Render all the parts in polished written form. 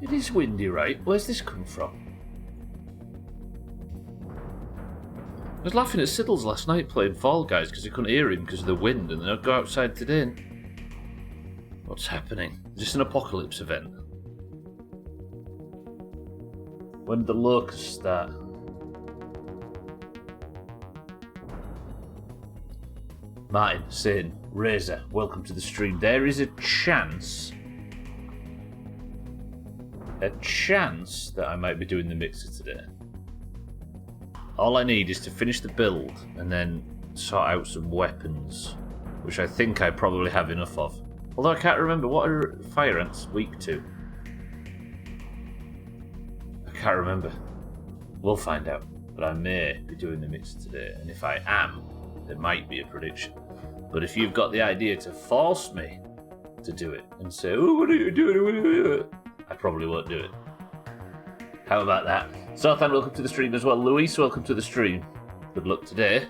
It is windy, right? Where's this come from? I was laughing at Siddles last night playing Fall Guys because I couldn't hear him because of the wind, and then I'd go outside today. What's happening? Is this an apocalypse event? When did the locusts start? Martin saying, Razor, welcome to the stream. There is a chance that I might be doing the mixer today. All I need is to finish the build and then sort out some weapons, which I think I probably have enough of. Although I can't remember, what are fire ants weak to? I can't remember. We'll find out. But I may be doing the mixer today, and if I am, there might be a prediction. But if you've got the idea to force me to do it and say, oh, what are you doing? I probably won't do it. How about that? Sothan, welcome to the stream as well. Luis, welcome to the stream. Good luck today.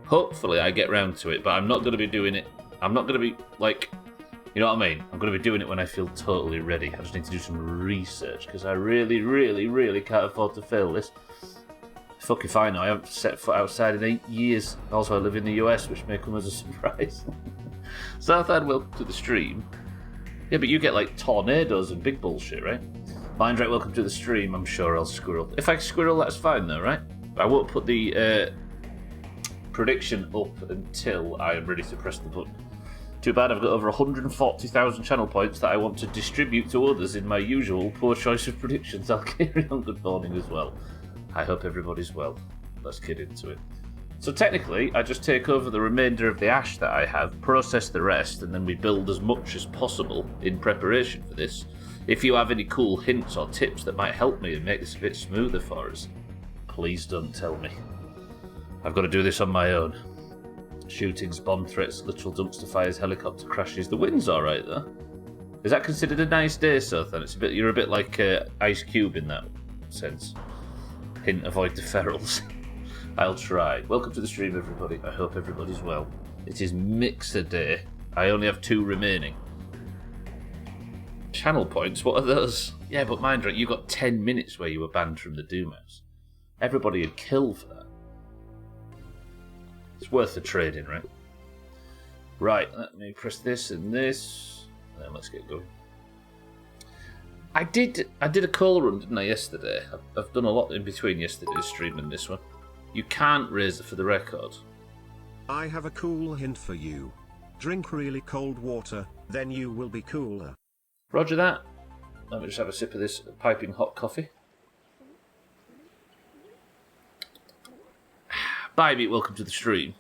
Hopefully I get round to it, but I'm not going to be doing it. I'm not going to be, like, you know what I mean? I'm going to be doing it when I feel totally ready. I just need to do some research, because I really, really, really can't afford to fail this. Fuck if I know. I haven't set foot outside in 8 years. Also, I live in the US, which may come as a surprise. Southad, welcome to the stream. Yeah, but you get, like, tornadoes and big bullshit, right? Mindrat, welcome to the stream. I'm sure I'll squirrel. If I squirrel, that's fine, though, right? I won't put the prediction up until I am ready to press the button. Too bad I've got over 140,000 channel points that I want to distribute to others in my usual poor choice of predictions. I'll carry on. Good morning as well. I hope everybody's well. Let's get into it. So technically, I just take over the remainder of the ash that I have, process the rest, and then we build as much as possible in preparation for this. If you have any cool hints or tips that might help me and make this a bit smoother for us, please don't tell me. I've got to do this on my own. Shootings, bomb threats, literal dumpster fires, helicopter crashes. The wind's alright though. Is that considered a nice day, Sothan? It's you're a bit like Ice Cube in that sense. Hint, avoid the ferals. I'll try. Welcome to the stream, everybody. I hope everybody's well. It is Mixer Day. I only have 2 remaining. Channel points? What are those? Yeah, but mind you got 10 minutes where you were banned from the Doomhaus. Everybody would kill for that. It's worth the trading, right? Right, let me press this and this. And then let's get going. I did a call run, didn't I, yesterday? I've done a lot in between yesterday's stream and this one. You can't raise it for the record. I have a cool hint for you. Drink really cold water, then you will be cooler. Roger that. Let me just have a sip of this piping hot coffee. Bye, mate. Welcome to the stream.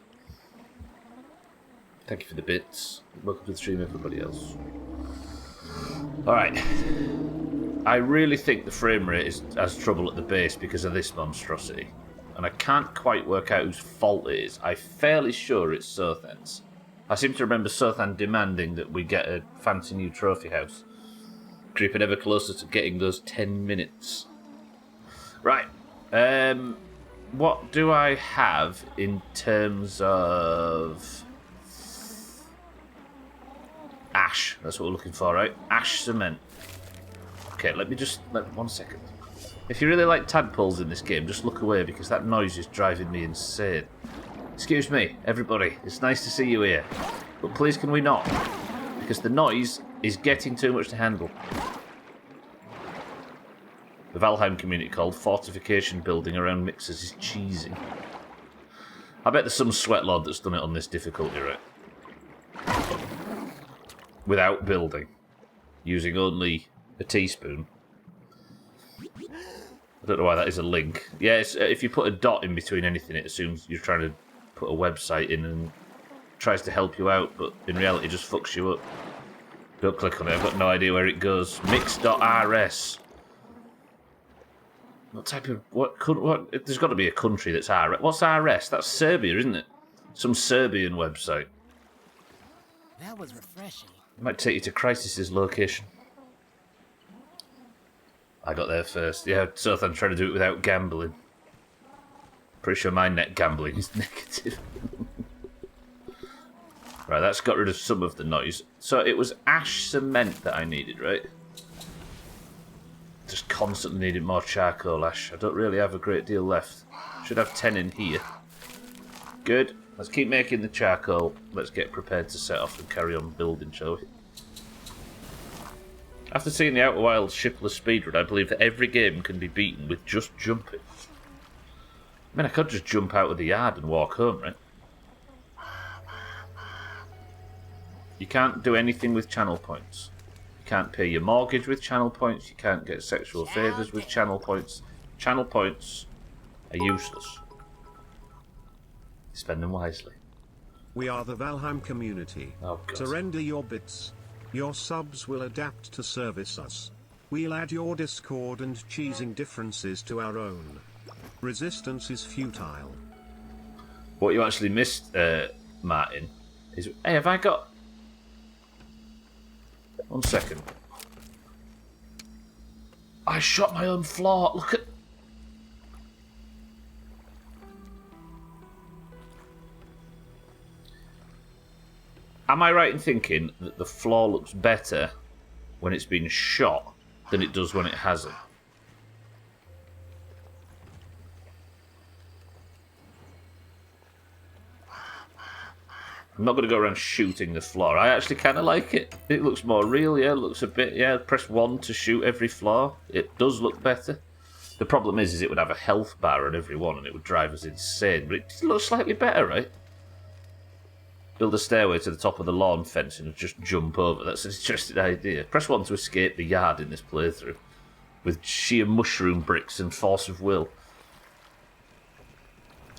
Thank you for the bits. Welcome to the stream, everybody else. Alright. I really think the frame rate has trouble at the base because of this monstrosity. And I can't quite work out whose fault it is. I'm fairly sure it's Sothan's. I seem to remember Sothan demanding that we get a fancy new trophy house. Creeping ever closer to getting those 10 minutes. Right. What do I have in terms of ash? That's what we're looking for, right? Ash cement. Okay, let 1 second. If you really like tadpoles in this game, just look away because that noise is driving me insane. Excuse me, everybody. It's nice to see you here. But please can we not? Because the noise is getting too much to handle. The Valheim community called fortification building around mixers is cheesy. I bet there's some sweatlord that's done it on this difficulty, right? Without building. Using only a teaspoon. I don't know why that is a link. Yeah, if you put a dot in between anything, it assumes you're trying to put a website in and tries to help you out, but in reality it just fucks you up. Don't click on it, I've got no idea where it goes. Mix.rs. What type of... What? There's got to be a country that's RS. What's RS? That's Serbia, isn't it? Some Serbian website. That was refreshing. It might take you to Crisis's location. I got there first. Yeah, so I'm trying to do it without gambling. Pretty sure my net gambling is negative. Right, that's got rid of some of the noise. So it was ash cement that I needed, right? Just constantly needing more charcoal ash. I don't really have a great deal left. Should have 10 in here. Good. Let's keep making the charcoal. Let's get prepared to set off and carry on building, shall we? After seeing the Outer Wilds shipless speedrun, I believe that every game can be beaten with just jumping. I mean, I could just jump out of the yard and walk home, right? You can't do anything with channel points. You can't pay your mortgage with channel points. You can't get sexual favours with channel points. Channel points are useless. Spend them wisely. We are the Valheim community. Oh, God. Surrender your bits. Your subs will adapt to service us. We'll add your Discord and cheesing differences to our own. Resistance is futile. What you actually missed, Martin, is... Hey, have I got... 1 second. I shot my own floor. Look at... Am I right in thinking that the floor looks better when it's been shot than it does when it hasn't? I'm not going to go around shooting the floor. I actually kind of like it. It looks more real, yeah. It looks a bit, yeah. Press 1 to shoot every floor. It does look better. The problem is it would have a health bar on every one and it would drive us insane. But it looks slightly better, right? Build a stairway to the top of the lawn fence and just jump over. That's an interesting idea. Press 1 to escape the yard in this playthrough. With sheer mushroom bricks and force of will.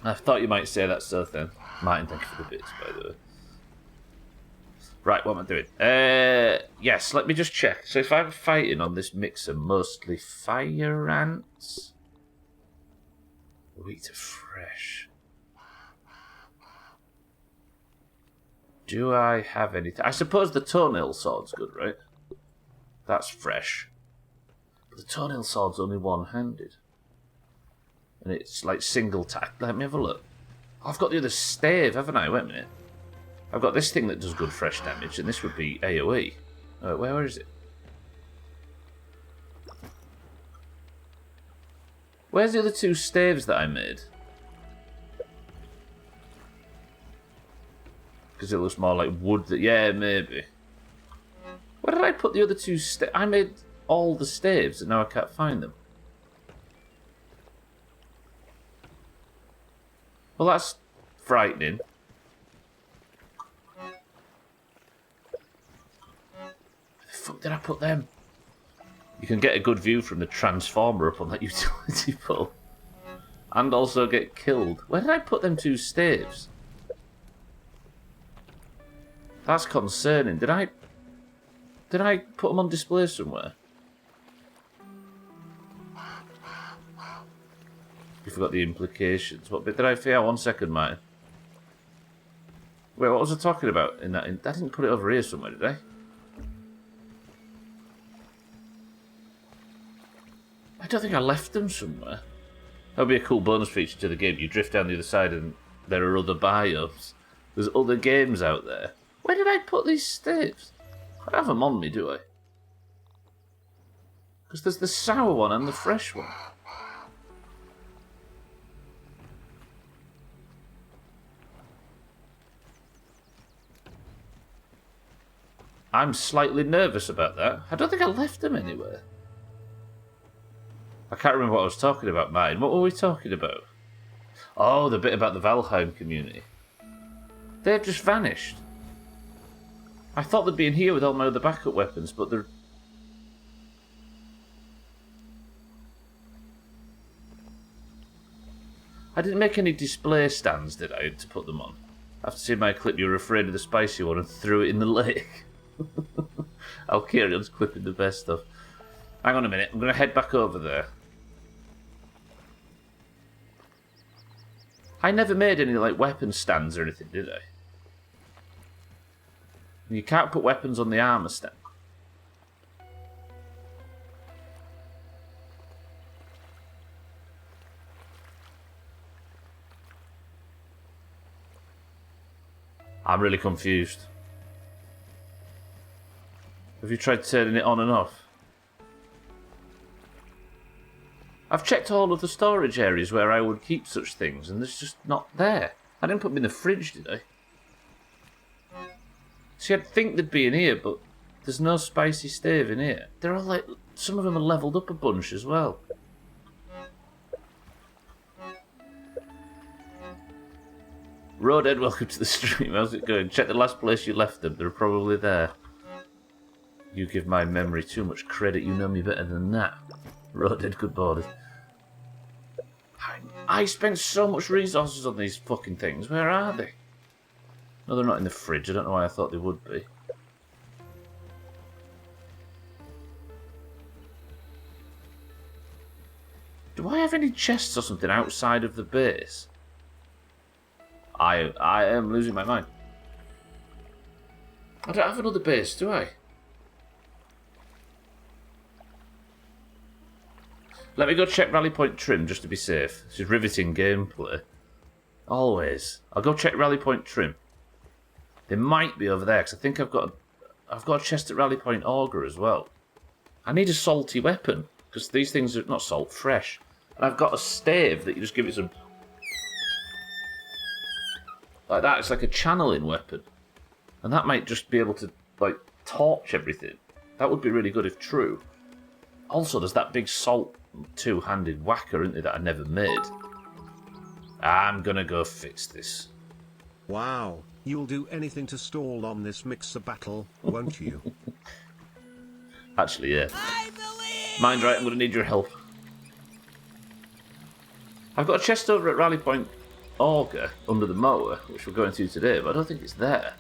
I thought you might say that stuff then. Martin, thank you for the bits, by the way. Right, what am I doing? Yes, let me just check. So if I'm fighting on this mixer, mostly fire ants? Weak to fresh. Do I have anything? I suppose the toenail sword's good, right? That's fresh. But the toenail sword's only one-handed. And it's like single tack. Let me have a look. Oh, I've got the other stave, haven't I? Wait a minute. I've got this thing that does good fresh damage, and this would be AoE. Where is it? Where's the other 2 staves that I made? Because it looks more like wood. Yeah, maybe. Where did I put the other 2 staves? I made all the staves, and now I can't find them. Well, that's frightening. Fuck did I put them? You can get a good view from the transformer up on that utility pole. And also get killed. Where did I put them 2 staves? That's concerning. Did I put them on display somewhere? You forgot the implications. What bit did I feel? 1 second, mate. Wait, what was I talking about in that? I didn't put it over here somewhere, did I? I don't think I left them somewhere. That would be a cool bonus feature to the game. You drift down the other side and there are other biomes. There's other games out there. Where did I put these staves? I don't have them on me, do I? Because there's the sour one and the fresh one. I'm slightly nervous about that. I don't think I left them anywhere. I can't remember what I was talking about, Martin. What were we talking about? Oh, the bit about the Valheim community. They've just vanished. I thought they'd be in here with all my other backup weapons, but they're... I didn't make any display stands, did I, to put them on? After seeing my clip, you were afraid of the spicy one and threw it in the lake. I'll carry on clipping the best stuff. Hang on a minute, I'm going to head back over there. I never made any like weapon stands or anything, did I? You can't put weapons on the armor stand. I'm really confused. Have you tried turning it on and off? I've checked all of the storage areas where I would keep such things, and there's just not there. I didn't put them in the fridge, did I? See, I'd think they'd be in here, but there's no spicy stave in here. They're all like... Some of them are levelled up a bunch as well. Roadhead, welcome to the stream. How's it going? Check the last place you left them. They're probably there. You give my memory too much credit. You know me better than that. Roadhead, good borders. I spent so much resources on these fucking things. Where are they? No, they're not in the fridge. I don't know why I thought they would be. Do I have any chests or something outside of the base? I am losing my mind. I don't have another base, do I? Let me go check Rally Point Trim just to be safe. This is riveting gameplay. Always. I'll go check Rally Point Trim. They might be over there because I think I've got a chest at Rally Point Auger as well. I need a salty weapon because these things are not salt, fresh. And I've got a stave that you just give it some... Like that, it's like a channeling weapon. And that might just be able to, like, torch everything. That would be really good if true. Also, there's that big salt two-handed whacker, isn't there, that I never made. I'm gonna go fix this. Wow, you'll do anything to stall on this mixer battle, won't you? Actually, yeah. Mind right, I'm gonna need your help. I've got a chest over at Rally Point Auger under the mower, which we're going to today, but I don't think it's there.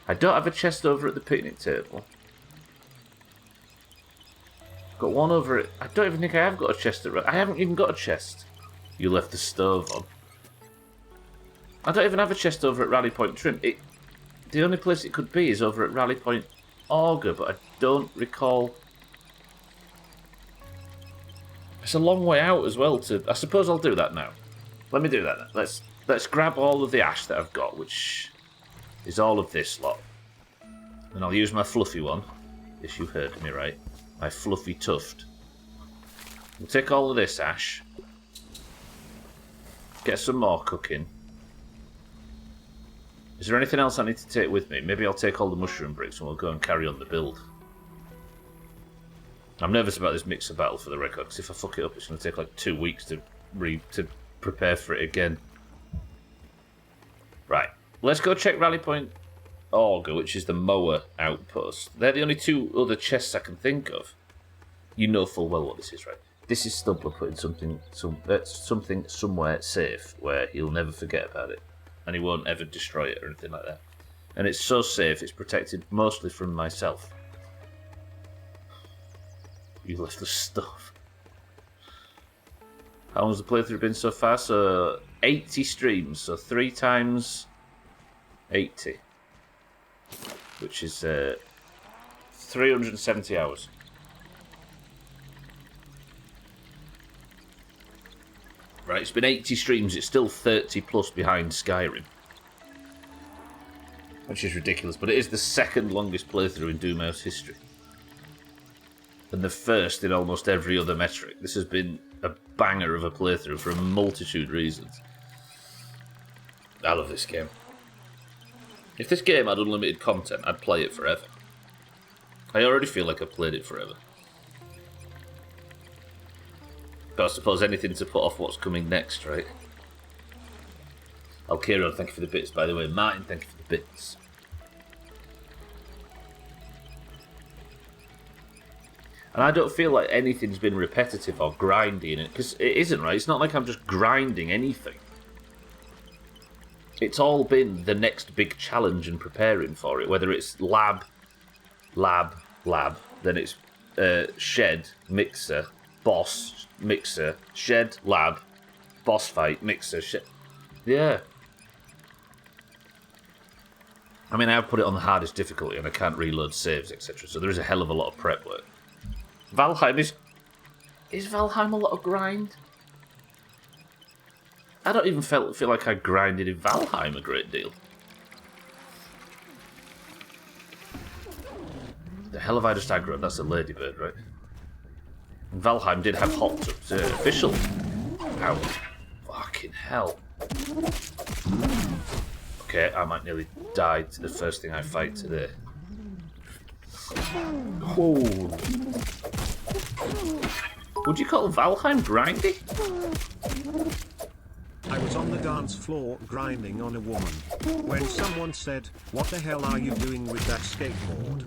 I don't have a chest over at the picnic table. I've got one over at... I don't even think I have got a chest at... I haven't even got a chest. You left the stove on. I don't even have a chest over at Rally Point Trim. The only place it could be is over at Rally Point Auger, but I don't recall... It's a long way out as well to... I suppose I'll do that now. Let me do that then. Let's grab all of the ash that I've got, which is all of this lot. And I'll use my fluffy one, if you heard me right. My fluffy tuft. We'll take all of this ash. Get some more cooking. Is there anything else I need to take with me? Maybe I'll take all the mushroom bricks and we'll go and carry on the build. I'm nervous about this mixer battle for the record, because if I fuck it up, it's going to take like 2 weeks to prepare for it again. Right, let's go check Rally Point Auger, which is the mower outpost. They're the only two other chests I can think of. You know full well what this is, right? This is Stubbler putting something somewhere safe where he'll never forget about it, and he won't ever destroy it or anything like that. And it's so safe, it's protected mostly from myself. You left the stuff. How long's the playthrough been so far? So 80 streams, so 3 times 80, which is 370 hours. Right, it's been 80 streams, it's still 30 plus behind Skyrim. Which is ridiculous, but it is the second longest playthrough in Doomhaus history. And the first in almost every other metric. This has been a banger of a playthrough for a multitude of reasons. I love this game. If this game had unlimited content, I'd play it forever. I already feel like I've played it forever. But I suppose anything to put off what's coming next, right? Alkiro, thank you for the bits, by the way. Martin, thank you for the bits. And I don't feel like anything's been repetitive or grindy in it, because it isn't, right? It's not like I'm just grinding anything. It's all been the next big challenge and preparing for it, whether it's lab, then it's shed, mixer, boss, mixer, shed, lab, boss fight, mixer, shed. Yeah. I mean, I've put it on the hardest difficulty and I can't reload saves, etc. So there is a hell of a lot of prep work. Valheim is Valheim a lot of grind? I don't even feel like I grinded in Valheim a great deal. The hell have I just aggroed? That's a ladybird, right? And Valheim did have hot tubs. Official. Ow. Fucking hell. Okay, I might nearly die to the first thing I fight today. Whoa. Would you call Valheim grindy? I was on the dance floor grinding on a woman when someone said, "What the hell are you doing with that skateboard?"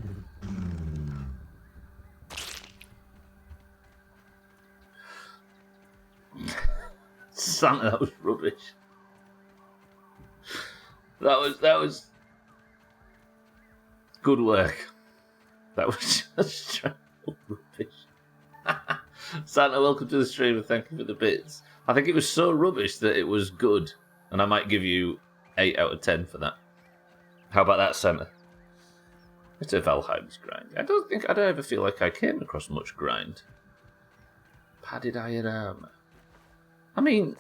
Santa, that was rubbish. That was good work. That was just straight up rubbish. Santa, welcome to the stream and thank you for the bits. I think it was so rubbish that it was good, and I might give you 8 out of 10 for that. How about that, Santa? It's a Valheim's grind. I don't ever feel like I came across much grind. Padded iron armor. I mean,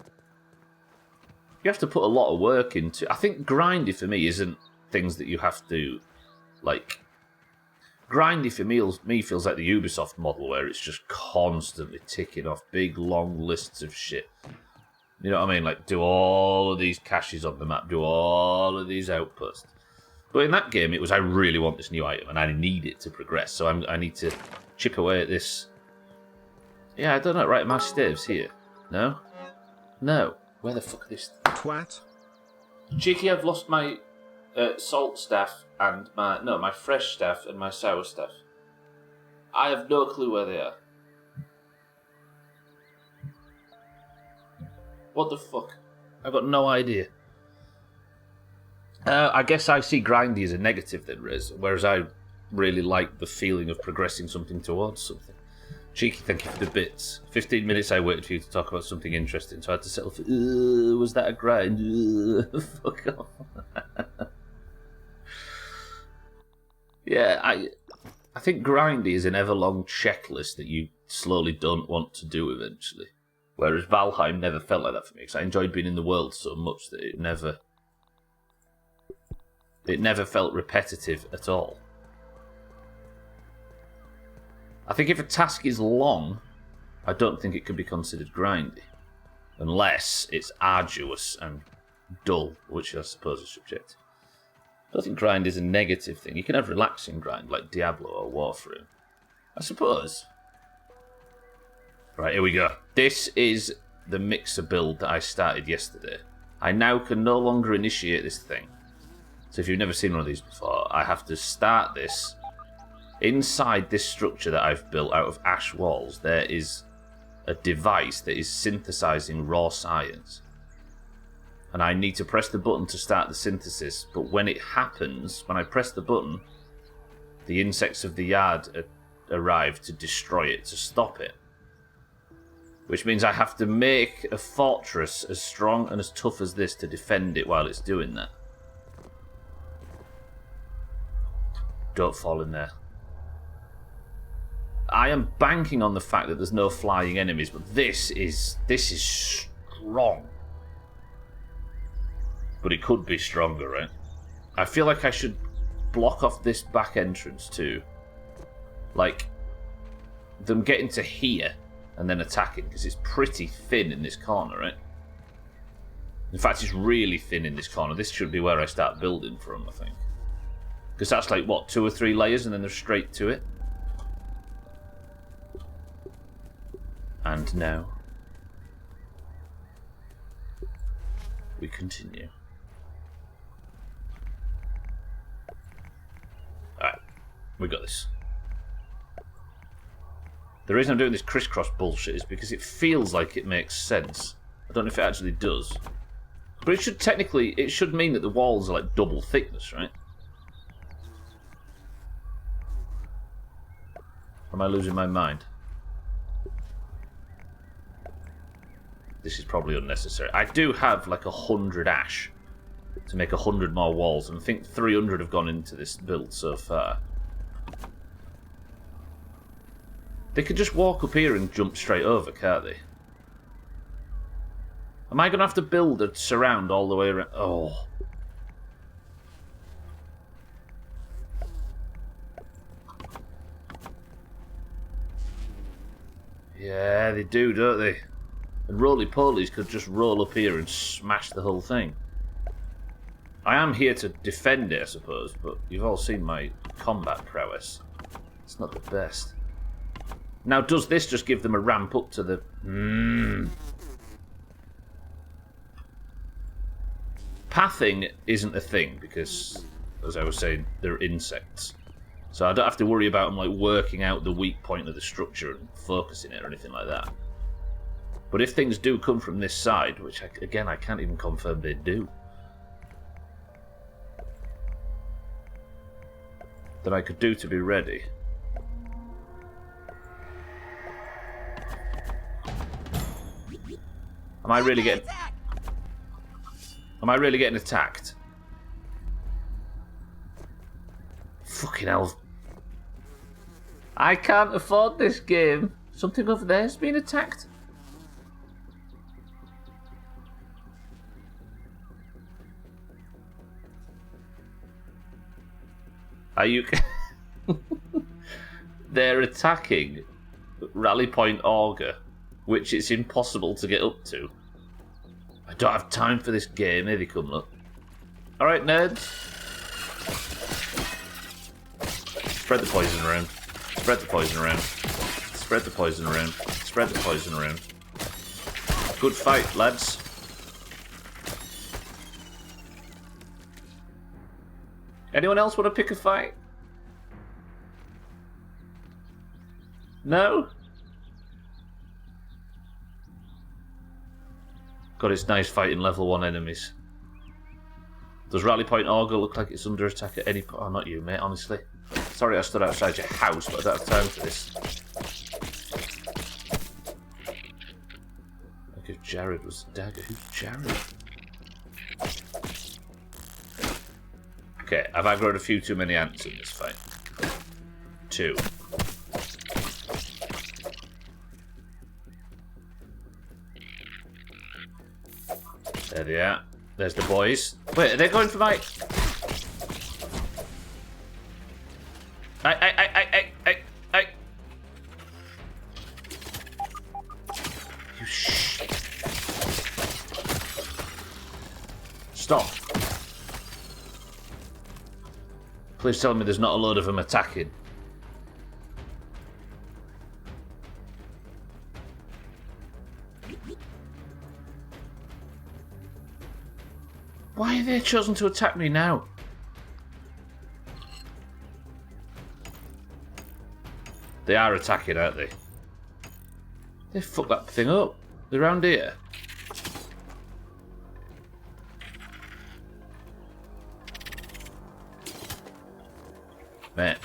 you have to put a lot of work into. I think grindy for me isn't things that you have to, like. Grindy for me feels like the Ubisoft model where it's just constantly ticking off big long lists of shit. You know what I mean? Like, do all of these caches on the map, do all of these outposts. But in that game, it was I really want this new item and I need it to progress, so I need to chip away at this. Yeah, I don't know. Right, my staves here. No? No. Where the fuck are these? Twat. Cheeky, I've lost my salt staff and my fresh staff and my sour staff. I have no clue where they are. What the fuck? I've got no idea. I guess I see grindy as a negative then, Riz, whereas I really like the feeling of progressing something towards something. Cheeky, thank you for the bits. 15 minutes I waited for you to talk about something interesting, so I had to settle for, was that a grind? Fuck off. Yeah, I think grindy is an ever-long checklist that you slowly don't want to do eventually. Whereas Valheim never felt like that for me, because I enjoyed being in the world so much that it never felt repetitive at all. I think if a task is long, I don't think it can be considered grindy. Unless it's arduous and dull, which I suppose is subjective. I don't think grind is a negative thing. You can have relaxing grind, like Diablo or Warframe. I suppose. Right, here we go. This is the mixer build that I started yesterday. I now can no longer initiate this thing. So if you've never seen one of these before, I have to start this. Inside this structure that I've built out of ash walls, there is a device that is synthesizing raw science. And I need to press the button to start the synthesis, but when it happens, when I press the button, the insects of the yard arrive to destroy it, to stop it. Which means I have to make a fortress as strong and as tough as this to defend it while it's doing that. Don't fall in there. I am banking on the fact that there's no flying enemies, but this is strong. But it could be stronger, right? I feel like I should block off this back entrance too. Like, them getting to here and then attacking, because it's pretty thin in this corner, right? In fact, it's really thin in this corner. This should be where I start building from, I think. Because that's like, what, 2 or 3 layers and then they're straight to it? And now we continue. Alright, we got this. The reason I'm doing this crisscross bullshit is because it feels like it makes sense. I don't know if it actually does. But it should technically, it should mean that the walls are like double thickness, right? Am I losing my mind? This is probably unnecessary. I do have like 100 ash to make 100 more walls, and I think 300 have gone into this build so far. They could just walk up here and jump straight over, can't they? Am I going to have to build a surround all the way around? Oh. Yeah, they do, don't they? And roly-polies could just roll up here and smash the whole thing. I am here to defend it, I suppose, but you've all seen my combat prowess. It's not the best. Now, does this just give them a ramp up to the... Pathing isn't a thing, because, as I was saying, they're insects. So I don't have to worry about them like working out the weak point of the structure and focusing it or anything like that. But if things do come from this side, which, again, I can't even confirm they do, that I could do to be ready. Am I really getting... Am I really getting attacked? Fucking hell. I can't afford this game. Something over there's been attacked. Are you... They're attacking Rally Point Auger, which it's impossible to get up to. I don't have time for this game. Here they come, look. Alright, nerds. Spread the poison around. Spread the poison around. Spread the poison around. Spread the poison around. Good fight, lads. Anyone else want to pick a fight? No? God, it's nice fighting level 1 enemies. Does Rally Point Auger look like it's under attack at any point? Oh, not you, mate, honestly. Sorry I stood outside your house, but I don't have time for this. Like if Jared was the dagger. Who's Jared? Okay, have I grown a few too many ants in this fight? 2. There they are. There's the boys. Wait, are they going for my... I. You shit. Stop. Please tell me there's not a load of them attacking. Why have they chosen to attack me now? They are attacking, aren't they? They fucked that thing up. They're around here. Mate.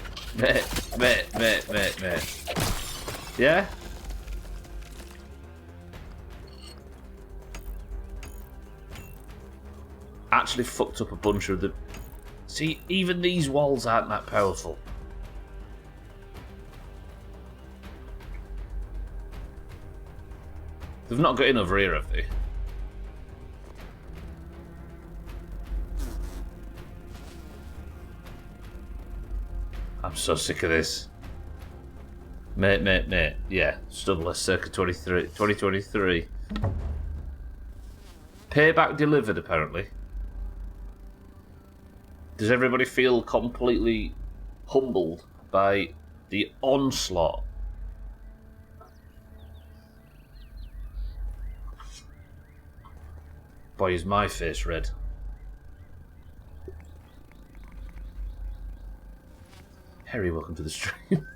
Yeah? Actually fucked up a bunch of the... See, even these walls aren't that powerful. They've not got in over here, have they? I'm so sick of this. Mate. Yeah, Stubbler, circa 2023. Payback delivered, apparently. Does everybody feel completely humbled by the onslaught? Boy, is my face red. Harry, welcome to the stream.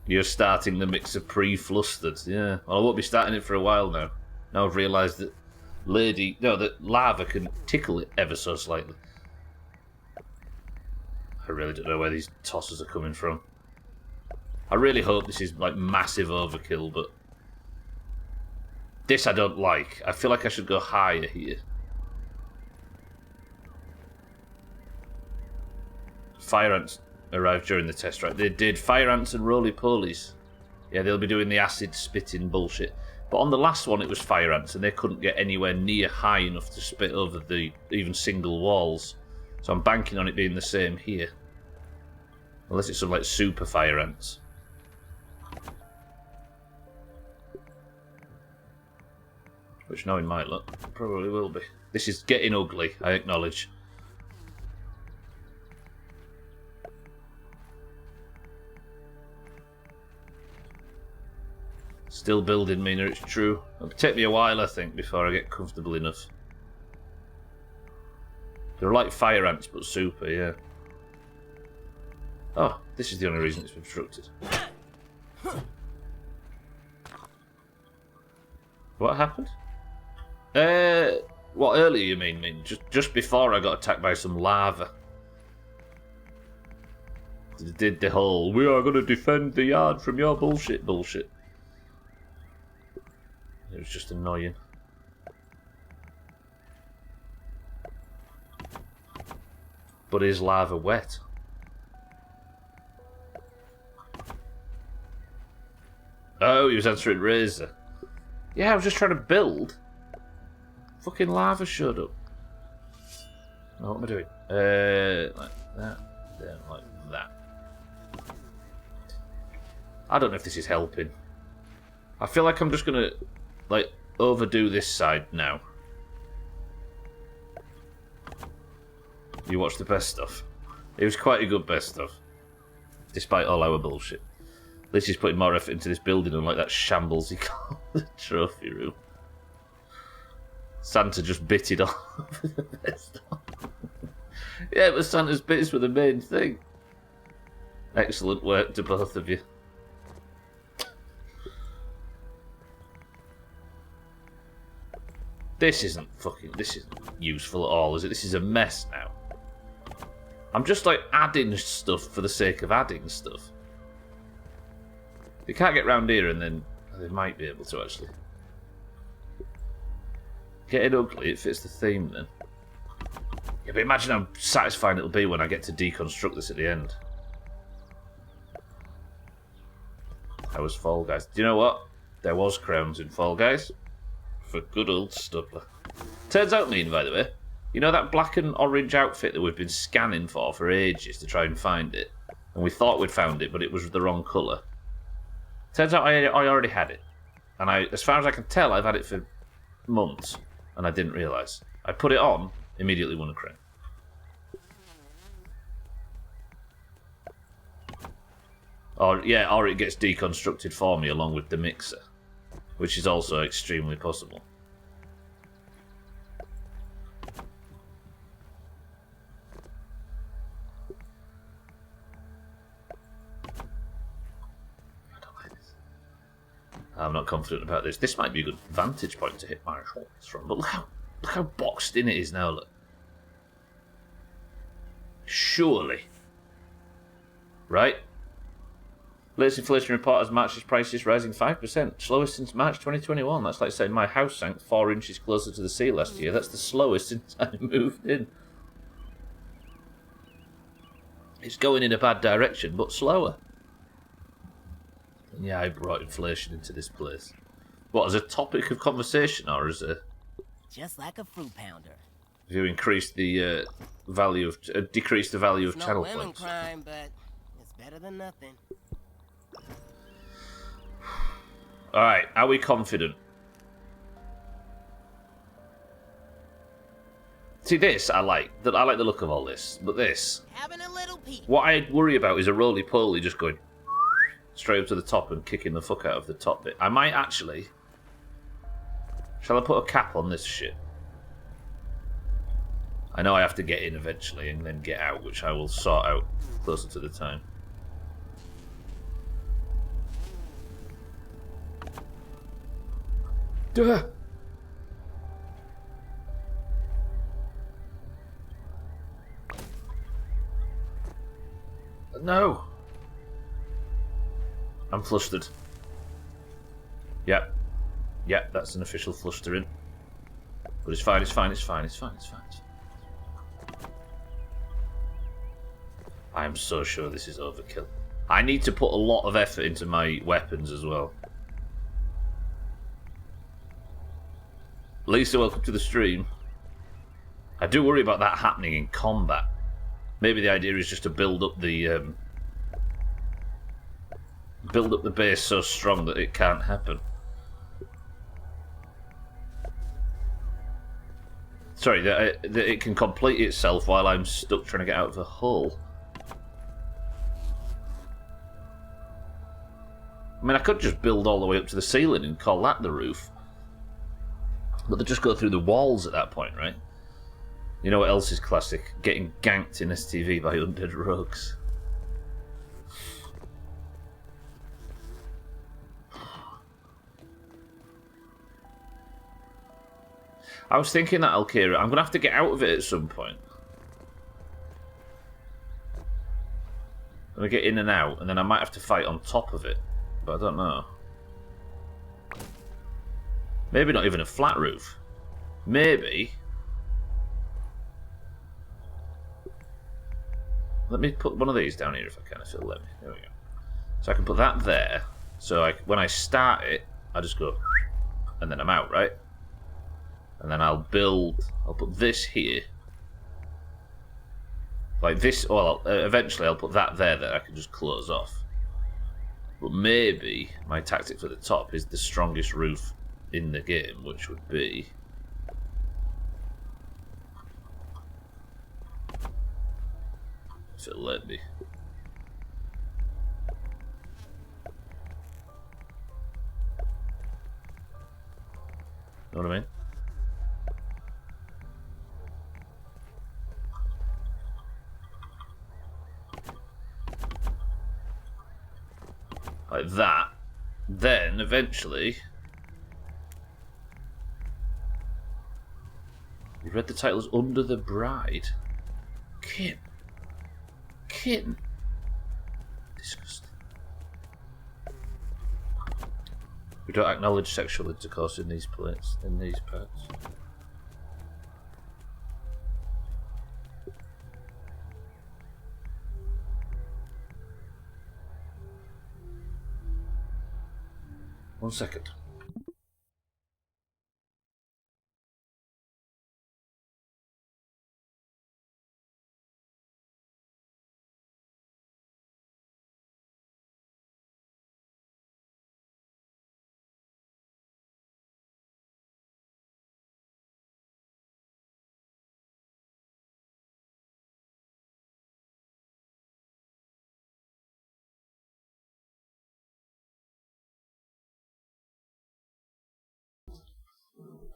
You're starting the mixer pre-flustered. Yeah. Well, I won't be starting it for a while now. Now I've realised that that lava can tickle it ever so slightly. I really don't know where these tosses are coming from. I really hope this is like massive overkill, but this I don't like. I feel like I should go higher here. Fire ants arrived during the test, right? They did. Fire ants and roly-polies. Yeah, they'll be doing the acid spitting bullshit. But on the last one, it was fire ants, and they couldn't get anywhere near high enough to spit over the even single walls. So I'm banking on it being the same here. Unless it's some like super fire ants. Which knowing my luck, probably will be. This is getting ugly, I acknowledge. Still building, Mina, it's true. It'll take me a while, I think, before I get comfortable enough. They're like fire ants, but super, yeah. Oh, this is the only reason it's been constructed. What happened? What, earlier you mean? Just before I got attacked by some lava. They did the whole, we are going to defend the yard from your bullshit. It was just annoying. But is lava wet? Oh, he was answering Razor. Yeah, I was just trying to build. Fucking lava showed up. Oh, what am I doing? Like that. Yeah, like that. I don't know if this is helping. I feel like I'm just gonna, like, overdo this side now. You watched the best stuff. It was quite a good best stuff. Despite all our bullshit. At least he's putting more effort into this building than like that shambles he called the trophy room. Santa just bitted off the best stuff. Yeah, but Santa's bits were the main thing. Excellent work to both of you. This isn't useful at all, is it? This is a mess now. I'm just like adding stuff for the sake of adding stuff. They can't get round here, and then they might be able to actually. Getting ugly, it fits the theme then. Yeah, but imagine how satisfying it'll be when I get to deconstruct this at the end. How was Fall Guys? Do you know what? There was crowns in Fall Guys. For good old Stubbler. Turns out, by the way, you know that black and orange outfit that we've been scanning for ages to try and find it? And we thought we'd found it, but it was the wrong colour. Turns out I already had it. And as far as I can tell, I've had it for months. And I didn't realise. I put it on, immediately won a crown. Or it gets deconstructed for me along with the mixer. Which is also extremely possible. I don't like this. I'm not confident about this. This might be a good vantage point to hit my shots from, but look how boxed in it is now, look. Surely. Right? Latest inflation report has March's prices rising 5%. Slowest since March 2021. That's like saying my house sank 4 inches closer to the sea last year. That's the slowest since I moved in. It's going in a bad direction, but slower. And yeah, I brought inflation into this place. What, as a topic of conversation, or as a... Just like a fruit pounder. Have you increased the value of... decreased the value of channel points? No lemon points? crime, but it's better than nothing. Alright, are we confident? See, this I like. I like the look of all this. But this... Having a little peek. What I worry about is a roly-poly just going straight up to the top and kicking the fuck out of the top bit. I might actually... Shall I put a cap on this shit? I know I have to get in eventually and then get out, which I will sort out closer to the time. Duh. No. I'm flustered. Yep. Yep, that's an official flustering. But it's fine, it's fine, it's fine, it's fine, it's fine. I am so sure this is overkill. I need to put a lot of effort into my weapons as well. Lisa, welcome to the stream. I do worry about that happening in combat. Maybe the idea is just to build up the base so strong that it can't happen. Sorry, that it can complete itself while I'm stuck trying to get out of the hole. I mean, I could just build all the way up to the ceiling and call that the roof. But they just go through the walls at that point, right? You know what else is classic? Getting ganked in STV by undead rogues. I was thinking that, Alkira, I'm going to have to get out of it at some point. I'm going to get in and out, and then I might have to fight on top of it. But I don't know. Maybe not even a flat roof. Maybe. Let me put one of these down here if I can, if it'll let me. There we go. So I can put that there. So when I start it, I just go, and then I'm out, right? And then I'll put this here. Like this, well, eventually I'll put that there that I can just close off. But maybe my tactic for the top is the strongest roof in the game, which would be... if it'll let me. Know what I mean? Like that. Then, eventually... You read the title as Under the Bride. Kim. Disgusting. We don't acknowledge sexual intercourse in these parts. One second.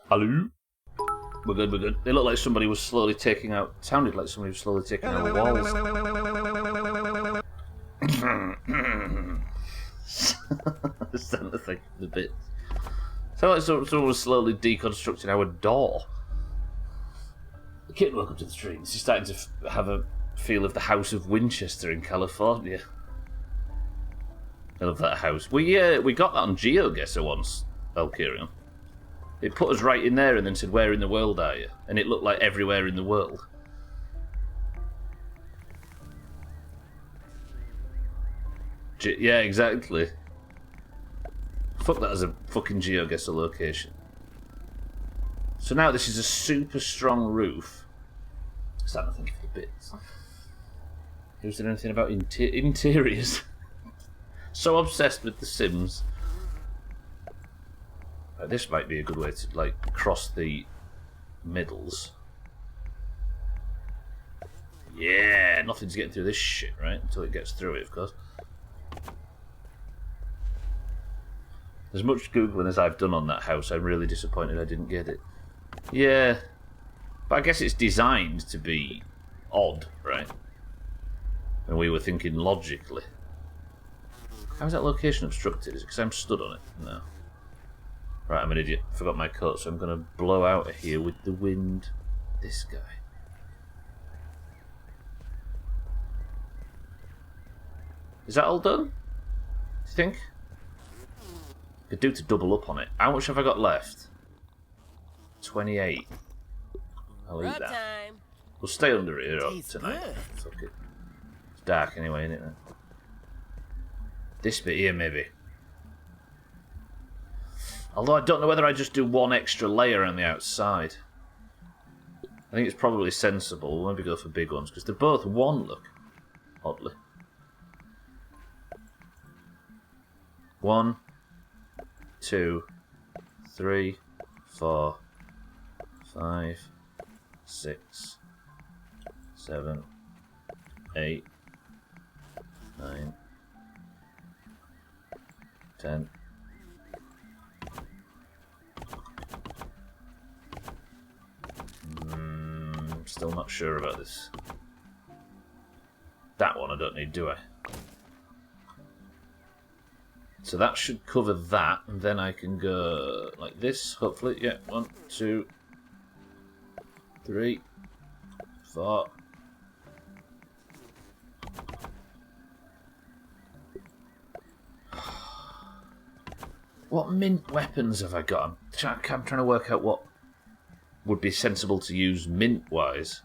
Hello? We're good. It looked like somebody was slowly taking out... sounded like somebody was slowly taking out walls. Starting to think of the bits. Sounded like someone was slowly deconstructing our door. Kit, welcome to the stream. This is starting to have a feel of the House of Winchester in California. I love that house. We got that on GeoGuessr once, Valkyrian. It put us right in there and then said, where in the world are you? And it looked like everywhere in the world. Yeah, exactly. Fuck that as a fucking GeoGuessr location. So now this is a super strong roof. I'm starting to think of the bits. Who's there anything about interiors? So obsessed with The Sims. This might be a good way to, like, cross the middles. Yeah, nothing's getting through this shit, right? Until it gets through it, of course. As much Googling as I've done on that house, I'm really disappointed I didn't get it. Yeah. But I guess it's designed to be odd, right? And we were thinking logically. How is that location obstructed? Is it because I'm stood on it? No. Right, I'm an idiot. I forgot my coat, so I'm going to blow out of here with the wind. This guy. Is that all done? Do you think? Could do to double up on it. How much have I got left? 28. I'll eat that. Time. We'll stay under here Tastes tonight. good. Fuck it. It's dark anyway, isn't it? This bit here, maybe. Although I don't know whether I just do one extra layer on the outside. I think it's probably sensible. We'll maybe go for big ones, because they're both one, look. Oddly. 1, 2, 3, 4, 5, 6, 7, 8, 9, 10. Still not sure about this. That one I don't need, do I? So that should cover that, and then I can go like this, hopefully. Yeah, 1, 2, 3, 4. What mint weapons have I got? I'm trying to work out what would be sensible to use mint-wise.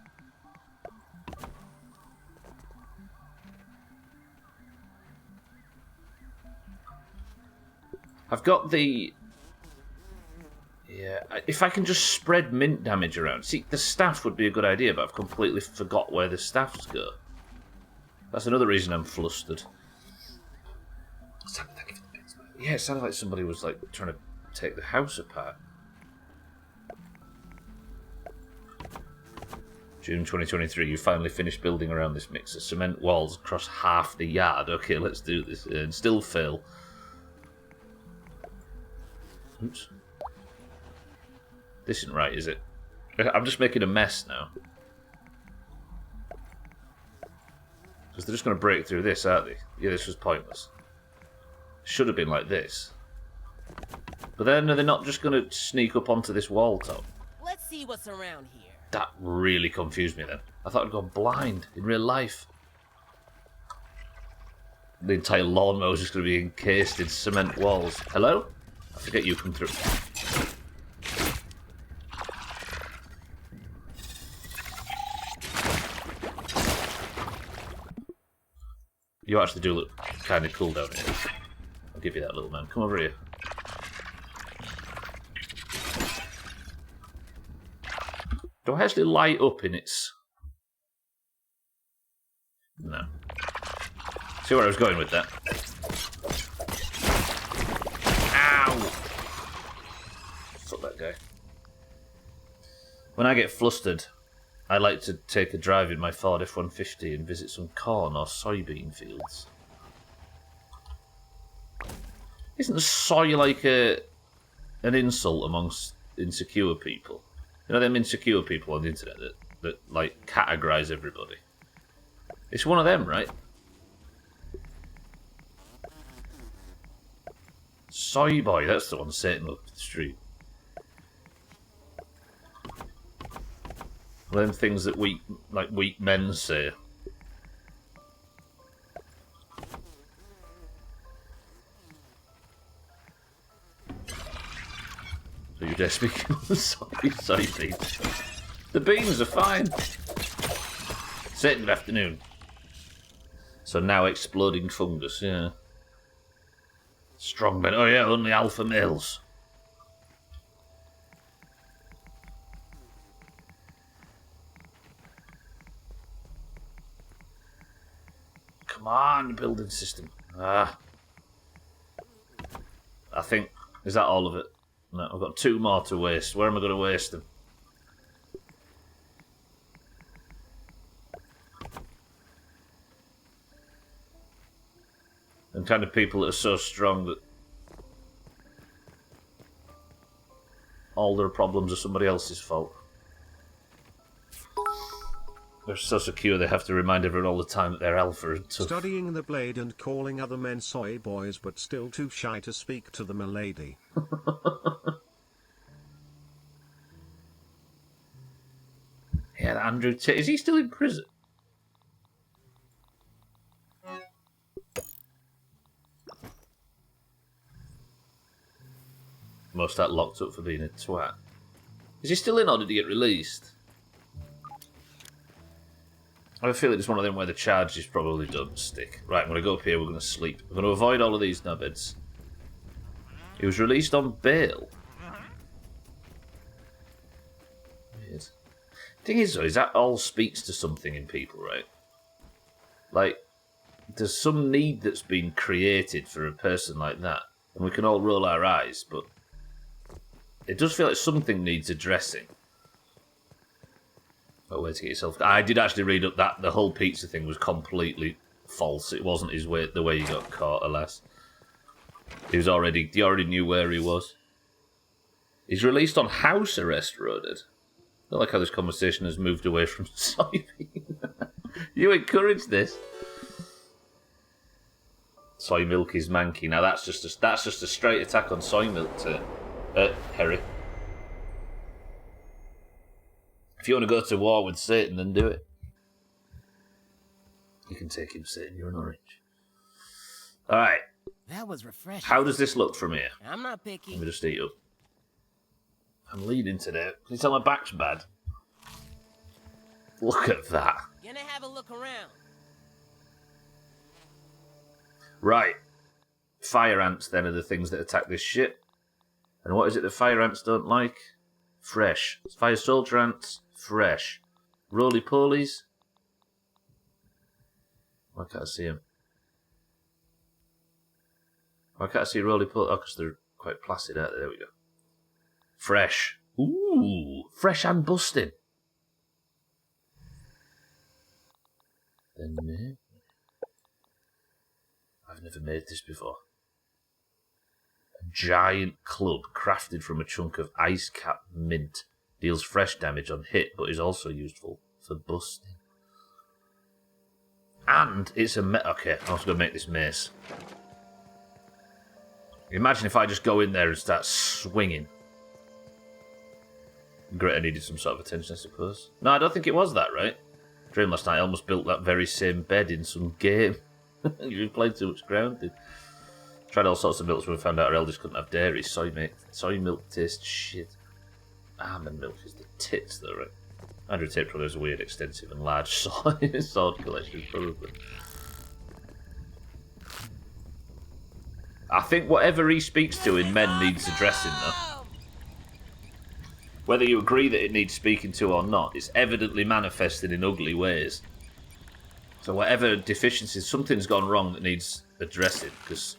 I've got the... Yeah, if I can just spread mint damage around. See, the staff would be a good idea, but I've completely forgot where the staffs go. That's another reason I'm flustered. Yeah, it sounded like somebody was like trying to take the house apart. June 2023, you finally finished building around this mixer. Cement walls across half the yard. Okay, let's do this. And still fail. Oops. This isn't right, is it? I'm just making a mess now. Because they're just going to break through this, aren't they? Yeah, this was pointless. Should have been like this. But then are they not just going to sneak up onto this wall top? Let's see what's around here. That really confused me then. I thought I'd gone blind in real life. The entire lawnmower is just going to be encased in cement walls. Hello? I forget you come through. You actually do look kind of cool down here. I'll give you that, little man. Come over here. Do I actually light up in its... No. See where I was going with that? Ow! Fuck that guy. When I get flustered, I like to take a drive in my Ford F-150 and visit some corn or soybean fields. Isn't soy like an insult amongst insecure people? You know them insecure people on the internet that like categorise everybody? It's one of them, right? Soy boy, that's the one Satan up the street. One of them things that weak men say. So you're just speaking of soy beans. The beans are fine. Say good afternoon. So now exploding fungus, yeah. Strong men. Oh yeah, only alpha males. Come on, building system. Ah. I think, is that all of it? No, I've got 2 more to waste. Where am I going to waste them? And kind of people that are so strong that all their problems are somebody else's fault. They're so secure they have to remind everyone all the time that they're alpha and tough. Studying the blade and calling other men soy boys, but still too shy to speak to the milady. Yeah, that Andrew is he still in prison? Most that locked up for being a twat. Is he still in or did he get released? I have a feeling it's one of them where the charge is probably done stick. Right, I'm going to go up here, we're going to sleep. We're going to avoid all of these nubbeds. He was released on bail. Weird. Thing is, though, is that all speaks to something in people, right? Like, there's some need that's been created for a person like that, and we can all roll our eyes, but it does feel like something needs addressing. Oh, where to get yourself... I did actually read up that the whole pizza thing was completely false. It wasn't the way he got caught, alas. He already knew where he was. He's released on house arrest, Roded. I like how this conversation has moved away from soybean. You encourage this. Soy milk is manky. Now that's just a straight attack on soy milk to Harry. If you want to go to war with Satan, then do it. You can take him, Satan. You're an orange. All right. That was refreshing. How does this look from here? I'm not picky. Let me just eat up. I'm leading today. Can you tell my back's bad? Look at that. Gonna have a look around. Right. Fire ants then are the things that attack this ship. And what is it that fire ants don't like? Fresh. Fire soldier ants, fresh. Roly-polies. Why can't I see them? Why can't I see roly-polies? Oh, because they're quite placid, aren't they? There we go. Fresh. Ooh, fresh and busting. Then maybe... I've never made this before. A giant club crafted from a chunk of ice-cap mint deals fresh damage on hit, but is also useful for busting. And it's a... Okay, I'm also going to make this mace. Imagine if I just go in there and start swinging. Great, I needed some sort of attention, I suppose. No, I don't think it was that, right? Dream last night, I almost built that very same bed in some game. You've played too much ground. Tried all sorts of milks when we found out our eldest couldn't have dairy. Soy milk tastes shit. Almond milk is the tits, though, right? Andrew Tate probably has a weird, extensive and large sword collection, probably. I think whatever he speaks to in men needs addressing, though. Whether you agree that it needs speaking to or not, it's evidently manifested in ugly ways. So whatever deficiencies, something's gone wrong that needs addressing, because...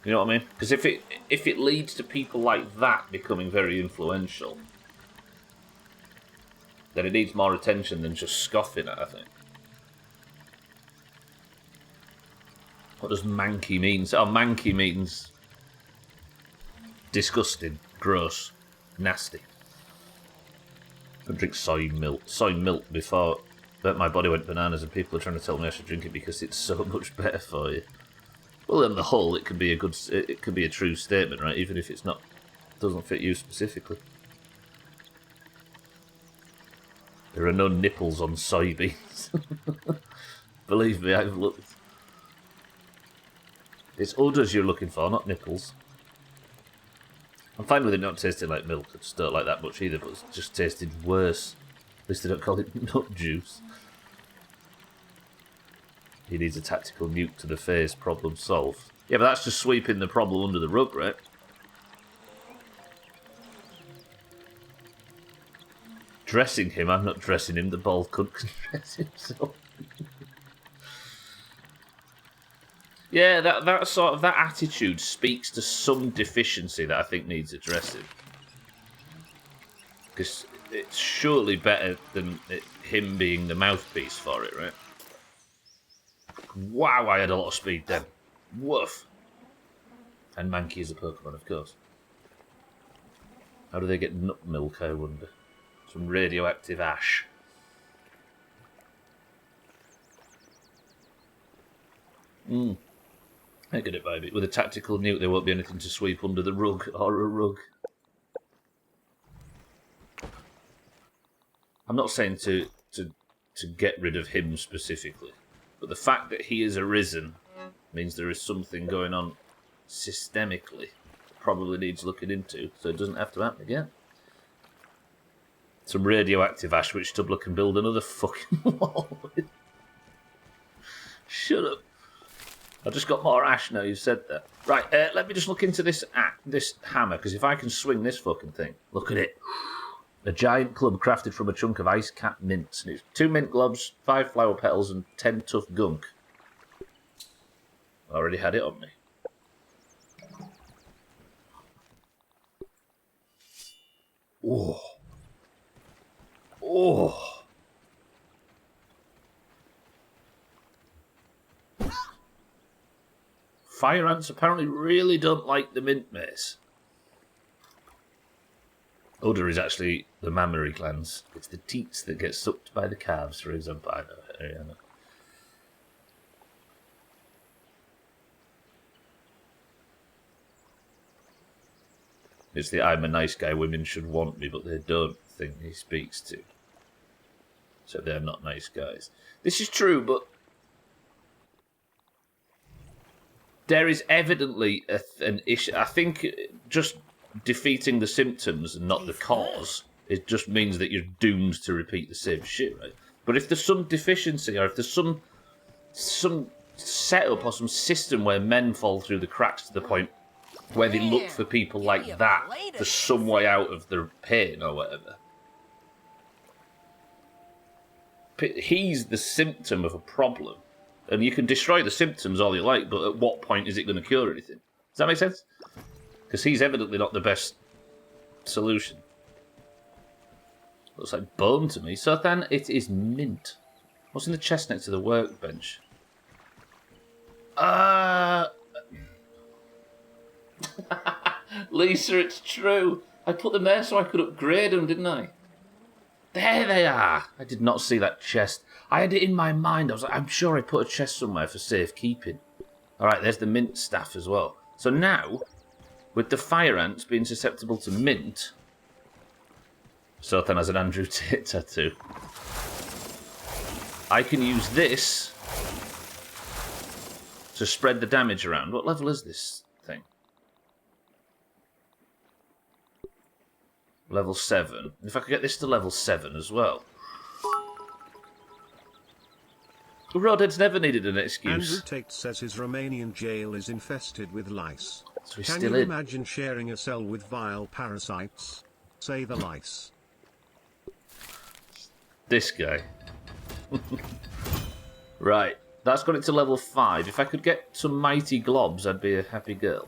You know what I mean? Because if it leads to people like that becoming very influential, then it needs more attention than just scoffing at, I think. What does manky mean? Oh, manky means disgusting, gross, nasty. I drink soy milk before my body went bananas, and people are trying to tell me I should drink it because it's so much better for you. Well, on the whole, it can be a true statement, right? Even if doesn't fit you specifically. There are no nipples on soybeans. Believe me, I've looked. It's udders you're looking for, not nipples. I'm fine with it not tasting like milk. I just don't like that much either, but it's just tasted worse. At least they don't call it nut juice. He needs a tactical nuke to the face, problem solved. Yeah, but that's just sweeping the problem under the rug, right? Dressing him, I'm not dressing him, the bald cunt can dress himself. Yeah, that attitude speaks to some deficiency that I think needs addressing. Because it's surely better than him being the mouthpiece for it, right? Wow, I had a lot of speed then. Woof. And Mankey is a Pokemon, of course. How do they get nut milk, I wonder? Some radioactive ash. I get it, baby. With a tactical nuke, there won't be anything to sweep under the rug or a rug. I'm not saying to get rid of him specifically, but the fact that he has arisen means there is something going on systemically. Probably needs looking into, so it doesn't have to happen again. Some radioactive ash, which Stubbler can build another fucking wall with. Shut up. I've just got more ash now you've said that. Right, let me just look into this hammer, because if I can swing this fucking thing, look at it. A giant club crafted from a chunk of ice-capped mints. And it's 2 mint globs, 5 flower petals, and 10 tough gunk. I already had it on me. Oh. Oh. Fire ants apparently really don't like the mint mace. Udder is actually the mammary glands. It's the teats that get sucked by the calves, for example. I know. It's the I'm a nice guy, women should want me, but they don't thing he speaks to. So they're not nice guys. This is true, but there is evidently an issue. I think just defeating the symptoms and not the cause, it just means that you're doomed to repeat the same shit, right? But if there's some deficiency, or if there's some setup or some system where men fall through the cracks to the point where they look for people like that for some way out of their pain or whatever, he's the symptom of a problem. And you can destroy the symptoms all you like, but at what point is it going to cure anything? Does that make sense? Because he's evidently not the best solution. Looks like bone to me. So then it is mint. What's in the chest next to the workbench? Lisa, it's true. I put them there so I could upgrade them, didn't I? There they are. I did not see that chest. I had it in my mind. I was like, I'm sure I put a chest somewhere for safekeeping. Alright, there's the mint staff as well. So now, with the fire ants being susceptible to mint, Sothan has an Andrew Tate tattoo. I can use this to spread the damage around. What level is this thing? Level 7. If I could get this to level 7 as well. Rodhead's never needed an excuse. Andrew Tate says his Romanian jail is infested with lice. So he's Can still you in. imagine sharing a cell with vile parasites? Say the lice. This guy. Right. That's got it to level 5. If I could get some mighty globs, I'd be a happy girl.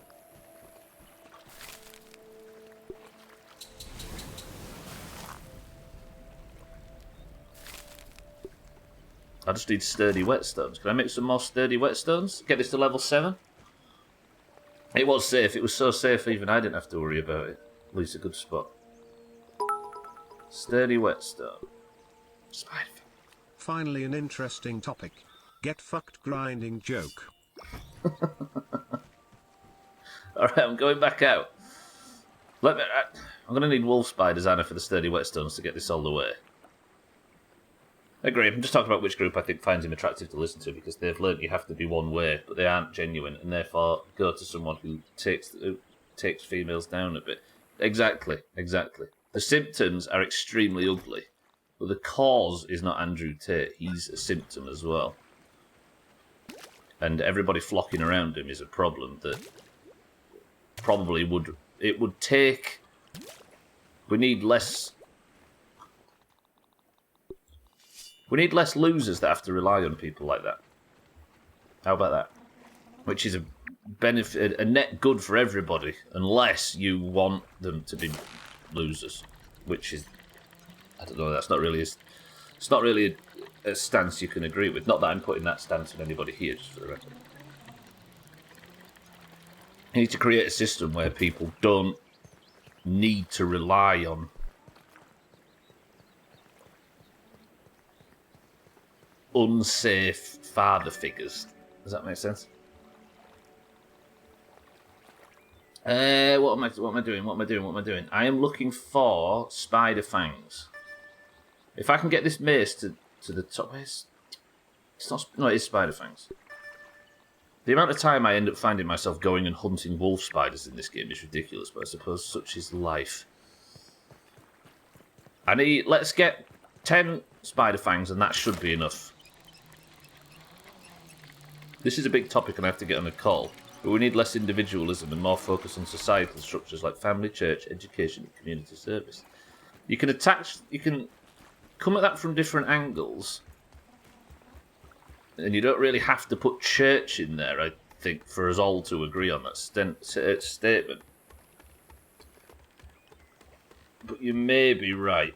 I just need sturdy whetstones. Can I make some more sturdy whetstones? Get this to level 7? It was safe. It was so safe even I didn't have to worry about it. At least a good spot. Sturdy whetstone. Spider. Finally, an interesting topic. Get fucked grinding joke. Alright, I'm going back out. I'm going to need wolf spiders, Anna, for the sturdy whetstones to get this all the way. I agree. I'm just talking about which group I think finds him attractive to listen to, because they've learnt you have to be one way, but they aren't genuine, and therefore go to someone who takes females down a bit. Exactly. The symptoms are extremely ugly, but the cause is not Andrew Tate. He's a symptom as well. And everybody flocking around him is a problem that probably would take... We need less losers that have to rely on people like that. How about that? Which is a benefit, a net good for everybody, unless you want them to be losers. Which is, I don't know. It's not really a stance you can agree with. Not that I'm putting that stance on anybody here, just for the record. You need to create a system where people don't need to rely on unsafe father figures. Does that make sense? What am I doing? I am looking for spider fangs. If I can get this mace to the top, it is spider fangs. The amount of time I end up finding myself going and hunting wolf spiders in this game is ridiculous, but I suppose such is life. Let's get 10 spider fangs, and that should be enough. This is a big topic and I have to get on a call, but we need less individualism and more focus on societal structures like family, church, education and community service. You can attach... You can come at that from different angles. And you don't really have to put church in there, I think, for us all to agree on that statement. But you may be right.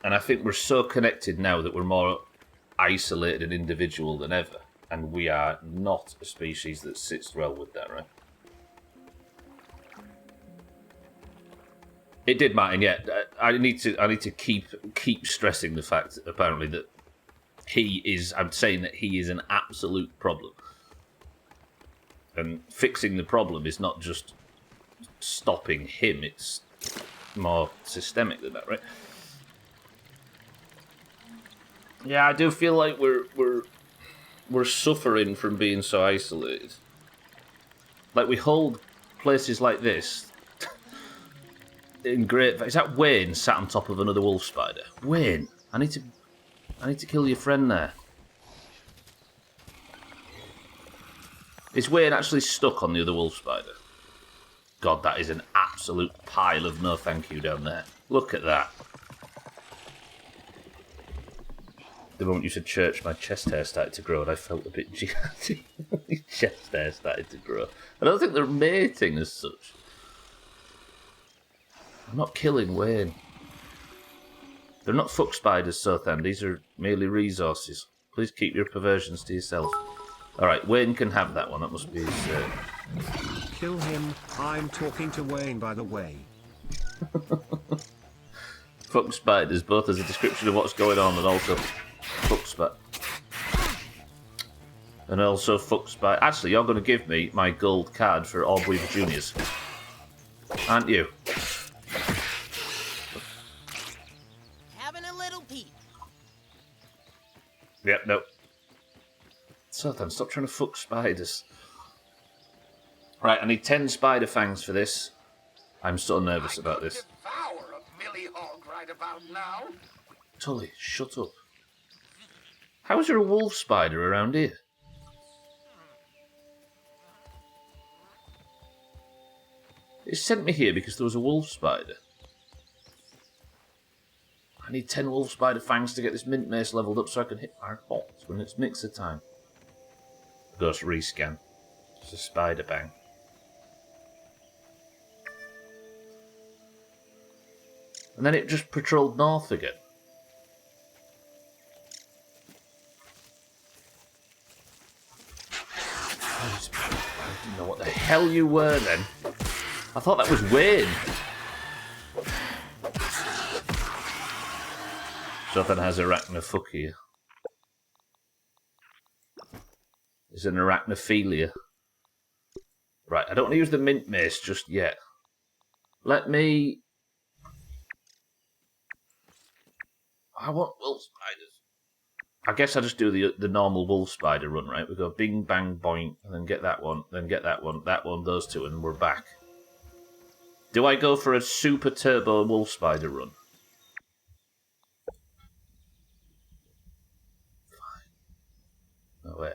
And I think we're so connected now that we're more isolated and individual than ever. And we are not a species that sits well with that, right? It did, Martin, yeah. I need to keep stressing the fact, apparently, that I'm saying that he is an absolute problem. And fixing the problem is not just stopping him, it's more systemic than that, right? Yeah, I do feel like we're suffering from being so isolated. Like, we hold places like this in great... Is that Wayne sat on top of another wolf spider? Wayne, I need to kill your friend there. Is Wayne actually stuck on the other wolf spider? God, that is an absolute pile of no thank you down there. Look at that. The moment you said church, my chest hair started to grow and I felt a bit jihadi. My chest hair started to grow. I don't think they're mating as such. I'm not killing Wayne. They're not fuck spiders, Sothan. These are merely resources. Please keep your perversions to yourself. Alright, Wayne can have that one. That must be his... Kill him. I'm talking to Wayne, by the way. Fuck spiders, both as a description of what's going on and also fuck spider. And also fuck spider. Actually, you're going to give me my gold card for Orb Weaver Juniors. Aren't you? Having a little peep. Yep, no. So then, stop trying to fuck spiders. Right, I need 10 spider fangs for this. I'm so nervous about this. Devour a Millie Hog right about now. Tully, shut up. How is there a wolf spider around here? It sent me here because there was a wolf spider. I need 10 wolf spider fangs to get this mint mace leveled up so I can hit my bots when it's mixer time. Ghost rescan. Just a spider bang. And then it just patrolled north again. I didn't know what the hell you were then. I thought that was Wayne. Something has arachnofuck here. It's an arachnophilia. Right, I don't want to use the mint mace just yet. Let me... I want wolf spiders. I guess I just do the normal wolf spider run, right? We go bing, bang, boing, and then get that one, that one, those two, and we're back. Do I go for a super turbo wolf spider run? Fine. Oh, wait.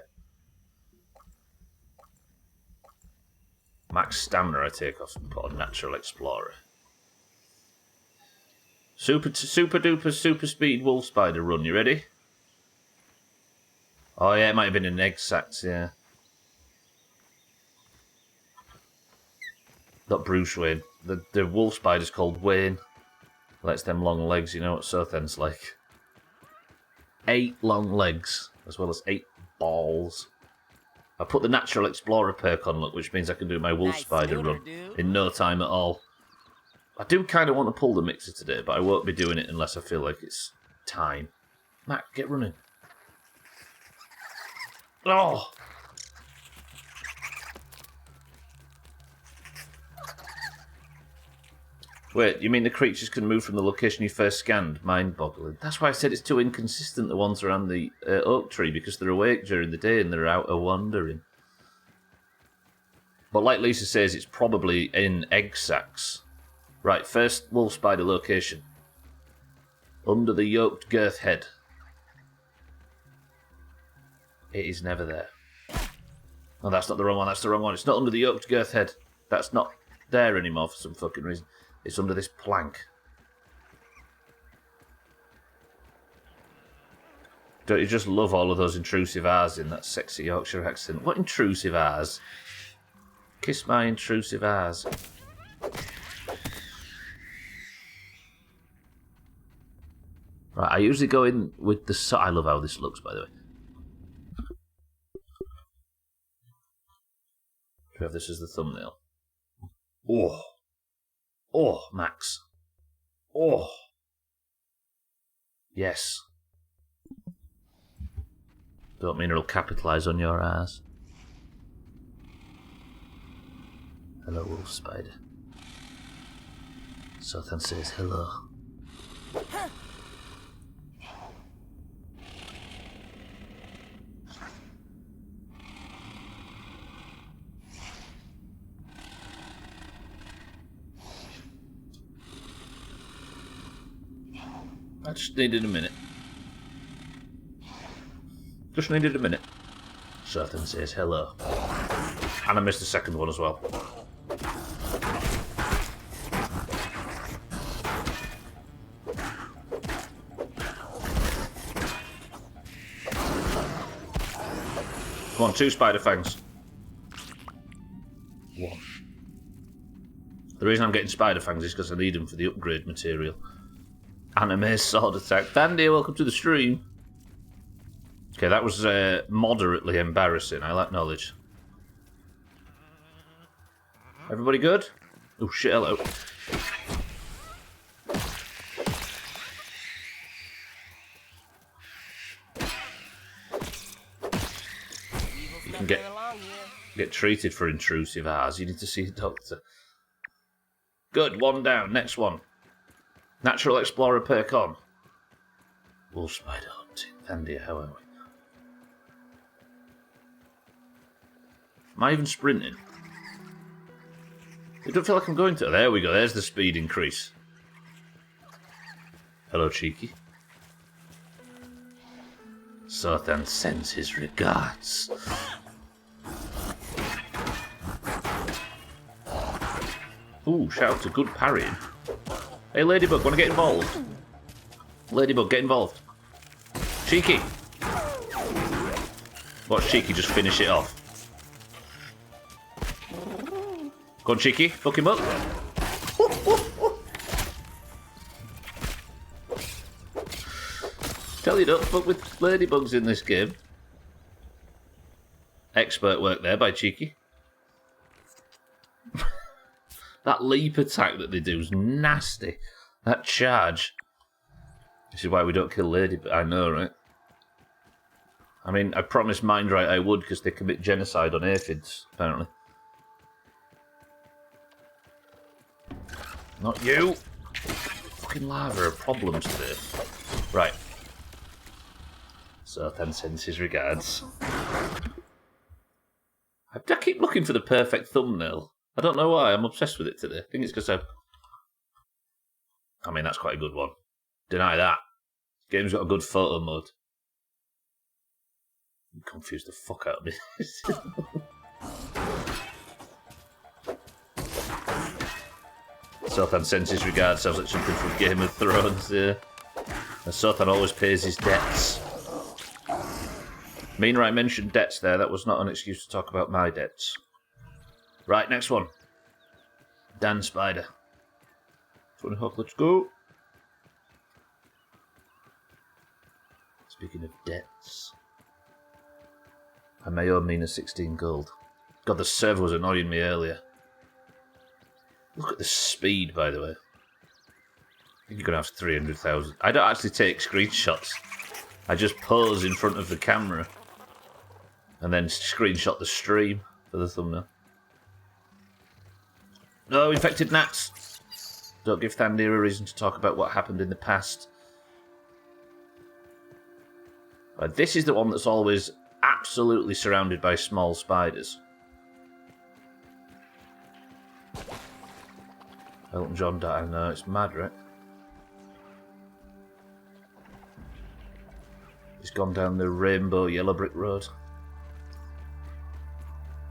Max stamina I take off and put on Natural Explorer. Super duper super speed wolf spider run, you ready? Oh yeah, it might have been an egg sacs, yeah. Not Bruce Wayne. The wolf spider's called Wayne. Lets them long legs, you know what Sothen's like. 8 long legs, as well as 8 balls. I put the Natural Explorer perk on, look, which means I can do my wolf spider run in no time at all. I do kind of want to pull the mixer today, but I won't be doing it unless I feel like it's time. Matt, get running. Oh! Wait, you mean the creatures can move from the location you first scanned? Mind-boggling. That's why I said it's too inconsistent, the ones around the oak tree, because they're awake during the day and they're out wandering. But like Lisa says, it's probably in egg sacs. Right, first wolf spider location. Under the yoked girth head. It is never there. Oh, that's not the wrong one, that's the wrong one. It's not under the yoked girth head. That's not there anymore for some fucking reason. It's under this plank. Don't you just love all of those intrusive R's in that sexy Yorkshire accent? What intrusive R's? Kiss my intrusive R's. Right, I usually go in with the... I love how this looks, by the way. We have this as the thumbnail. Oh. Oh, Max. Oh. Yes. Don't mean it'll capitalise on your ass. Hello, wolf spider. Sothan says hello. I just needed a minute. Just needed a minute. Sothan says hello. And I missed the second one as well. Come on, 2 spider fangs. 1. The reason I'm getting spider fangs is because I need them for the upgrade material. Anime sword attack. Dandy, welcome to the stream. Okay, that was moderately embarrassing. I lack knowledge. Everybody good? Oh shit, hello. You can get treated for intrusive R's. You need to see a doctor. Good, 1 down. Next one. Natural Explorer perk on. Wolf spider hunting. Thandia, how are we? Am I even sprinting? I don't feel like I'm going to. There we go. There's the speed increase. Hello, Cheeky. Sothan sends his regards. Ooh, shout out to good parrying. Hey, Ladybug, want to get involved? Ladybug, get involved. Cheeky! Watch Cheeky just finish it off. Go on, Cheeky, fuck him up. Tell you don't fuck with ladybugs in this game. Expert work there by Cheeky. That leap attack that they do is nasty. That charge. This is why we don't kill ladybugs. I know, right? I mean, I promised Mindright I would because they commit genocide on aphids, apparently. Not you! Fucking lava are problems today. Right. Sothan sends his regards. I keep looking for the perfect thumbnail. I don't know why, I'm obsessed with it today. I think it's because I mean, that's quite a good one. Deny that. Game's got a good photo mode. You confused the fuck out of me. Sothan sends his regards. Sounds like something from Game of Thrones, yeah. And Sothan always pays his debts. Meanwhile, I mentioned debts there. That was not an excuse to talk about my debts. Right, next one. Dan Spider. Tony Hawk, let's go. Speaking of debts. I may owe Mina 16 gold. God, the server was annoying me earlier. Look at the speed, by the way. I think you're going to have 300,000. I don't actually take screenshots. I just pose in front of the camera. And then screenshot the stream for the thumbnail. No, infected gnats. Don't give Thandir a reason to talk about what happened in the past. This is the one that's always absolutely surrounded by small spiders. Elton John died. I know, it's mad, right? He's gone down the rainbow yellow brick road.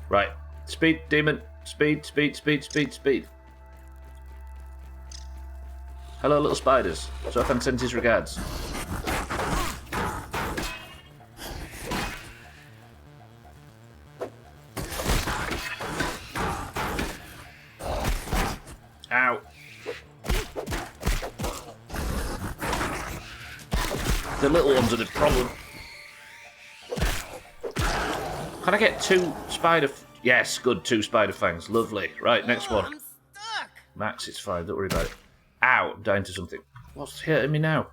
Right. Speed, demon. Speed, speed, speed, speed, speed. Hello, little spiders. Sothan sends his regards. The little ones are the problem. Can I get 2 spider... Yes, good, 2 spider fangs. Lovely. Right, next one. I'm stuck. Max, it's fine. Don't worry about it. Ow, I'm dying to something. What's hitting me now?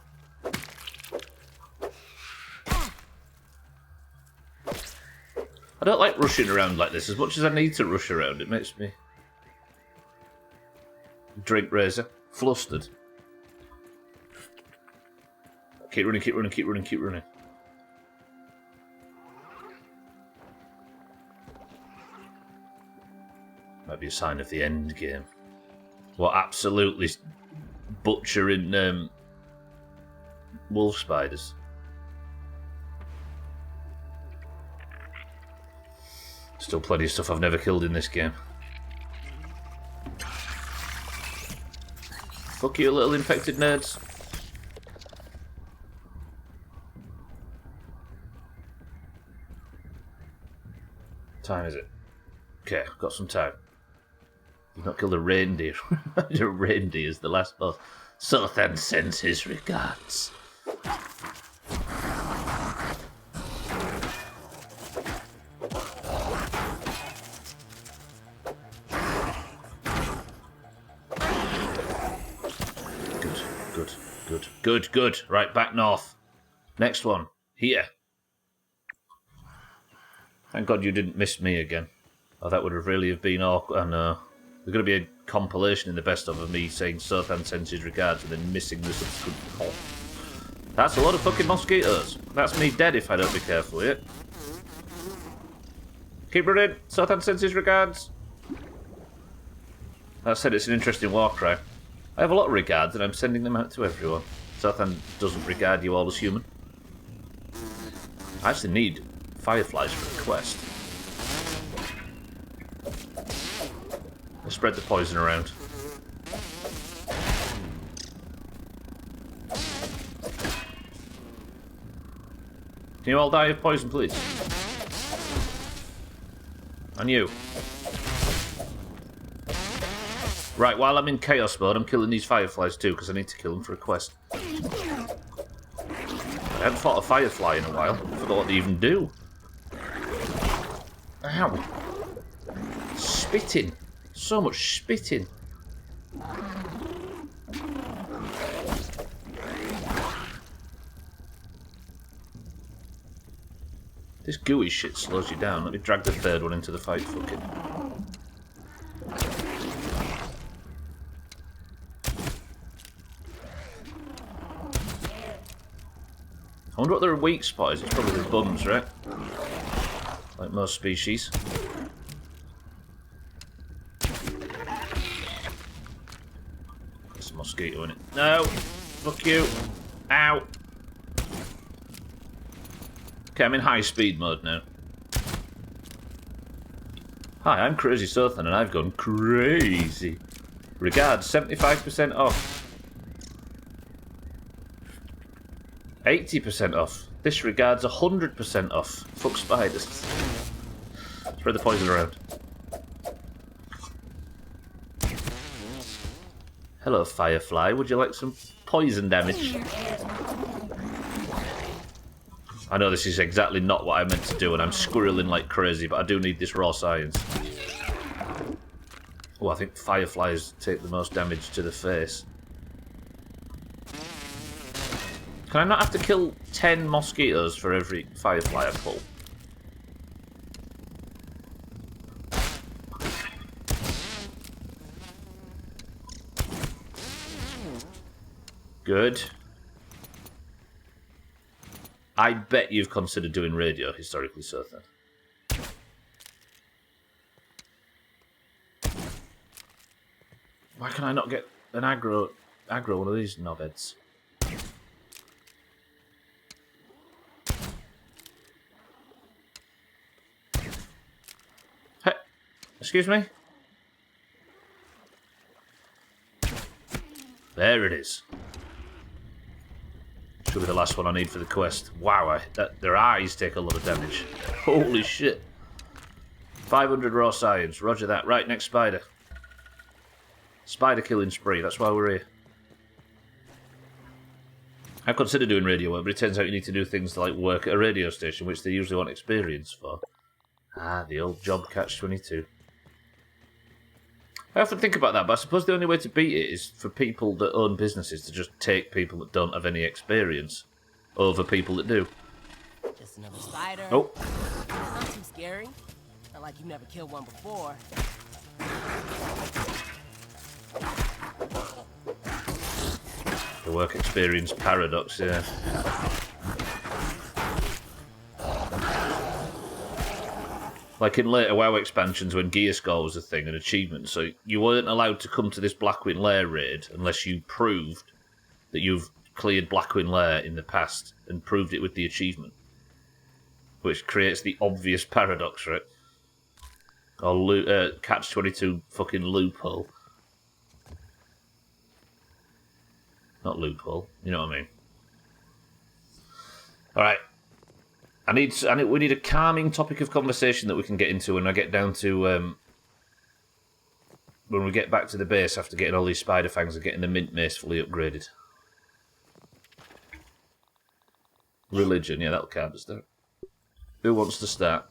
I don't like rushing around like this as much as I need to rush around. It makes me... Drink razor. Flustered. Keep running, keep running, keep running, keep running. Might be a sign of the end game. What, absolutely butchering wolf spiders? Still plenty of stuff I've never killed in this game. Fuck you, little infected nerds. Time is it? Okay, I've got some time. You've not killed a reindeer. A reindeer is the last boss. Sothan sends his regards. Good. Right, back north. Next one. Here. Thank God you didn't miss me again. Oh, that would have really have been awkward. I know. There's going to be a compilation in the best of me saying Sothan sends his regards and then missing the subsequent call. That's a lot of fucking mosquitoes. That's me dead if I don't be careful here. Keep running. Sothan sends his regards. That said, it's an interesting war cry. I have a lot of regards and I'm sending them out to everyone. Sothan doesn't regard you all as human. I actually need fireflies for a quest. I'll spread the poison around. Can you all die of poison, please? And you. Right, while I'm in chaos mode, I'm killing these fireflies too, because I need to kill them for a quest. I haven't fought a firefly in a while. I forgot what they even do. Ow. Spitting. So much spitting. This gooey shit slows you down. Let me drag the third one into the fight. Fuck it. I wonder what their weak spot is. It's probably their bums, right? Like most species. There's a mosquito in it. No! Fuck you! Ow! Okay, I'm in high speed mode now. Hi, I'm Crazy Sothan and I've gone crazy. Regards, 75% off. 80% off. This regards 100% off. Fuck spiders. Spread the poison around. Hello, Firefly. Would you like some poison damage? I know this is exactly not what I meant to do, and I'm squirreling like crazy, but I do need this raw science. Oh, I think Fireflies take the most damage to the face. Can I not have to kill 10 mosquitoes for every firefly I pull? Good. I bet you've considered doing radio, historically Sothan. Why can I not get an aggro one of these knobheads? Hey, excuse me? There it is. Should be the last one I need for the quest. Wow, their eyes take a lot of damage. Holy shit. 500 raw science. Roger that. Right, next spider. Spider killing spree. That's why we're here. I consider doing radio work, but it turns out you need to do things like work at a radio station, which they usually want experience for. Ah, the old job catch-22. I often think about that, but I suppose the only way to beat it is for people that own businesses to just take people that don't have any experience over people that do. Just another spider. Oh. It's not too scary. Not like you've never killed one before. The work experience paradox, yeah. Like in later WoW expansions when gear score was a thing, an achievement, so you weren't allowed to come to this Blackwing Lair raid unless you proved that you've cleared Blackwing Lair in the past and proved it with the achievement. Which creates the obvious paradox, right? Or catch-22 fucking loophole. Not loophole, you know what I mean. Alright. We need a calming topic of conversation that we can get into when I get down to when we get back to the base after getting all these spider fangs and getting the mint mace fully upgraded. Religion, yeah, that'll calm us down. Who wants to start?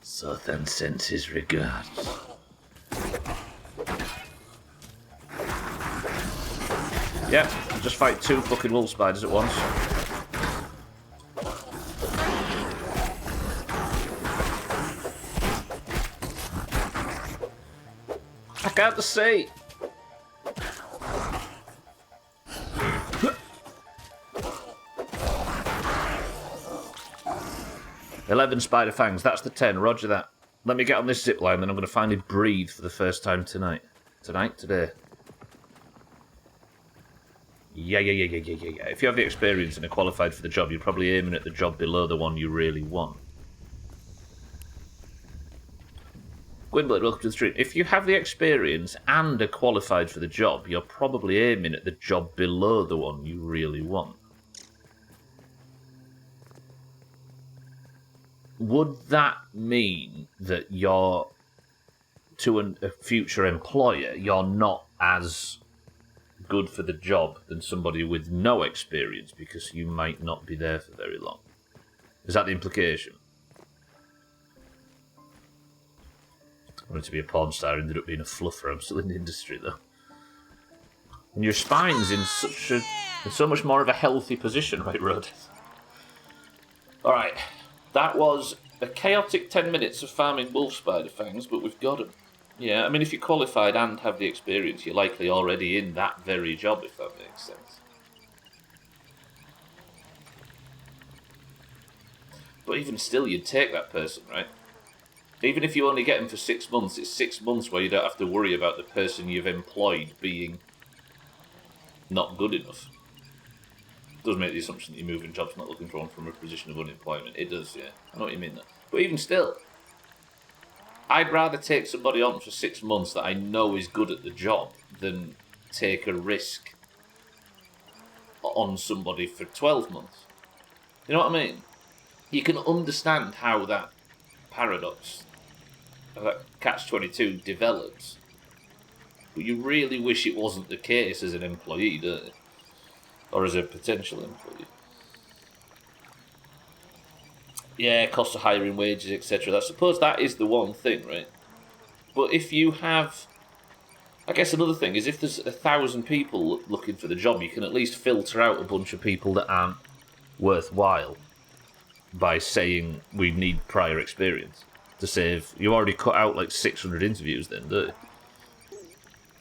Sothan sends his regards. Yep, just fight 2 fucking wolf spiders at once. Back out to sea! "11 spider fangs, that's the 10, roger that. Let me get on this zip line, then I'm going to finally breathe for the first time tonight. Today. Yeah. If you have the experience and are qualified for the job, you're probably aiming at the job below the one you really want. Gwynblade, welcome to the stream. If you have the experience and are qualified for the job, you're probably aiming at the job below the one you really want. Would that mean that you're, to a future employer, you're not as good for the job than somebody with no experience because you might not be there for very long? Is that the implication? I wanted to be a porn star, ended up being a fluffer. I'm still in the industry though. And your spine's in so much more of a healthy position, right, Rod? Alright, that was a chaotic 10 minutes of farming wolf spider fangs, but we've got them. Yeah, I mean, if you're qualified and have the experience, you're likely already in that very job, if that makes sense. But even still, you'd take that person, right? Even if you only get them for 6 months, it's 6 months where you don't have to worry about the person you've employed being not good enough. It does make the assumption that you're moving jobs, not looking for one from a position of unemployment. It does, yeah. I know what you mean, though. But even still, I'd rather take somebody on for 6 months that I know is good at the job than take a risk on somebody for 12 months. You know what I mean? You can understand how that paradox, that catch-22 develops, but you really wish it wasn't the case as an employee, don't you? Or as a potential employee. Yeah, cost of hiring, wages, etc. I suppose that is the one thing, right? But if you have... I guess another thing is if there's 1,000 people looking for the job, you can at least filter out a bunch of people that aren't worthwhile by saying we need prior experience to save. You already cut out like 600 interviews then, don't you?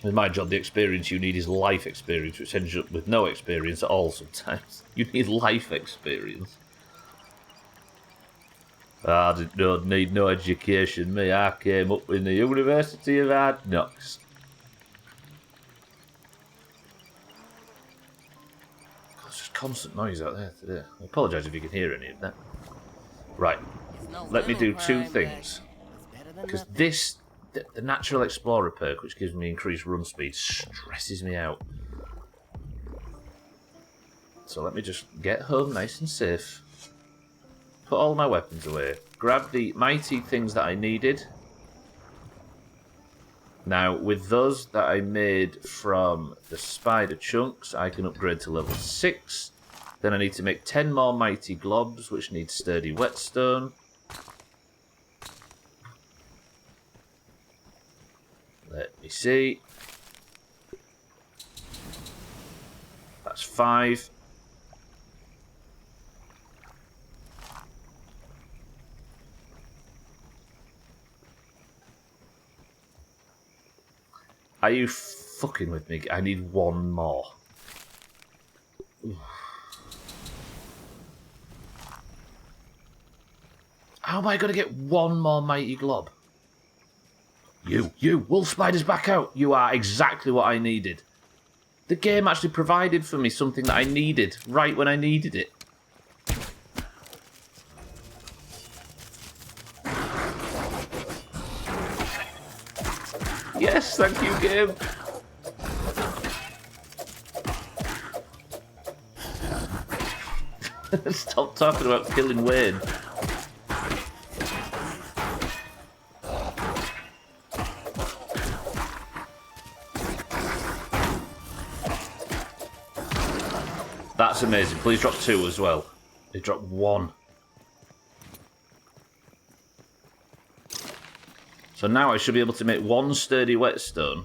In my job, the experience you need is life experience, which ends up with no experience at all sometimes. You need life experience. I don't need no education, me. I came up in the University of Hard Knocks. There's just constant noise out there today. I apologise if you can hear any of that. Right, let me do 2 things. Because this, the Natural Explorer perk, which gives me increased run speed, stresses me out. So let me just get home nice and safe. Put all my weapons away. Grab the mighty things that I needed. Now, with those that I made from the spider chunks, I can upgrade to level 6. Then I need to make 10 more mighty globs, which need sturdy whetstone. Let me see. That's 5. Are you fucking with me? I need 1 more. How am I going to get 1 more mighty glob? You, wolf spiders back out. You are exactly what I needed. The game actually provided for me something that I needed right when I needed it. Yes, thank you, game. Stop talking about killing Wayne. That's amazing. Please drop 2 as well. They dropped 1. So now I should be able to make 1 sturdy whetstone.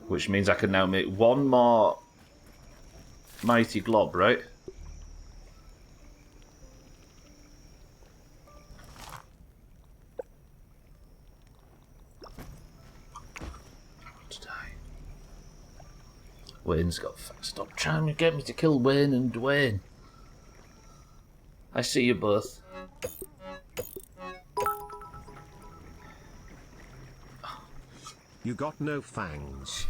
Which means I can now make 1 more mighty glob, right? Wayne's got... Stop trying to get me to kill Wayne and Dwayne. I see you both. You got no fangs.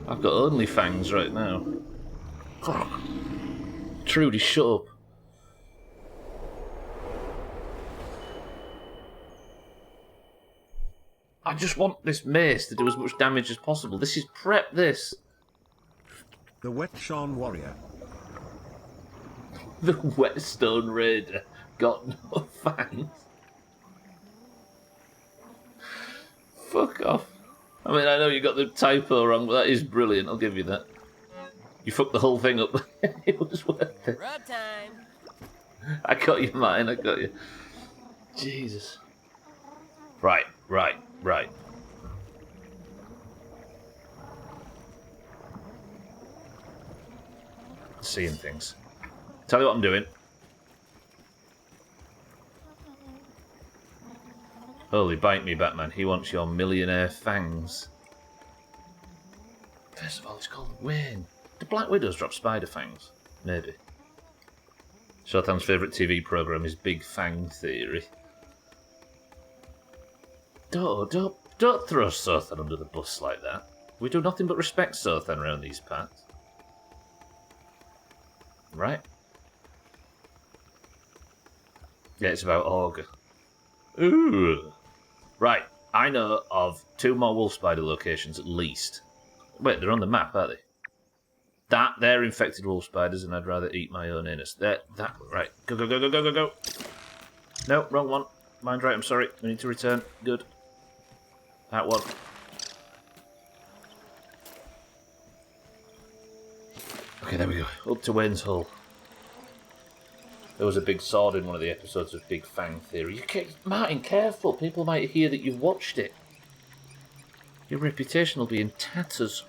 I've got only fangs right now. Trudy, shut up. I just want this mace to do as much damage as possible. This is prep, this. The Whetstone Warrior. The Whetstone Raider got no fangs. Fuck off. I mean, I know you got the typo wrong, but that is brilliant. I'll give you that. You fucked the whole thing up. It was worth it. Rub time. I got you, Martin. I got you. Jesus. Right. Seeing things. Tell you what I'm doing. Holy bite me, Batman. He wants your millionaire fangs. First of all, it's called Wayne. Do Black Widows drop spider fangs? Maybe. Showtime's favourite TV programme is Big Fang Theory. Don't throw Sothan under the bus like that. We do nothing but respect Sothan around these parts. Right? Yeah, it's about Augur. Ooh. Right, I know of 2 more wolf spider locations at least. Wait, they're on the map, are they? They're infected wolf spiders, and I'd rather eat my own anus. Right. Go. No, wrong one. Mind right, I'm sorry. We need to return. Good. That one. Okay, there we go. Up to Wayne's Hole. There was a big sword in one of the episodes of Big Fang Theory. Martin, careful. People might hear that you've watched it. Your reputation will be in tatters.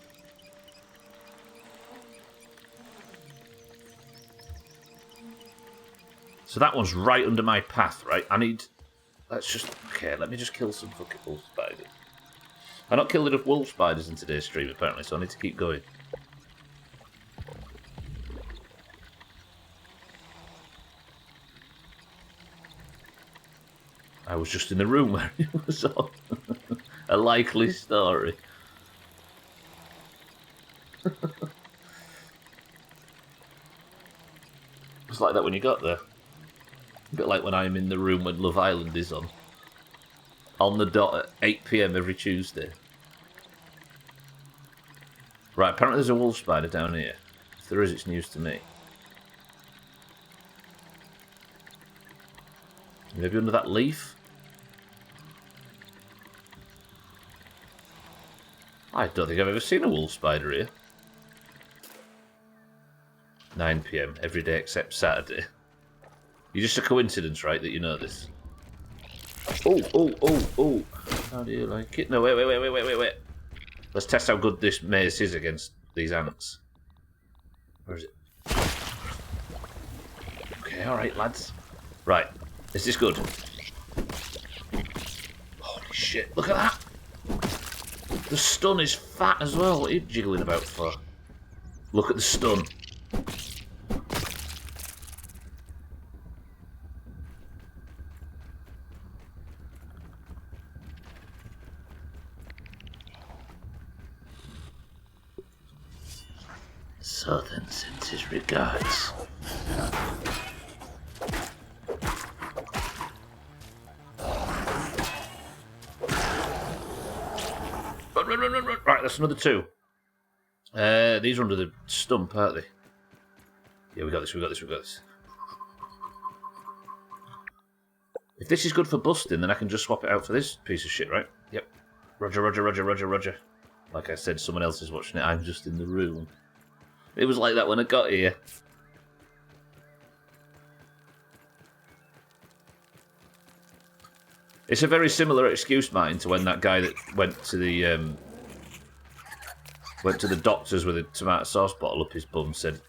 So that one's right under my path, right? Let me just kill some fucking wolf spiders. I've not killed enough wolf spiders in today's stream, apparently, so I need to keep going. I was just in the room where it was on. A likely story. It's like that when you got there. A bit like when I'm in the room when Love Island is on. On the dot at 8 PM every Tuesday. Right, apparently there's a wolf spider down here. If there is, it's news to me. Maybe under that leaf? I don't think I've ever seen a wolf spider here. 9 PM, every day except Saturday. You're just a coincidence, right, that you know this? Oh, oh, oh, oh. How do you like it? No, wait. Let's test how good this mace is against these ants. Where is it? Okay, alright, lads. Right, is this good? Holy shit, look at that! The stun is fat as well. What are you jiggling about for? Look at the stun. So then sends his regards. Run. Right, that's another 2. These are under the stump, aren't they? Yeah, we got this. If this is good for busting, then I can just swap it out for this piece of shit, right? Yep. Roger. Like I said, someone else is watching it, I'm just in the room. It was like that when I got here. It's a very similar excuse, Martin, to when that guy that went to the doctors with a tomato sauce bottle up his bum said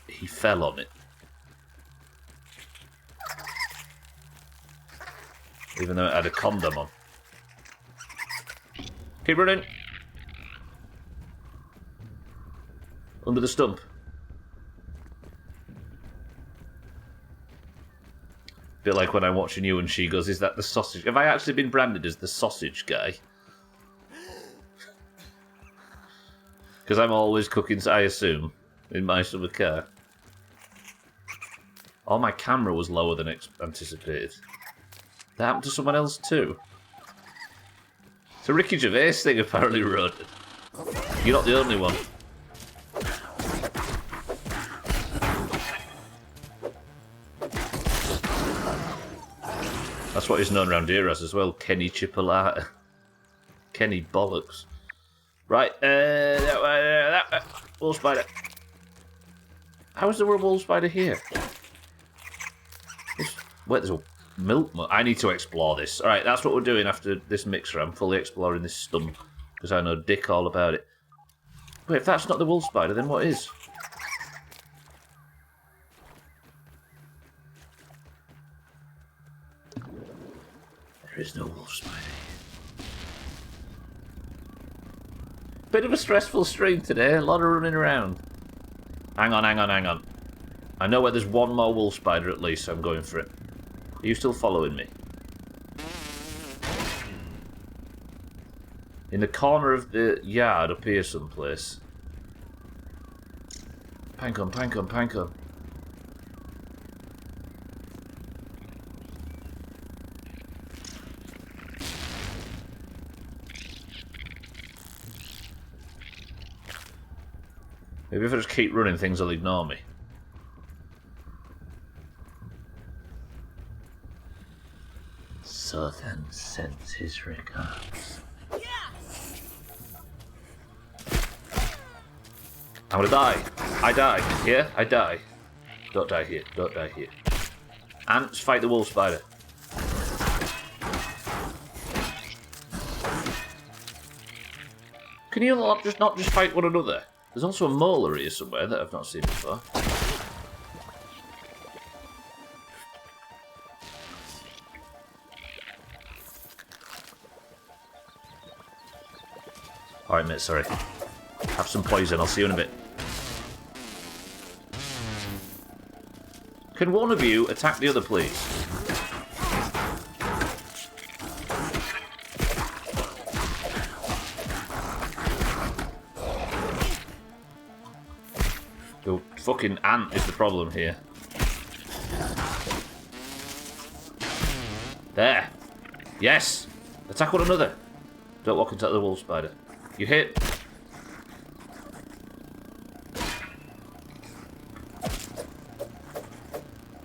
he fell on it. Even though it had a condom on. Keep running. Under the stump. Bit like when I'm watching you and she goes, is that the sausage? Have I actually been branded as the sausage guy? Because I'm always cooking, I assume, in my summer car. Oh, my camera was lower than anticipated. That happened to someone else too. It's a Ricky Gervais thing, apparently, Rod. You're not the only one. That's what he's known around here as well, Kenny Chipolata. Kenny Bollocks. Right, that way. Wolf spider. How is there a wolf spider here? Wait, there's a milk. I need to explore this. Alright, that's what we're doing after this mixer. I'm fully exploring this stump, because I know dick all about it. Wait, if that's not the wolf spider, then what is? There is no wolf spider here. Bit of a stressful stream today, a lot of running around. Hang on. I know where there's one more wolf spider at least, so I'm going for it. Are you still following me? In the corner of the yard up here someplace. Pank on. Maybe if I just keep running, things will ignore me. So then sends his regards. I'm gonna die. I die. Yeah, I die. Don't die here. Ants, fight the wolf spider. Can you not just fight one another? There's also a molar here somewhere that I've not seen before. Alright mate, sorry. Have some poison, I'll see you in a bit. Can one of you attack the other, please? The fucking ant is the problem here. There. Yes. Attack one another. Don't walk into the wolf spider. You hit.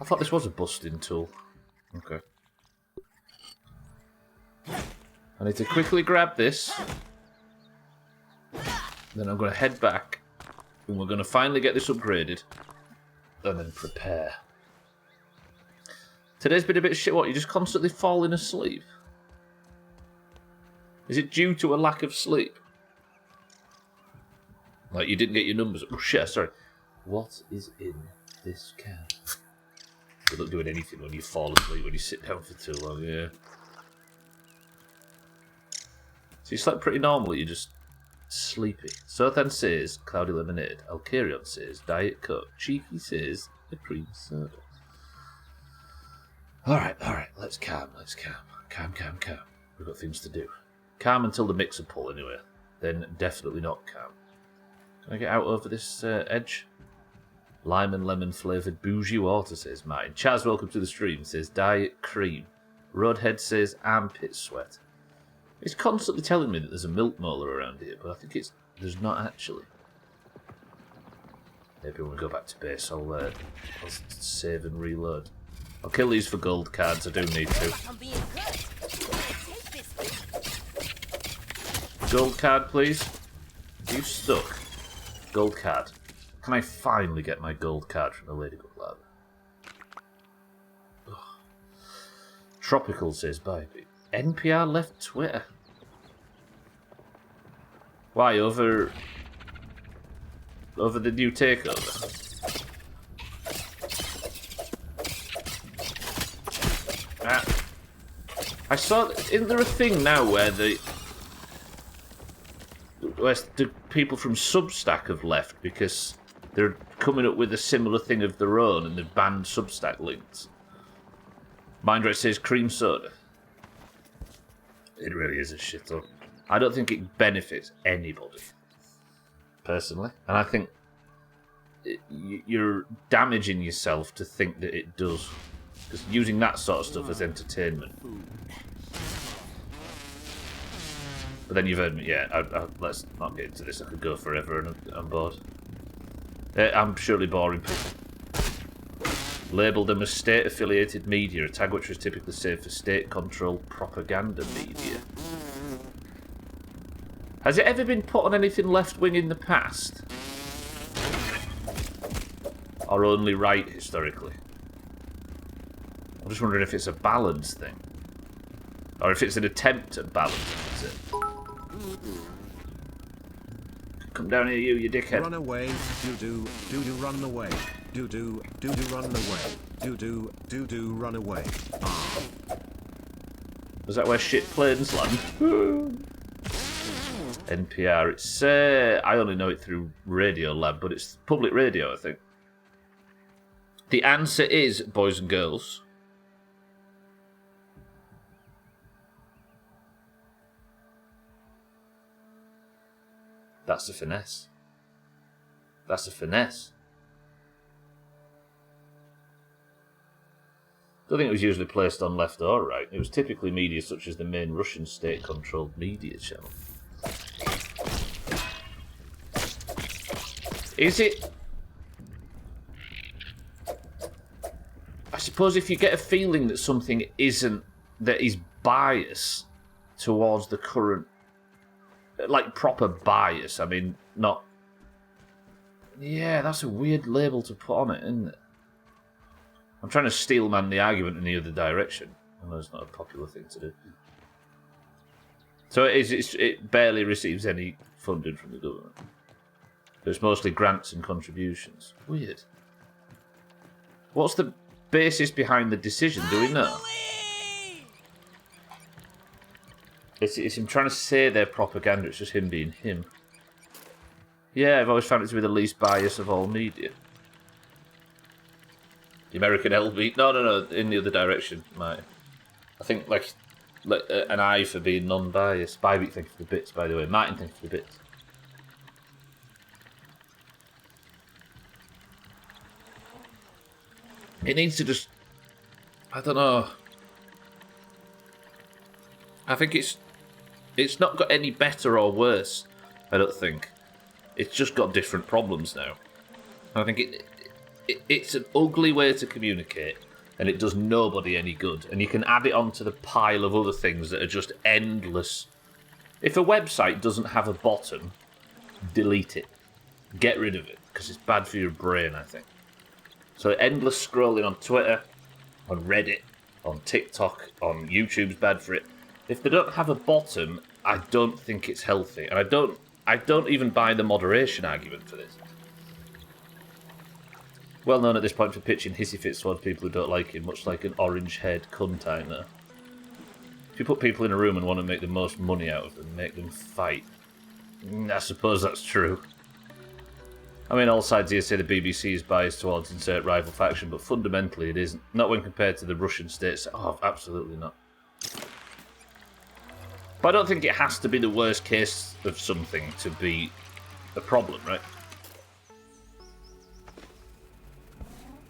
I thought this was a busting tool. Okay. I need to quickly grab this. Then I'm going to head back. And we're going to finally get this upgraded. And then prepare. Today's been a bit shit. What, you're just constantly falling asleep? Is it due to a lack of sleep? Like you didn't get your numbers. Oh shit, sorry. What is in this can? You're not doing anything when you fall asleep, when you sit down for too long, yeah. So you slept pretty normally, you're just sleepy. Sothan says cloudy lemonade. Alcarion says Diet Coke. Cheeky says a cream soda. Alright, let's calm. Calm. We've got things to do. Calm until the mixer pull anyway. Then definitely not calm. Can I get out over this edge? Lime and lemon flavoured bougie water, says mine. Chaz, welcome to the stream, says Diet Cream. Roadhead says armpit sweat. It's constantly telling me that there's a milk molar around here, but I think there's not actually. Maybe when we go back to base, I'll save and reload. I'll kill these for gold cards, I do need to. I'm being good. Take this. Gold card, please. You stuck. Gold card. Can I finally get my gold card from the Ladybug Lab? Ugh. Tropical says bye. NPR left Twitter. Why, over the new takeover? I saw. Isn't there a thing now where the people from Substack have left because they're coming up with a similar thing of their own and they've banned Substack links? Mindray says cream soda. It really is a shit up. I don't think it benefits anybody, personally. And I think you're damaging yourself to think that it does. Because using that sort of stuff as entertainment. But then you've heard me, yeah, let's not get into this. I could go forever and I'm bored. I'm surely boring people. Labelled them as state-affiliated media, a tag which was typically saved for state-controlled propaganda media. Has it ever been put on anything left-wing in the past? Or only right, historically? I'm just wondering if it's a balance thing. Or if it's an attempt at balance, is it? Come down here, you dickhead. Run away, do run away. Do run away. Do run away. Ah. Was that where shit planes land? NPR, it's I only know it through Radio Lab, but it's public radio, I think. The answer is, boys and girls, that's a finesse. That's a finesse. I don't think it was usually placed on left or right. It was typically media such as the main Russian state-controlled media channel. Is it? I suppose if you get a feeling that something isn't, that is bias towards the current, like proper bias, I mean, not... Yeah, that's a weird label to put on it, isn't it? I'm trying to steelman the argument in the other direction. I know it's not a popular thing to do. So it barely receives any funding from the government. It's mostly grants and contributions. Weird. What's the basis behind the decision? Do we know? It's him trying to say their propaganda. It's just him being him. Yeah, I've always found it to be the least biased of all media. The American LB... No, in the other direction. I think, like an eye for being non-biased. Bybeat, thank you for the bits, by the way. Martin, thank you for the bits. It needs to just... I don't know. I think it's not got any better or worse, I don't think. It's just got different problems now. I think it's an ugly way to communicate, and it does nobody any good. And you can add it onto the pile of other things that are just endless. If a website doesn't have a bottom, delete it. Get rid of it, because it's bad for your brain, I think. So endless scrolling on Twitter, on Reddit, on TikTok, on YouTube's bad for it. If they don't have a bottom, I don't think it's healthy. And I don't even buy the moderation argument for this. Well known at this point for pitching hissy fits towards people who don't like him, much like an orange-haired cunt I know. If you put people in a room and want to make the most money out of them, make them fight. I suppose that's true. I mean, all sides here say the BBC is biased towards insert rival faction, but fundamentally it isn't. Not when compared to the Russian states. Oh, absolutely not. But I don't think it has to be the worst case of something to be a problem, right?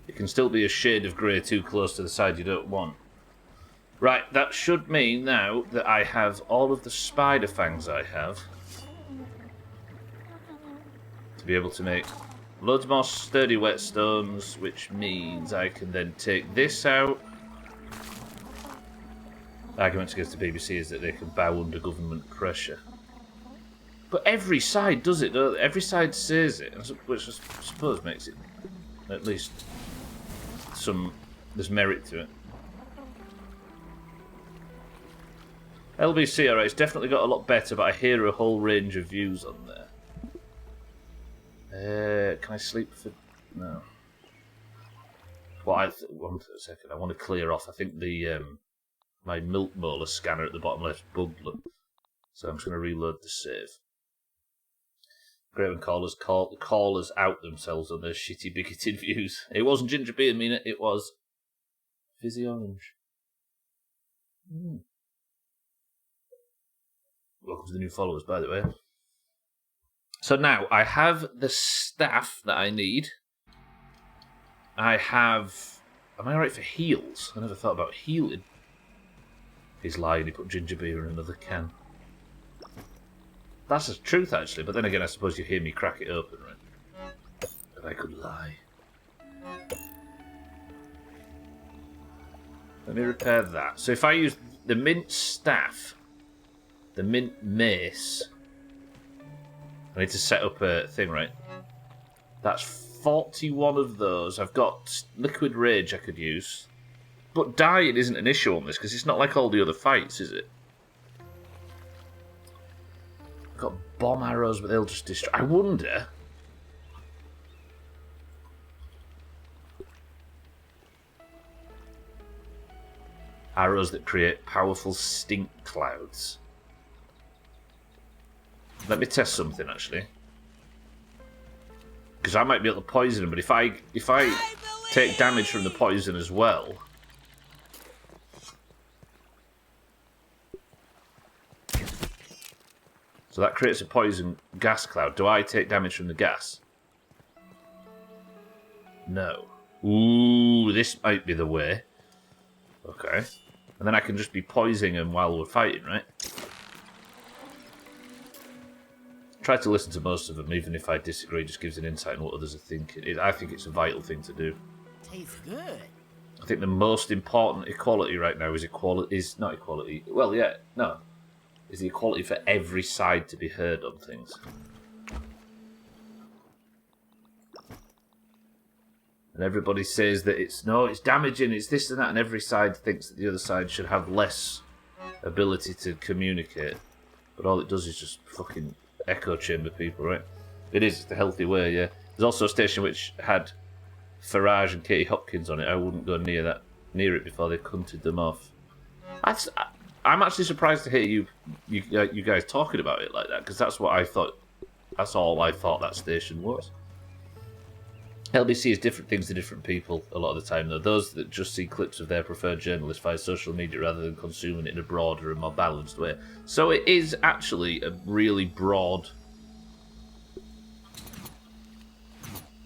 It can still be a shade of grey too close to the side you don't want. Right, that should mean now that I have all of the spider fangs I have to be able to make loads more sturdy whetstones, which means I can then take this out. Arguments against the BBC is that they can bow under government pressure. But every side does it, though. Every side says it, which I suppose makes it at least there's merit to it. LBC, alright, it's definitely got a lot better, but I hear a whole range of views on there. Can I sleep for... No. Well, one second, I want to clear off. I think the my milk molar scanner at the bottom left's bugged. So I'm just going to reload the save. Graven callers out themselves on their shitty bigoted views. It wasn't ginger beer, Mina, it was fizzy orange. Welcome to the new followers, by the way. So now, I have the staff that I need. I have... Am I alright for heals? I never thought about healing. He's lying, he put ginger beer in another can. That's the truth, actually, but then again, I suppose you hear me crack it open, right? But I could lie. Let me repair that. So if I use the mint staff, the mint mace, I need to set up a thing, right? That's 41 of those. I've got liquid rage I could use. But dying isn't an issue on this, because it's not like all the other fights, is it? I've got bomb arrows, but they'll just destroy... I wonder... Arrows that create powerful stink clouds. Let me test something, actually. Because I might be able to poison them, but if I take damage from the poison as well... So that creates a poison gas cloud. Do I take damage from the gas? No. Ooh, this might be the way. Okay. And then I can just be poisoning them while we're fighting, right? Try to listen to most of them, even if I disagree. Just gives an insight on what others are thinking. I think it's a vital thing to do. Tastes good. I think the most important equality right now is equality. Is not equality. Well, yeah, no. Is the equality for every side to be heard on things. And everybody says that it's damaging, it's this and that, and every side thinks that the other side should have less ability to communicate. But all it does is just fucking echo chamber people, right? It is the healthy way, yeah. There's also a station which had Farage and Katie Hopkins on it. I wouldn't go near it before they cunted them off. I'm actually surprised to hear you guys talking about it like that, because that's what I thought. That's all I thought that station was. LBC is different things to different people a lot of the time, though. Those that just see clips of their preferred journalists via social media rather than consuming it in a broader and more balanced way. So it is actually a really broad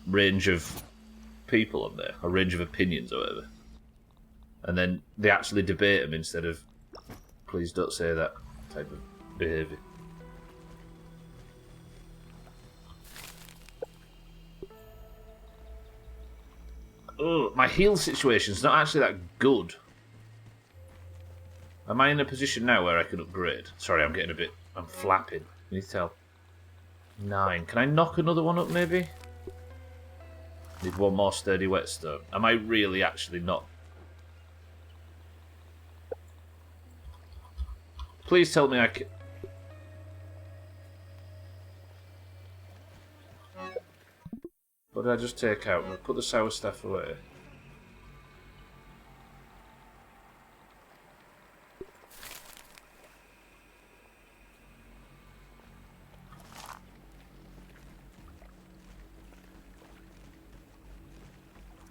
range of people on there, a range of opinions or whatever. And then they actually debate them instead of, please don't say that type of behaviour. Oh, my heal situation's not actually that good. Am I in a position now where I can upgrade? Sorry, I'm getting a bit... I'm flapping. Can you tell? 9. Can I knock another one up, maybe? Need one more sturdy whetstone. Am I really actually not? Please tell me I can... What did I just take out? I'll put the sour staff away.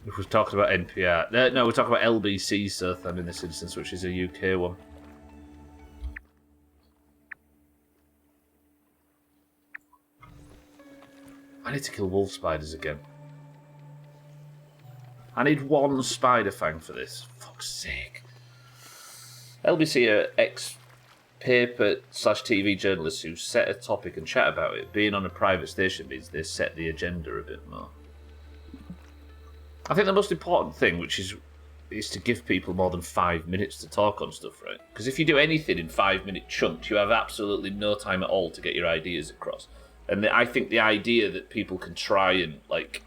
If we're talking about NPR... No, we're talking about LBC Surtham in this instance, which is a UK one. I need to kill wolf spiders again. I need one spider fang for this. Fuck's sake. LBC are ex-paper/TV journalists who set a topic and chat about it. Being on a private station means they set the agenda a bit more. I think the most important thing, which is to give people more than 5 minutes to talk on stuff, right? Because if you do anything in 5-minute chunks, you have absolutely no time at all to get your ideas across. And I think the idea that people can try and, like,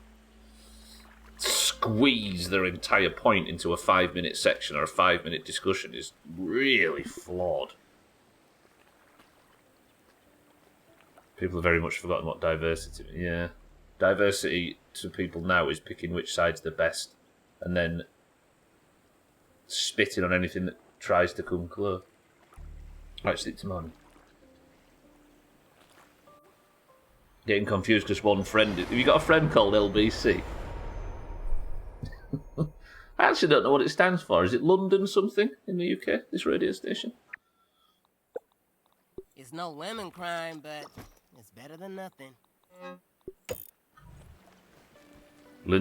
squeeze their entire point into a 5-minute section or a 5-minute discussion is really flawed. People have very much forgotten what diversity is. Yeah. Diversity to people now is picking which side's the best and then spitting on anything that tries to come close. Right, sleep tomorrow. Getting confused because one friend... Have you got a friend called LBC? I actually don't know what it stands for. Is it London something in the UK, this radio station? It's no lemon crime, but it's better than nothing.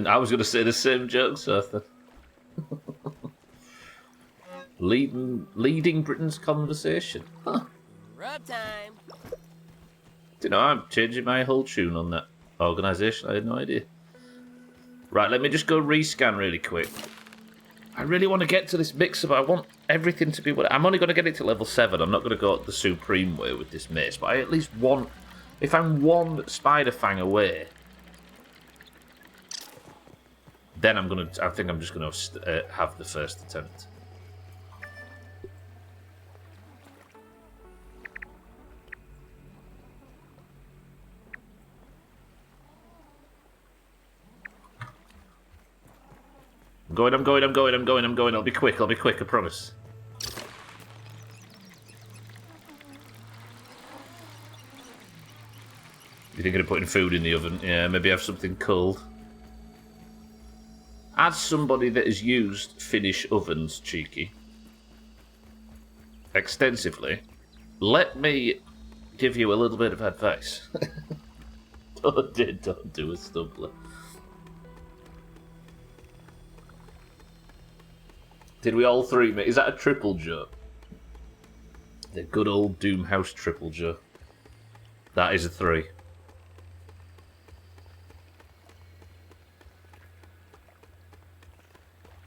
I was going to say the same joke, Arthur. Leading Britain's conversation. Huh. Rub time. You know, I'm changing my whole tune on that organisation. I had no idea. Right, let me just go rescan really quick. I really want to get to this mixer, but I want everything to be... I'm only going to get it to level 7. I'm not going to go the supreme way with this mace, but I at least want... If I'm one spider fang away, then I'm going to... I think I'm just going to have the first attempt. I'm going. I'll be quick, I promise. You thinking of putting food in the oven? Yeah, maybe have something cold. As somebody that has used Finnish ovens, Cheeky, extensively, let me give you a little bit of advice. Don't do a Stubbler. Did we all three make... Is that a triple Joe? The good old Doomhaus triple Joe. That is a 3.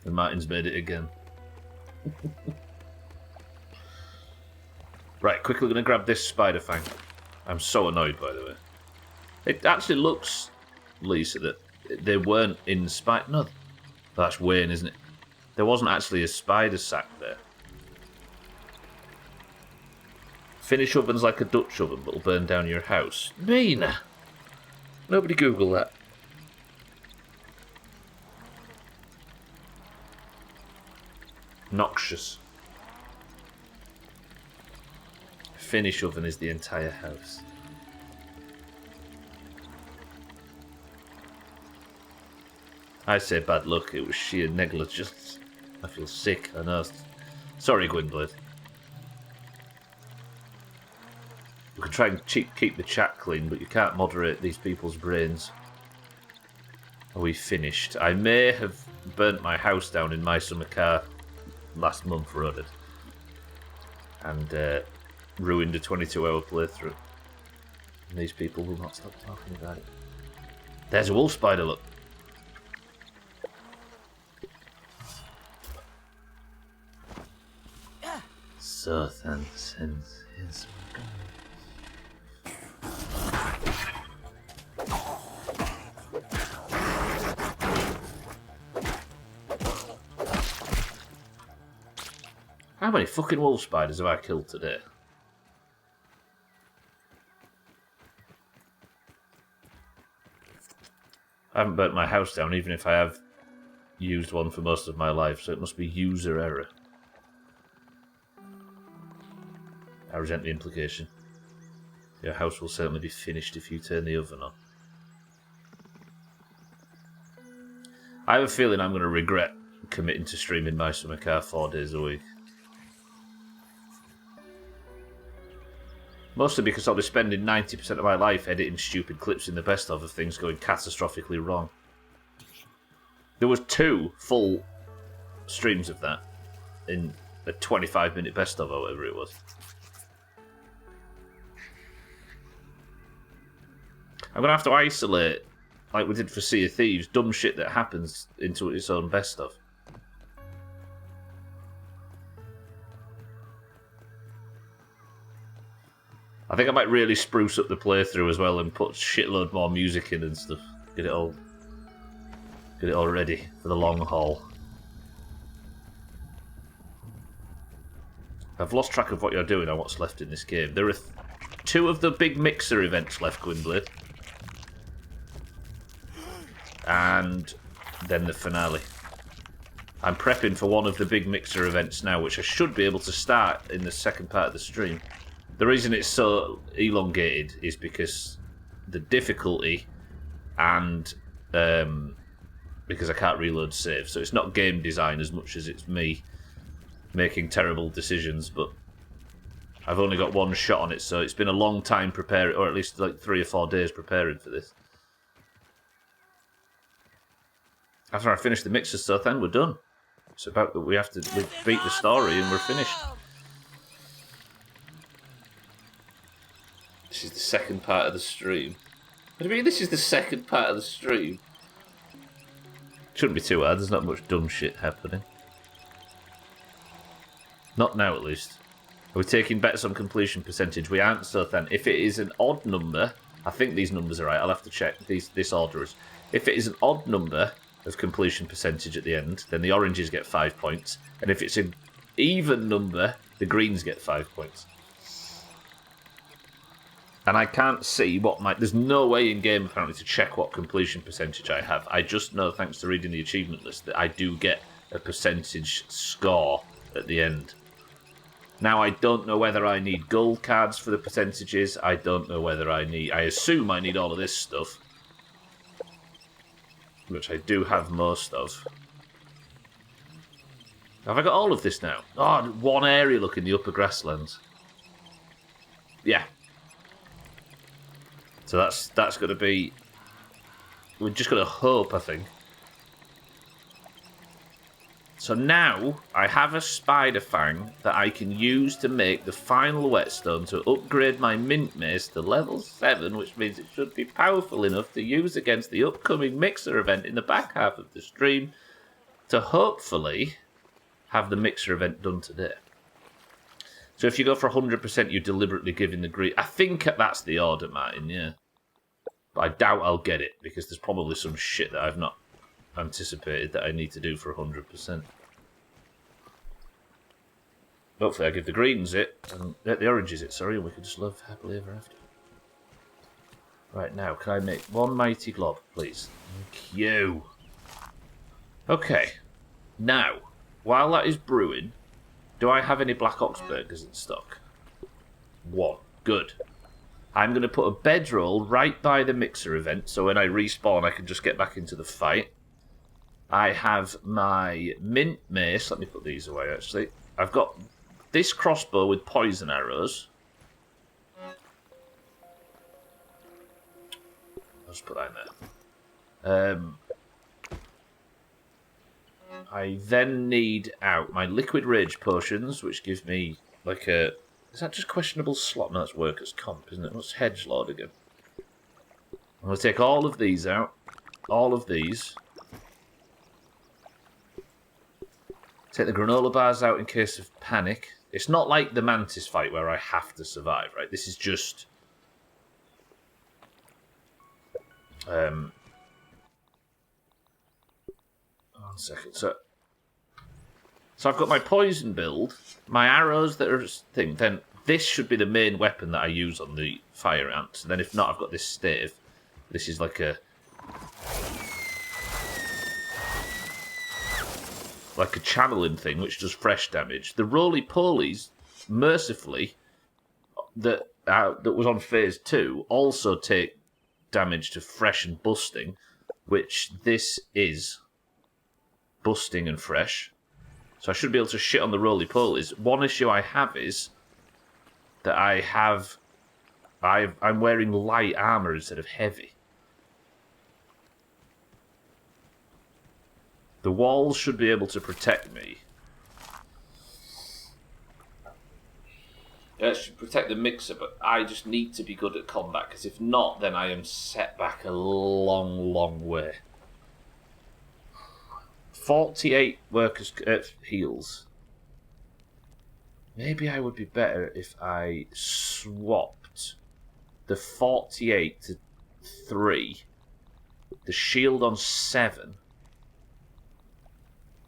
And Martin's made it again. Right, quickly gonna grab this spider fang. I'm so annoyed, by the way. It actually looks, Lisa, that they weren't in spider... No, that's Wayne, isn't it? There wasn't actually a spider sack there. Finnish oven's like a Dutch oven, but will burn down your house. Mina! Nobody Google that. Noxious. Finnish oven is the entire house. I say bad luck, it was sheer negligence. I feel sick, I know. Sorry, Gwynblade. We can try and keep the chat clean, but you can't moderate these people's brains. Are we finished? I may have burnt my house down in my summer car last month, Roded. And ruined a 22-hour playthrough. And these people will not stop talking about it. There's a wolf spider, look. So then, since his... How many fucking wolf spiders have I killed today? I haven't burnt my house down, even if I have used one for most of my life, so it must be user error. I resent the implication. Your house will certainly be finished if you turn the oven on. I have a feeling I'm going to regret committing to streaming my summer car 4 days a week. Mostly because I'll be spending 90% of my life editing stupid clips in the best of things going catastrophically wrong. There was 2 full streams of that in a 25-minute best of or whatever it was. I'm going to have to isolate, like we did for Sea of Thieves, dumb shit that happens into its own best of. I think I might really spruce up the playthrough as well and put shitload more music in and stuff. Get it all ready for the long haul. I've lost track of what you're doing and what's left in this game. There are 2 of the big mixer events left, Gwynblade. And then the finale. I'm prepping for one of the big mixer events now, which I should be able to start in the second part of the stream. The reason it's so elongated is because the difficulty and because I can't reload saves. So it's not game design as much as it's me making terrible decisions, but I've only got one shot on it, so it's been a long time preparing, or at least like 3 or 4 days preparing for this. After I finish the mixer stuff, then we're done. It's about that we beat the story and we're finished. This is the second part of the stream. What do you mean this is the second part of the stream? Shouldn't be too hard, there's not much dumb shit happening. Not now, at least. Are we taking bets on completion percentage? We aren't, so then. If it is an odd number, I think these numbers are right, I'll have to check this order is. If it is an odd number of completion percentage at the end, then the oranges get 5 points. And if it's an even number, the greens get 5 points. And I can't see what there's no way in game apparently to check what completion percentage I have. I just know, thanks to reading the achievement list, that I do get a percentage score at the end. Now, I don't know whether I need gold cards for the percentages. I don't know whether I assume I need all of this stuff, which I do have most of. Have I got all of this now? Oh, one area, look, in the upper grasslands. Yeah. So that's going to be... We're just going to hope, I think. So now, I have a spider fang that I can use to make the final whetstone to upgrade my mint mace to level 7, which means it should be powerful enough to use against the upcoming mixer event in the back half of the stream to hopefully have the mixer event done today. So if you go for 100%, you're deliberately giving the green... I think that's the order, Martin, yeah. But I doubt I'll get it, because there's probably some shit that I've not anticipated that I need to do for 100%. Hopefully I give the greens it, and the oranges it, sorry, and we can just live happily ever after. Right, now, can I make one mighty glob, please? Thank you. Okay. Now, while that is brewing, do I have any Black Ox burgers in stock? 1. Good. I'm going to put a bedroll right by the mixer event, so when I respawn I can just get back into the fight. I have my mint mace. Let me put these away, actually. I've got this crossbow with poison arrows. I'll just put that in there. I then need out my liquid rage potions, which give me like a... Is that just questionable slot? No, that's workers' comp, isn't it? What's hedgelord again? I'm going to take all of these out. All of these. Take the granola bars out in case of panic. It's not like the Mantis fight where I have to survive, right? This is just... One second. So I've got my poison build, my arrows that are thing. Then this should be the main weapon that I use on the fire ants. And then if not, I've got this stave. This is like a channeling thing which does fresh damage. The roly-polies, mercifully, that was on phase 2, also take damage to fresh and busting, which this is busting and fresh. So I should be able to shit on the roly-polies. One issue I have is that I'm wearing light armor instead of heavy. The walls should be able to protect me. Yeah, it should protect the mixer, but I just need to be good at combat, because if not, then I am set back a long, long way. 48 workers heals. Maybe I would be better if I swapped the 48 to 3, the shield on 7.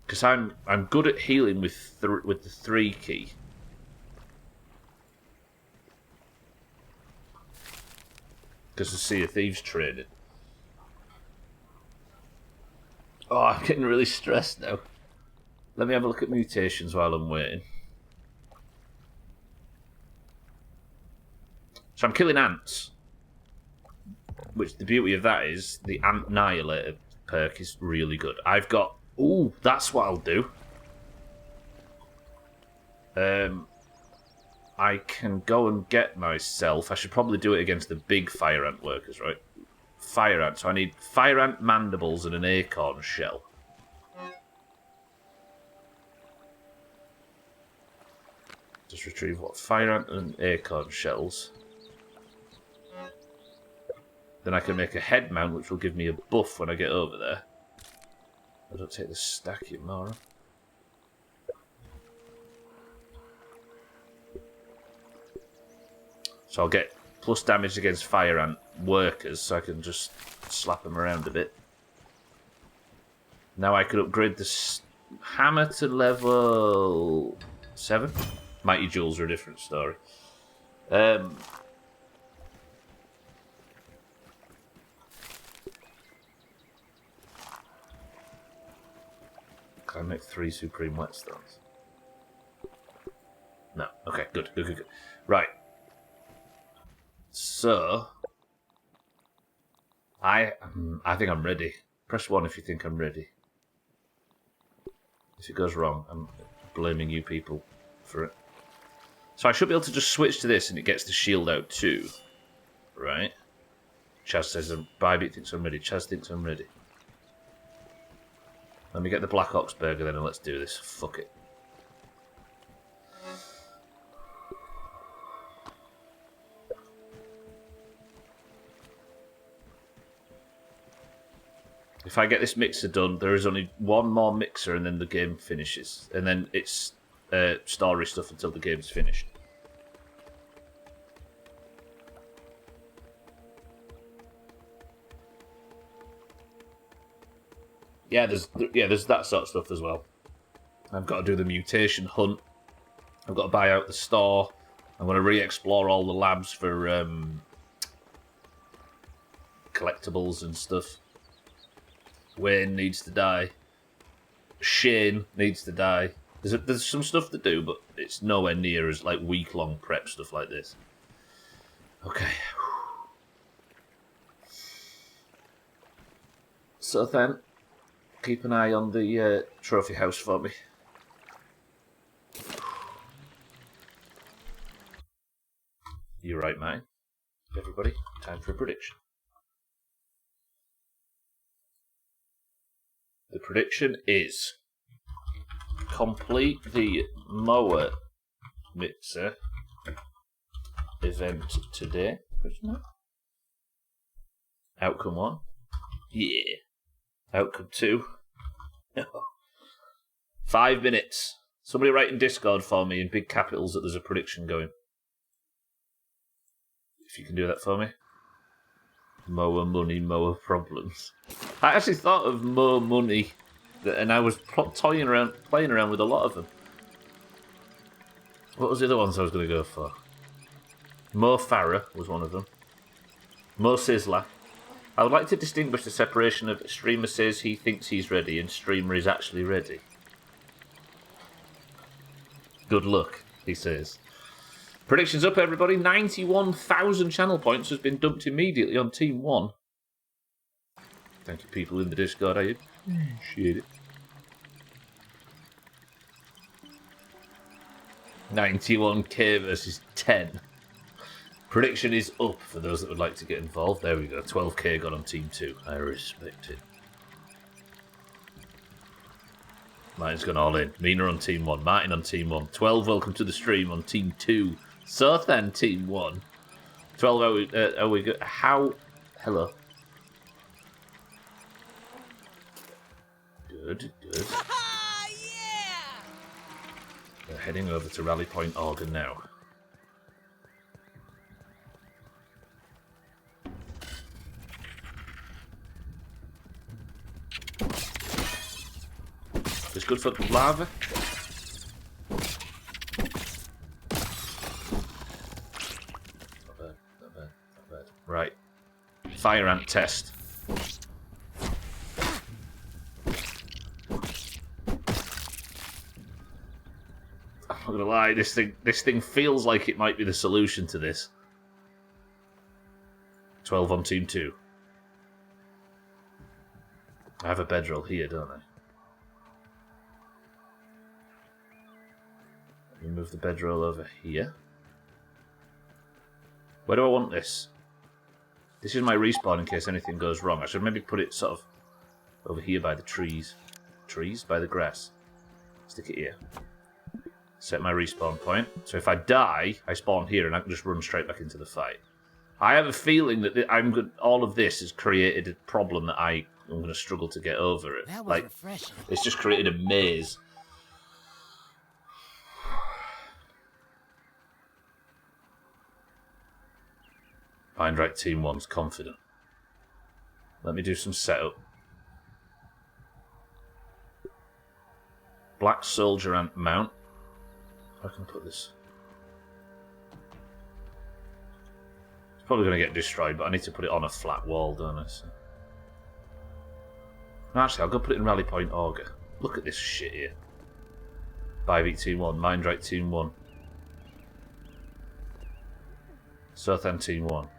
Because I'm good at healing with the 3 key. Because of Sea of Thieves training. Oh, I'm getting really stressed now. Let me have a look at mutations while I'm waiting. So I'm killing ants. Which the beauty of that is the Ant Annihilator perk is really good. I've got... Ooh, that's what I'll do. I can go and get myself... I should probably do it against the big fire ant workers, right? Fire ant. So I need fire ant mandibles and an acorn shell. Just retrieve what? Fire ant and acorn shells. Then I can make a head mount, which will give me a buff when I get over there. I don't take the stack, you moron. So I'll get plus damage against fire ant workers, so I can just slap them around a bit. Now I could upgrade the hammer to level 7. Mighty jewels are a different story. Can I make 3 supreme whetstones? No. Okay, good. Right. So, I think I'm ready. Press 1 if you think I'm ready. If it goes wrong, I'm blaming you people for it. So I should be able to just switch to this and it gets the shield out too. Right? Chaz says, Bybit thinks I'm ready. Chaz thinks I'm ready. Let me get the Black Ox Burger then and let's do this. Fuck it. If I get this mixer done, there is only one more mixer and then the game finishes. And then it's story stuff until the game's finished. Yeah, there's that sort of stuff as well. I've got to do the mutation hunt. I've got to buy out the store. I'm going to re-explore all the labs for collectibles and stuff. Wayne needs to die. Shane needs to die. There's some stuff to do, but it's nowhere near as like week-long prep stuff like this. Okay. So then, keep an eye on the trophy house for me. You're right, mate. Everybody, time for a prediction. The prediction is complete the mower mixer event today. Outcome 1. Yeah. Outcome 2. 5 minutes. Somebody write in Discord for me in big capitals that there's a prediction going. If you can do that for me. More money, more problems. I actually thought of more money, and I was playing around with a lot of them. What was the other ones I was going to go for? Mo Farah was one of them. Mo Sizzler. I would like to distinguish the separation of streamer says he thinks he's ready and streamer is actually ready. Good luck, he says. Predictions up, everybody. 91,000 channel points has been dumped immediately on Team 1. Thank you, people in the Discord. I appreciate it. 91k versus 10. Prediction is up for those that would like to get involved. There we go. 12k got on Team 2. I respect it. Martin's gone all in. Mina on Team 1. Martin on Team 1. 12, welcome to the stream on Team 2. So then, Team 1. 12, are we good? How? Hello. Good, good. Yeah! We're heading over to Rally Point Organ now. It's good for lava. Not bad. Right. Fire ant test. I'm not gonna lie, this thing feels like it might be the solution to this. 12 on Team 2. I have a bedroll here, don't I? Let me move the bedroll over here. Where do I want this? This is my respawn in case anything goes wrong. I should maybe put it sort of over here by the trees. Trees? By the grass. Stick it here. Set my respawn point. So if I die, I spawn here and I can just run straight back into the fight. I have a feeling that all of this has created a problem that I'm going to struggle to get over it. That was refreshing. It's just created a maze. Find right Team 1's confident. Let me do some setup. Black Soldier Ant mount. How can I put this? It's probably going to get destroyed, but I need to put it on a flat wall, don't I? So. Actually, I'll go put it in Rally Point Auger. Look at this shit here. 5 Team 1, Mind Right Team 1. Southend Team 1.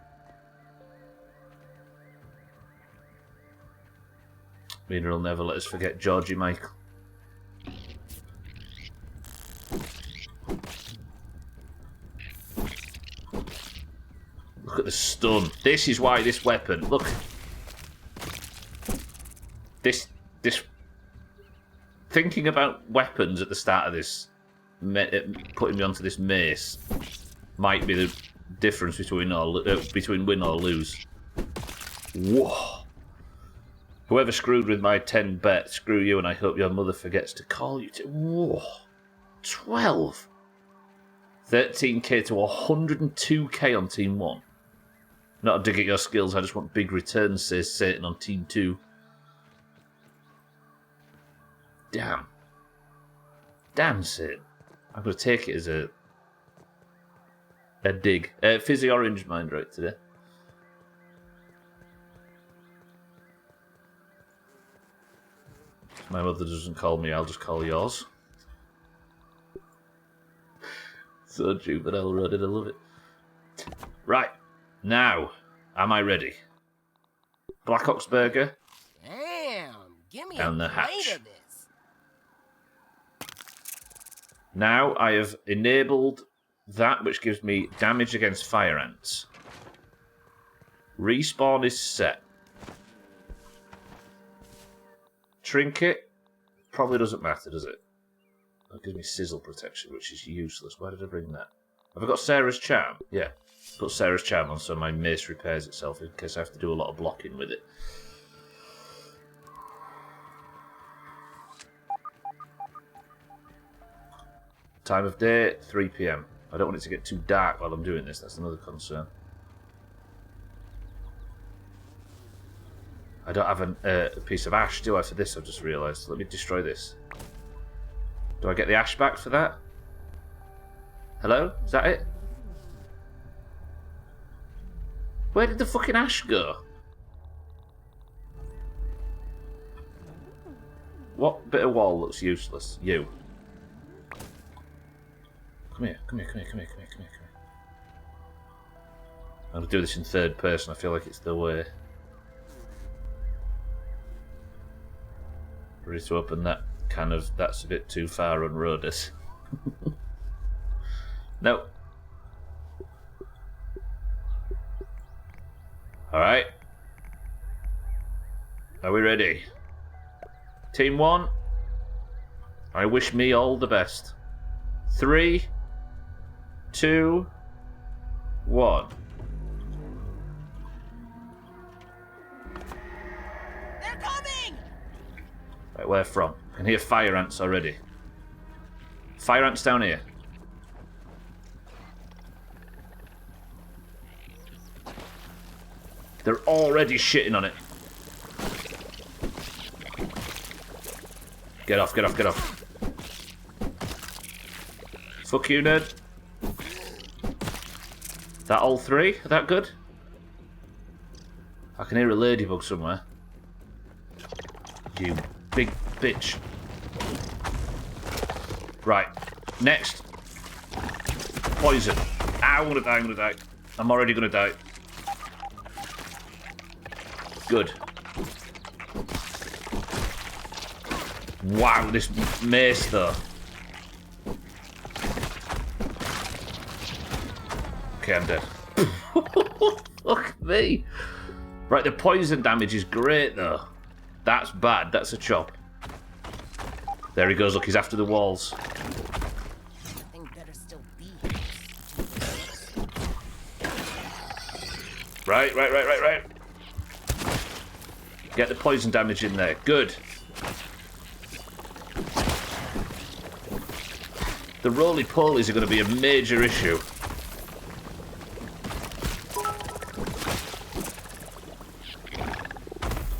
Mina will never let us forget Georgie Michael. Look at the stun. This is why this weapon. Look. This. Thinking about weapons at the start of this, putting me onto this mace, might be the difference between win or lose. Whoa. Whoever screwed with my 10 bet, screw you, and I hope your mother forgets to call you. Whoa. 12. 13k to 102k on Team 1. Not a dig at your skills, I just want big returns, says Satan on Team 2. Damn. Damn, Satan. I'm going to take it as a dig. Fizzy Orange Mind Right today. If my mother doesn't call me, I'll just call yours. So juvenile, Rodin, I love it. Right. Now, am I ready? Black Ox Burger. Damn, give me And a the plate hatch. of this. Now I have enabled that which gives me damage against fire ants. Respawn is set. Trinket probably doesn't matter, does it? That gives me sizzle protection, which is useless. Why did I bring that? Have I got Sarah's charm? Yeah. Put Sarah's charm on so my mace repairs itself in case I have to do a lot of blocking with it. Time of day, 3 PM. I don't want it to get too dark while I'm doing this. That's another concern. I don't have a piece of ash, do I, for this? I've just realised. Let me destroy this. Do I get the ash back for that? Hello? Is that it? Where did the fucking ash go? What bit of wall looks useless? You. Come here, come here, come here, come here, come here, come here, come here. I'm going to do this in third person. I feel like it's the way. Ready to open that kind of... That's a bit too far on Rhodas. No. Alright. Are we ready? Team 1. I wish me all the best. 3, 2, 1. They're coming! Right, where from? I can hear fire ants already. Fire ants down here. They're already shitting on it. Get off, get off, get off. Fuck you, nerd. That all 3? Are that good? I can hear a ladybug somewhere. You big bitch. Right. Next. Poison. I'm gonna die, I'm gonna die. I'm already gonna die. Good. Wow, this mace though. Okay, I'm dead. Fuck me. Right, the poison damage is great though. That's bad, that's a chop. There he goes, look, he's after the walls. Thing better still be. Right. Get the poison damage in there. Good. The roly-polies are going to be a major issue.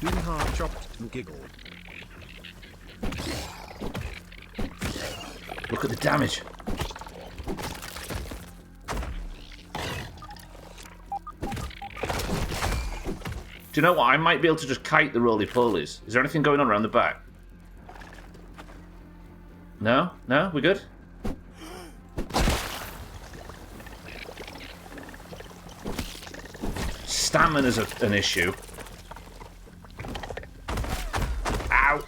Doomhaus chopped and giggled. Look at the damage. Do you know what? I might be able to just kite the roly-polies. Is there anything going on around the back? No? No? We good? Stamina's an issue. Ow!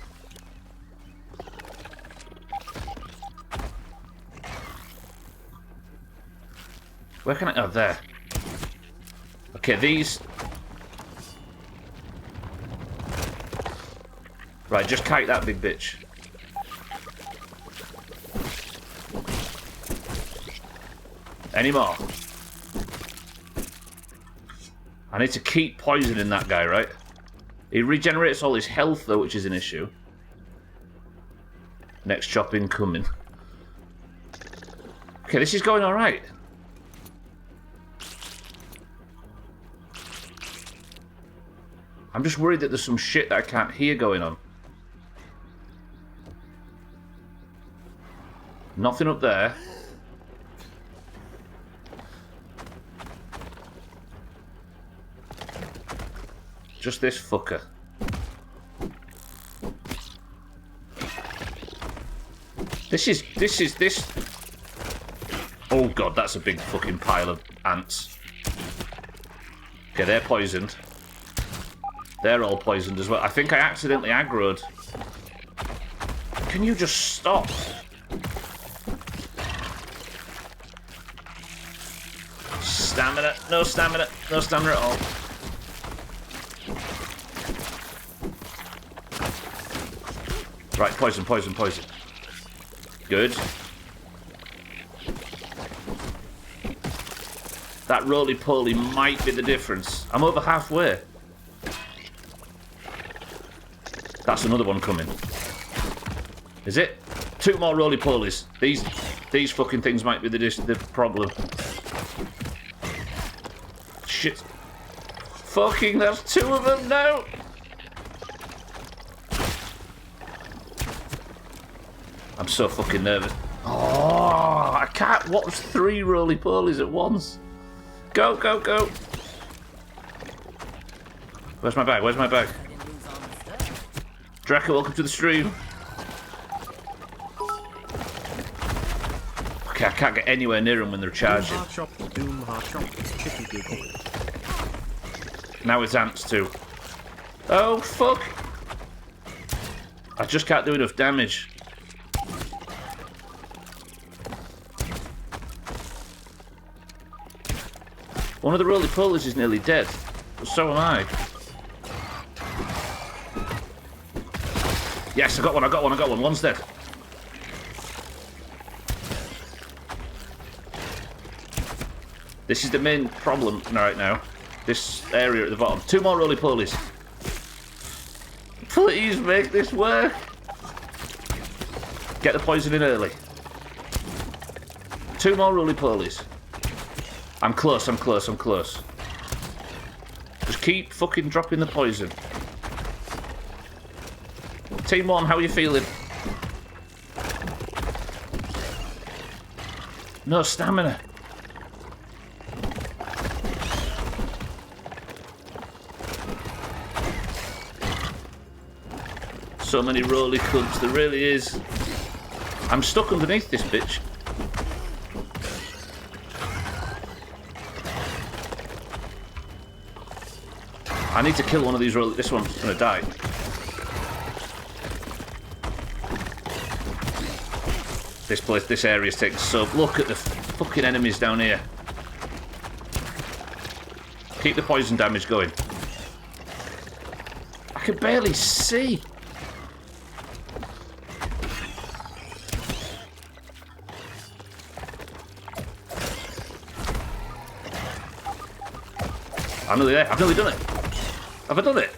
Where can I... Oh, there. Okay, these... Right, just kite that big bitch. Any more? I need to keep poisoning that guy, right? He regenerates all his health, though, which is an issue. Next chop incoming. Okay, this is going alright. I'm just worried that there's some shit that I can't hear going on. Nothing up there. Just this fucker. This. Oh god, that's a big fucking pile of ants. Okay, they're poisoned. They're all poisoned as well. I think I accidentally aggroed. Can you just stop? Stamina. No stamina. No stamina at all. Right, poison, poison, poison. Good. That roly-poly might be the difference. I'm over halfway. That's another one coming. Is it? 2 more roly-polies. These... These fucking things might be the problem. Shit. Fucking, that's 2 of them now! I'm so fucking nervous. Oh, I can't watch 3 roly-polies at once. Go, go, go. Where's my bag? Where's my bag? Draco, welcome to the stream. Okay, I can't get anywhere near them when they're charging. Now it's ants too. Oh, fuck. I just can't do enough damage. One of the roly-polies is nearly dead, but so am I. Yes, I got one, I got one, I got one. One's dead. This is the main problem right now. This area at the bottom. 2 more roly-polies. Please make this work. Get the poison in early. 2 more roly-polies. I'm close, I'm close, I'm close. Just keep fucking dropping the poison. Team 1, how are you feeling? No stamina. So many roly cunts, there really is. I'm stuck underneath this bitch. I need to kill one of these roly. This one's gonna die. This place, this area's taking so. Look at the fucking enemies down here. Keep the poison damage going. I can barely see. I'm nearly there. I've nearly done it. Have I done it?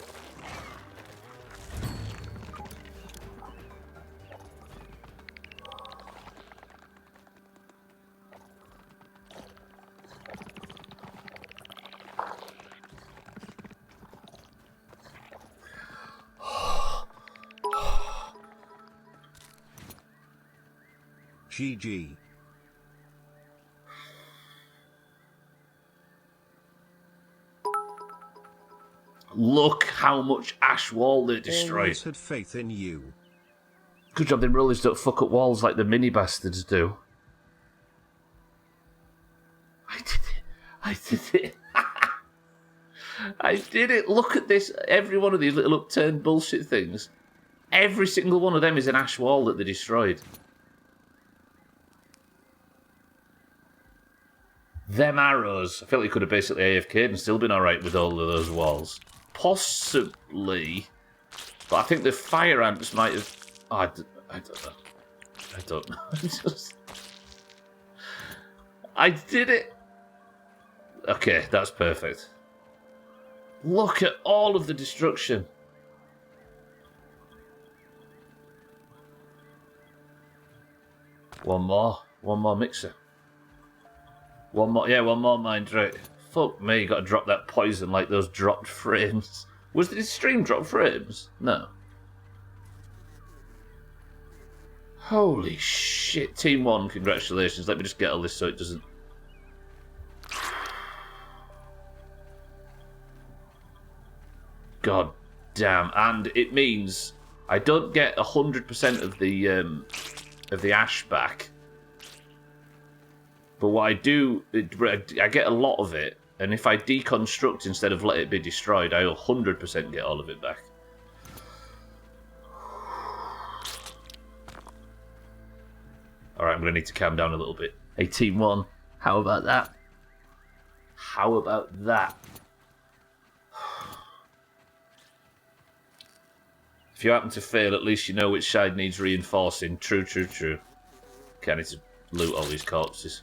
GG. Look how much ash wall they destroyed. Always had faith in you. Good job them rollers don't fuck up walls like the mini bastards do. I did it. I did it. I did it. Look at this. Every one of these little upturned bullshit things. Every single one of them is an ash wall that they destroyed. Them arrows. I feel like you could have basically AFK'd and still been alright with all of those walls. Possibly. But I think the fire ants might have... Oh, I don't know. I don't know. I did it! Okay, that's perfect. Look at all of the destruction. One more mixer. One more mind right. Fuck me, gotta drop that poison like those dropped frames. Was the stream drop frames? No. Holy shit, Team 1, congratulations. Let me just get all this so it doesn't... God damn. And it means I don't get 100% of the ash back. But what I do, I get a lot of it, and if I deconstruct instead of let it be destroyed, I'll 100% get all of it back. Alright, I'm going to need to calm down a little bit. Hey, Team 1, how about that? How about that? If you happen to fail, at least you know which side needs reinforcing. True, true, true. Okay, I need to loot all these corpses.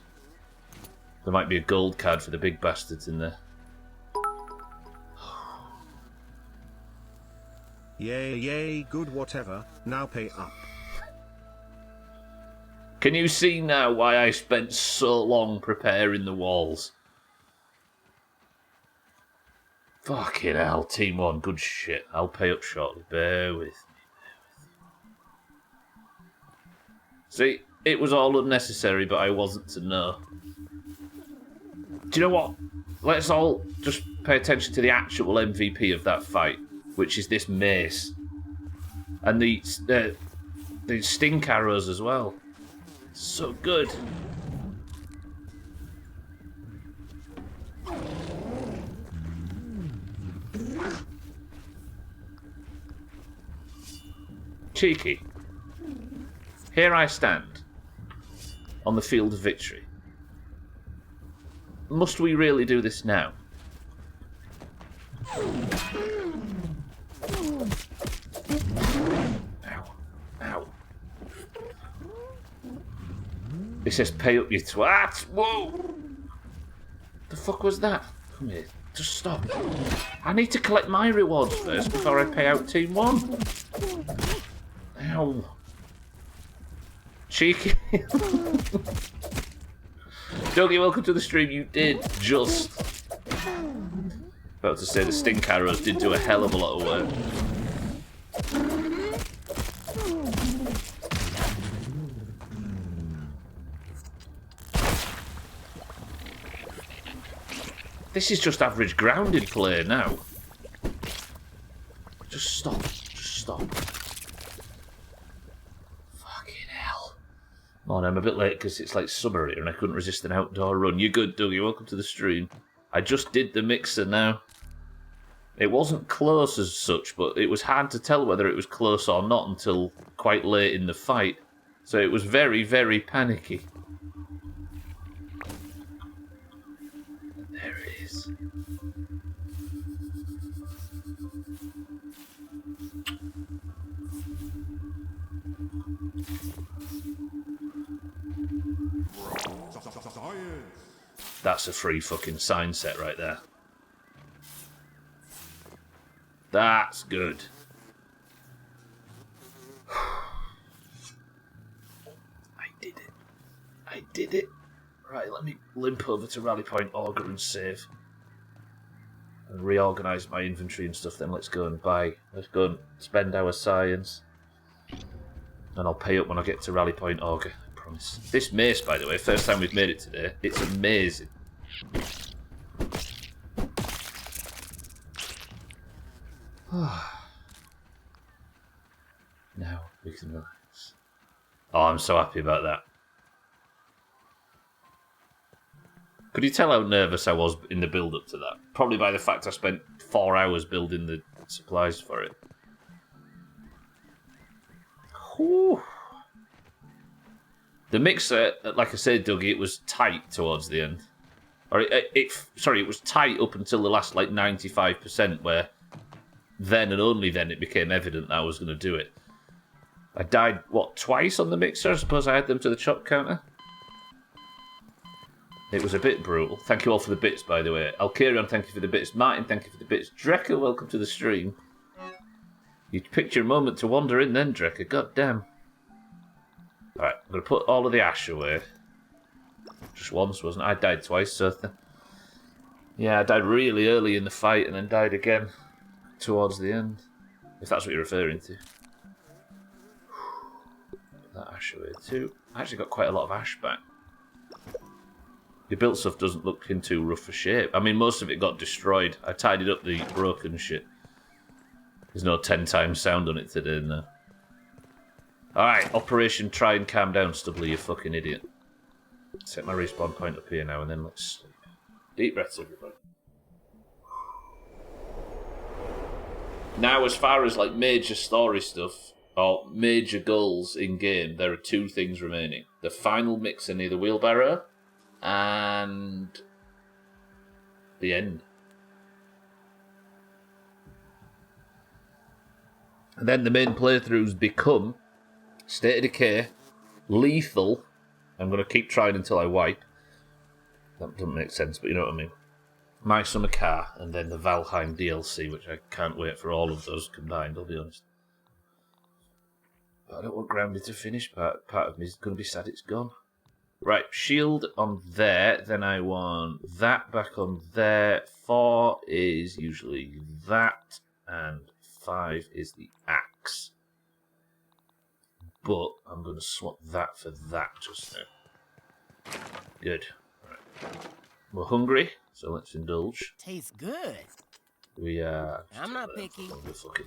There might be a gold card for the big bastards in there. Yay, yay, good whatever, now pay up. Can you see now why I spent so long preparing the walls? Fucking hell, Team 1, good shit. I'll pay up shortly. Bear with me. See, it was all unnecessary, but I wasn't to know. Do you know what? Let's all just pay attention to the actual MVP of that fight, which is this mace. And the stink arrows as well. So good. Cheeky. Here I stand, on the field of victory. Must we really do this now? Ow. Ow. It says pay up, you twat! Whoa! The fuck was that? Come here. Just stop. I need to collect my rewards first before I pay out Team 1. Ow. Cheeky. Dougie, welcome to the stream. You did just. About to say the stink arrows did do a hell of a lot of work. This is just average grounded play now. Just stop. Just stop. Oh, no, I'm a bit late because it's like summer here and I couldn't resist an outdoor run. You good, Dougie? Welcome to the stream. I just did the mixer now. It wasn't close as such, but it was hard to tell whether it was close or not until quite late in the fight. So it was very, very panicky. There it is. That's a free fucking sign set right there. That's good. I did it. I did it. Right, let me limp over to Rally Point Auger and save. And reorganise my inventory and stuff, then let's go and buy. Let's go and spend our science. And I'll pay up when I get to Rally Point Auger. Promise. This mace, by the way, first time we've made it today. It's amazing. Now we can relax. Oh, I'm so happy about that. Could you tell how nervous I was in the build-up to that? Probably by the fact I spent 4 hours building the supplies for it. Whew. The mixer, like I said, Dougie, it was tight towards the end. Or it was tight up until the last, 95%, where then and only then it became evident that I was going to do it. I died, twice on the mixer? I suppose I had them to the chop counter. It was a bit brutal. Thank you all for the bits, by the way. Alkarion, thank you for the bits. Martin, thank you for the bits. Drecker, welcome to the stream. You picked your moment to wander in then, Drecker. God damn. Alright, I'm going to put all of the ash away. Just once, wasn't I? I died twice, so... Yeah, I died really early in the fight and then died again towards the end. If that's what you're referring to. Put that ash away too. I actually got quite a lot of ash back. The built stuff doesn't look in too rough a shape. I mean, most of it got destroyed. I tidied up the broken shit. There's no 10 times sound on it today, no. Alright, Operation Try and Calm Down, Stubbler, you fucking idiot. Set my respawn point up here now and then let's sleep. Deep breaths, everybody. Now, as far as major story stuff, or major goals in-game, there are 2 things remaining. The final mixer near the wheelbarrow, and the end. And then the main playthroughs become State of Decay, Lethal. I'm going to keep trying until I wipe. That doesn't make sense, but you know what I mean. My Summer Car, and then the Valheim DLC, which I can't wait for all of those combined, I'll be honest. But I don't want grounded to finish. Part of me is going to be sad it's gone. Right, shield on there. Then I want that back on there. 4 is usually that. And 5 is the axe. But I'm going to swap that for that just now. Good. Right. We're hungry, so let's indulge. Tastes good. We are... I'm not picky. Fuck it.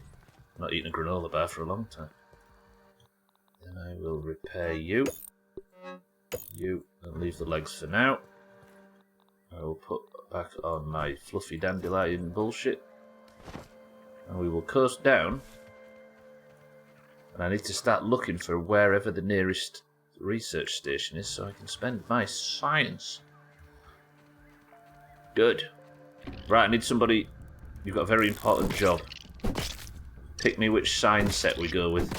Not eaten a granola bar for a long time. Then I will repair you. You, and leave the legs for now. I will put back on my fluffy dandelion bullshit. And we will coast down. And I need to start looking for wherever the nearest research station is so I can spend my science. Good. Right, I need somebody... You've got a very important job. Pick me which sign set we go with.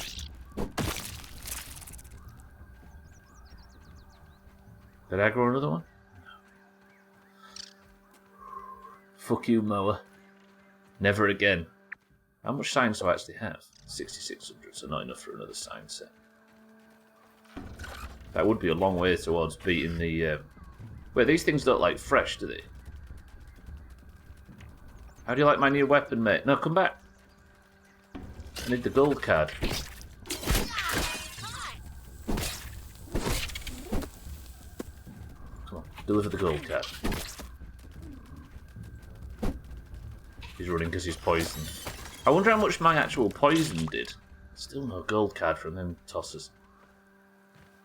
Did I grow another one? No. Fuck you, mower. Never again. How much science do I actually have? 6,600, so not enough for another sign set. That would be a long way towards beating the... Wait, these things don't like fresh, do they? How do you like my new weapon, mate? No, come back. I need the gold card. Come on, deliver the gold card. He's running because he's poisoned. I wonder how much my actual poison did. Still no gold card from them tossers.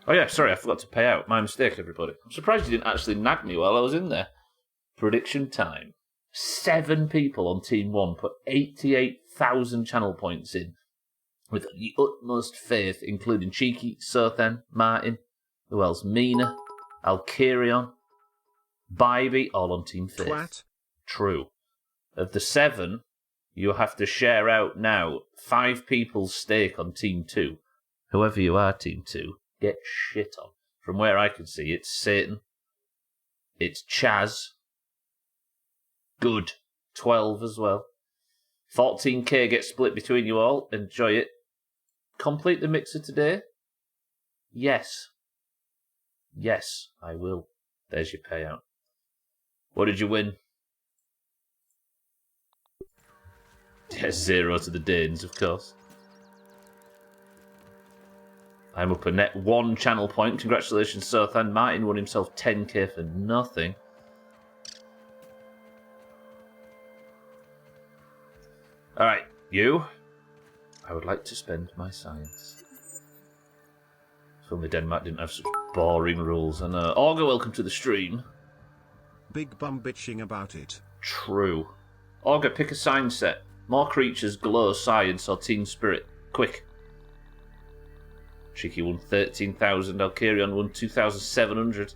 Oh yeah, sorry, I forgot to pay out. My mistake, everybody. I'm surprised you didn't actually nag me while I was in there. Prediction time. 7 people on Team 1 put 88,000 channel points in. With the utmost faith, including Cheeky, Sothen, Martin, who else? Mina, Alkirion, Bybee, all on Team Faith. Twat. True. Of the 7, you have to share out now 5 people's stake on Team 2. Whoever you are, Team 2, get shit on. From where I can see, it's Satan, it's Chaz, good, 12 as well. 14k gets split between you all. Enjoy it. Complete the mixer today? Yes. Yes, I will. There's your payout. What did you win? Yes, 0 to the Danes, of course. I'm up a net 1 channel point. Congratulations, Sothan. Martin won himself 10k for nothing. Alright, you. I would like to spend my science. If only Denmark didn't have such boring rules. And Augur, welcome to the stream. Big bum bitching about it. True. Augur, pick a sign set. More creatures, glow, science, or team spirit. Quick. Cheeky won 13,000. Alkirion won 2,700.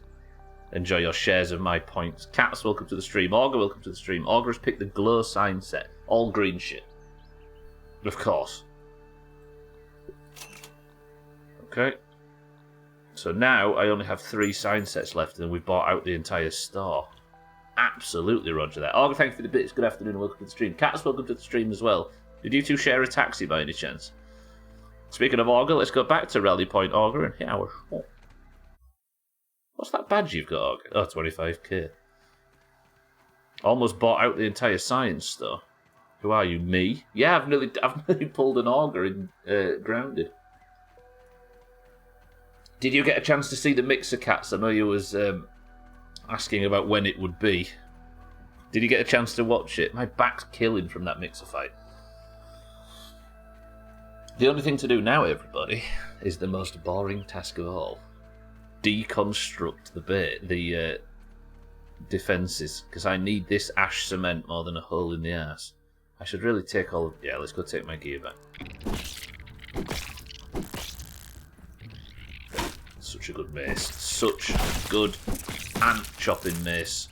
Enjoy your shares of my points. Cats, welcome to the stream. Augur, welcome to the stream. Augur has picked the glow sign set. All green shit. Of course. Okay. So now I only have 3 sign sets left and we've bought out the entire store. Absolutely roger that. Augur, thank you for the bits. Good afternoon and welcome to the stream. Cats, welcome to the stream as well. Did you two share a taxi by any chance? Speaking of Augur, let's go back to Rally Point Augur and hit our shot. What's that badge you've got, Augur? Oh, 25k. Almost bought out the entire science store. Who are you, me? Yeah, I've nearly pulled an Augur in Grounded. Did you get a chance to see the mixer, Cats? I know you was asking about when it would be. Did you get a chance to watch it? My back's killing from that mixer fight. The only thing to do now, everybody, is the most boring task of all. Deconstruct the defences, because I need this ash cement more than a hole in the arse. I should really take all of... Yeah, let's go take my gear back. Such a good mace. Such good ant chopping mace.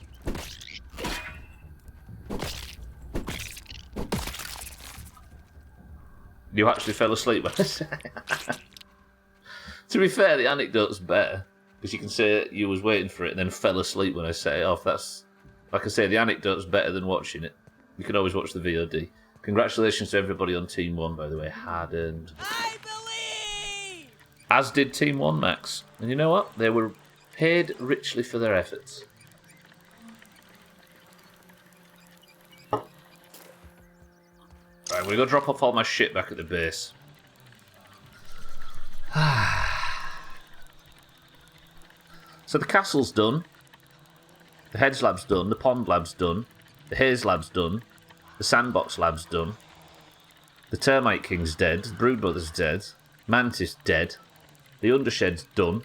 You actually fell asleep when I said To be fair, the anecdote's better. Because you can say you was waiting for it and then fell asleep when I set it off. That's... Like I say, the anecdote's better than watching it. You can always watch the VOD. Congratulations to everybody on Team 1, by the way. Hard earned. I As did Team 1 Max. And you know what? They were paid richly for their efforts. Right, I'm going to go drop off all my shit back at the base. So the castle's done. The Hedge Lab's done. The Pond Lab's done. The Haze Lab's done. The Sandbox Lab's done. The Termite King's dead. The Broodmother's dead. Mantis dead. The Undershed's done.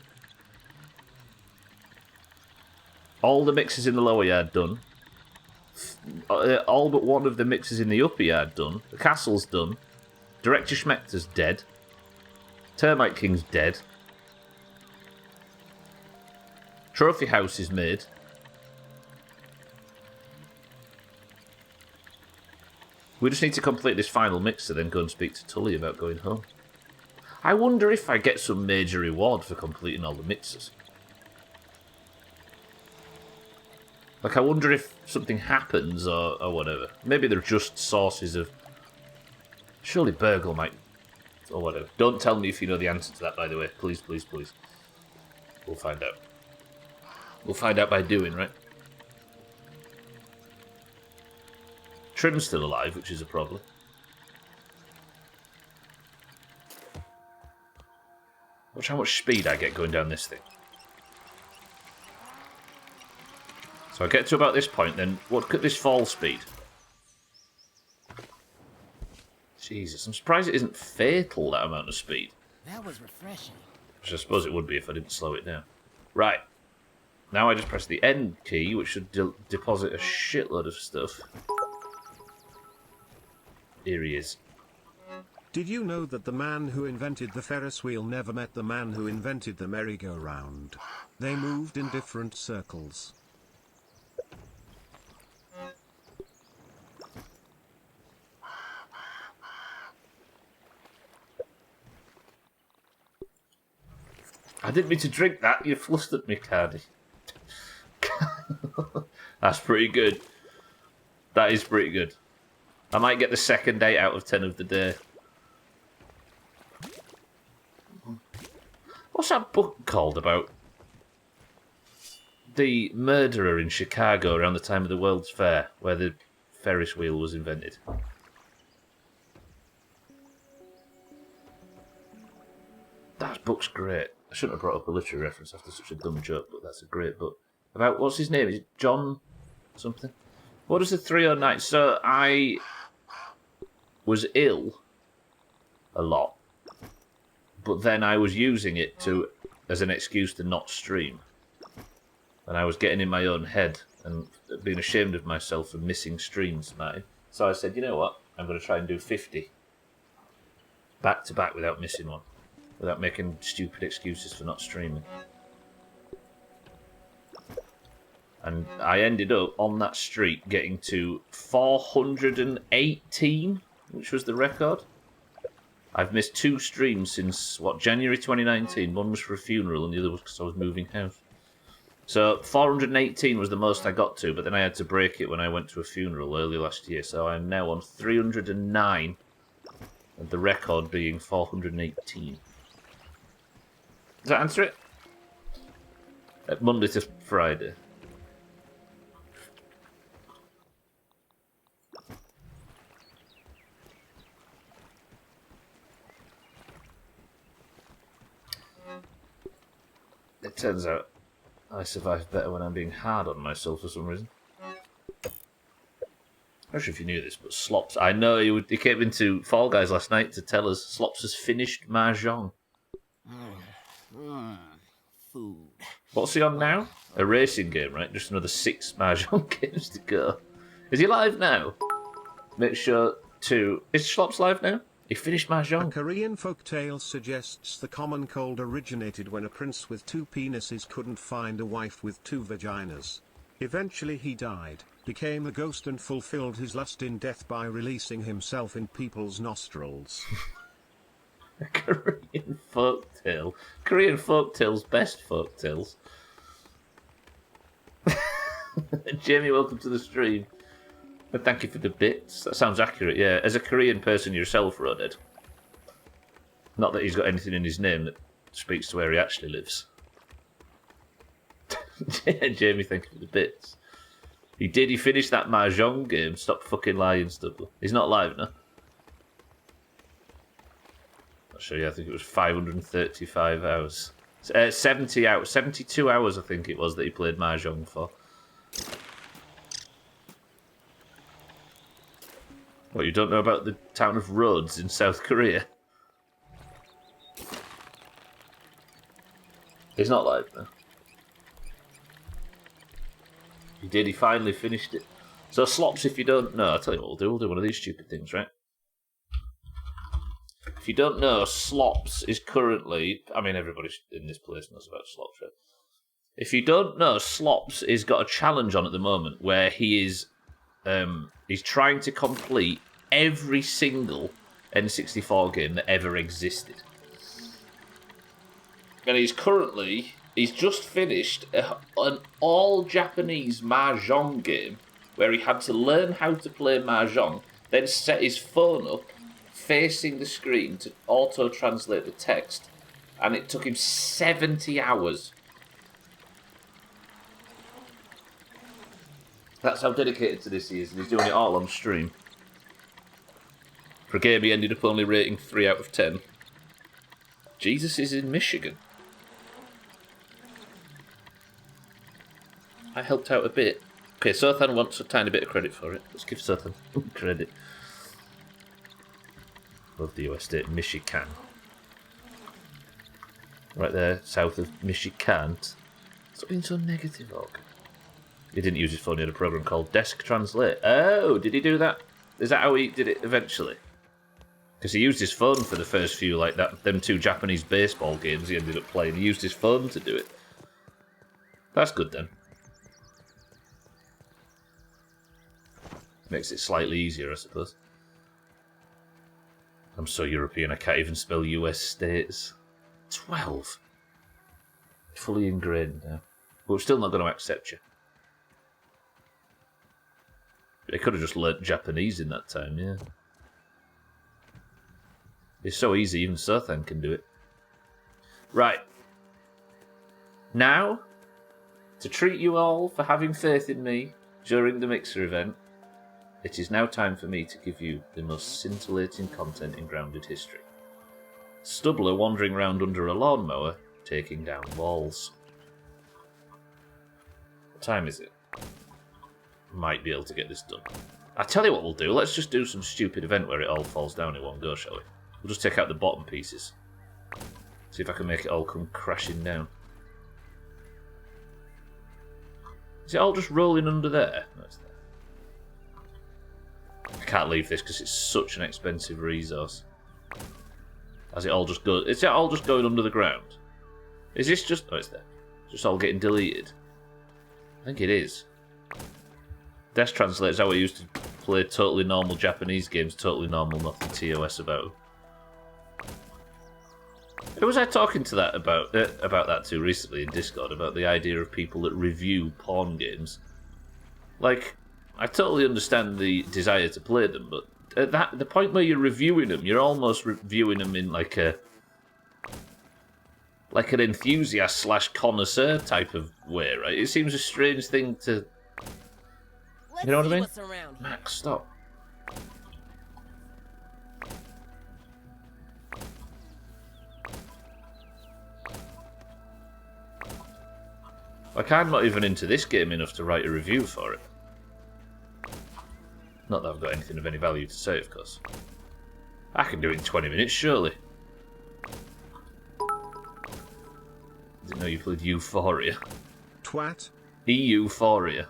All the mixes in the lower yard done. All but one of the mixes in the upper yard done. The castle's done. Director Schmecter's dead. Termite King's dead. Trophy House is made. We just need to complete this final mixer, then go and speak to Tully about going home. I wonder if I get some major reward for completing all the mixers. Like, I wonder if something happens or whatever. Maybe they're just sources of... Surely Burgle might... Or whatever. Don't tell me if you know the answer to that, by the way. Please, please, please. We'll find out. We'll find out by doing, right? Trim's still alive, which is a problem. Watch how much speed I get going down this thing. So I get to about this point, then look at this fall speed. Jesus, I'm surprised it isn't fatal, that amount of speed. That was refreshing. Which I suppose it would be if I didn't slow it down. Right. Now I just press the end key, which should deposit a shitload of stuff. Here he is. Did you know that the man who invented the Ferris wheel never met the man who invented the merry-go-round? They moved in different circles. I didn't mean to drink that. You flustered me, Cardi. That's pretty good. That is pretty good. I might get the second 8 out of 10 of the day. What's that book called about the murderer in Chicago around the time of the World's Fair, where the Ferris wheel was invented? That book's great. I shouldn't have brought up a literary reference after such a dumb joke, but that's a great book. About, what's his name? Is it John something? What is the 309? So I was ill a lot, but then I was using it as an excuse to not stream. And I was getting in my own head and being ashamed of myself for missing streams now. So I said, you know what? I'm going to try and do 50 back to back without missing one. Without making stupid excuses for not streaming. And I ended up on that streak getting to 418, which was the record. I've missed 2 streams since, January 2019. One was for a funeral and the other was because I was moving house. So 418 was the most I got to, but then I had to break it when I went to a funeral early last year. So I'm now on 309, and the record being 418. Does that answer it? Monday to Friday. It turns out I survive better when I'm being hard on myself for some reason. I'm not sure if you knew this, but Slops... I know he came into Fall Guys last night to tell us Slops has finished Mahjong. Food. What's he on now? A racing game, right? Just another 6 Mahjong games to go. Is he live now? Make sure to... Is Slops live now? He finished A Mahjong. Korean folktale suggests the common cold originated when a prince with 2 penises couldn't find a wife with 2 vaginas. Eventually he died, became a ghost and fulfilled his lust in death by releasing himself in people's nostrils. A Korean folktale. Korean folktales, best folktales. Jamie, welcome to the stream. And thank you for the bits. That sounds accurate, yeah. As a Korean person yourself, Roded. Not that he's got anything in his name that speaks to where he actually lives. Jamie, thank you for the bits. He finished that Mahjong game. Stop fucking lying, Stubbler. He's not live now. I'll show you, I think it was 535 hours. 70 hours, 72 hours I think it was that he played Mahjong for. What, you don't know about the town of Rhodes in South Korea? He's not live now. He finally finished it. So Slops, if you don't know, I'll tell you what we'll do one of these stupid things, right? If you don't know, Slops is currently... I mean, everybody in this place knows about Slops, right? If you don't know, Slops has got a challenge on at the moment where he is... he's trying to complete every single N64 game that ever existed. And he's just finished an all-Japanese Mahjong game where he had to learn how to play Mahjong, then set his phone up facing the screen to auto-translate the text, and it took him 70 hours. That's how dedicated to this he is, and he's doing it all on stream. For a game he ended up only rating 3 out of 10. Jesus is in Michigan. I helped out a bit. Okay, Sothan wants a tiny bit of credit for it. Let's give Sothan credit. Love the US state, Michigan. Right there, south of Michigan. Stop being so negative, Og. He didn't use his phone, he had a program called Desk Translate. Oh, did he do that? Is that how he did it eventually? Because he used his phone for the first few, like them 2 Japanese baseball games he ended up playing. He used his phone to do it. That's good then. Makes it slightly easier, I suppose. I'm so European, I can't even spell US states. 12. Fully ingrained now. But we're still not going to accept you. They could have just learnt Japanese in that time, yeah. It's so easy, even Sothan can do it. Right. Now, to treat you all for having faith in me during the Mixer event, it is now time for me to give you the most scintillating content in grounded history. Stubbler wandering around under a lawnmower, taking down walls. What time is it? Might be able to get this done. I tell you what we'll do, let's just do some stupid event where it all falls down in one go, shall we? We'll just take out the bottom pieces. See if I can make it all come crashing down. Is it all just rolling under there? No, it's there. I can't leave this because it's such an expensive resource. As it all just goes... Is it all just going under the ground? Is this just... Oh, it's there. Just all getting deleted. I think it is. Desk Translate is how I used to play totally normal Japanese games, totally normal, nothing TOS about. Who was I talking to that about that to recently in Discord, about the idea of people that review porn games? Like, I totally understand the desire to play them, but at the point where you're reviewing them, you're almost reviewing them in like an enthusiast / connoisseur type of way, right? It seems a strange thing to... You know what I mean? Max, stop. Like, I'm not even into this game enough to write a review for it. Not that I've got anything of any value to say, of course. I can do it in 20 minutes, surely. Didn't know you played Euphoria. Twat. Euphoria.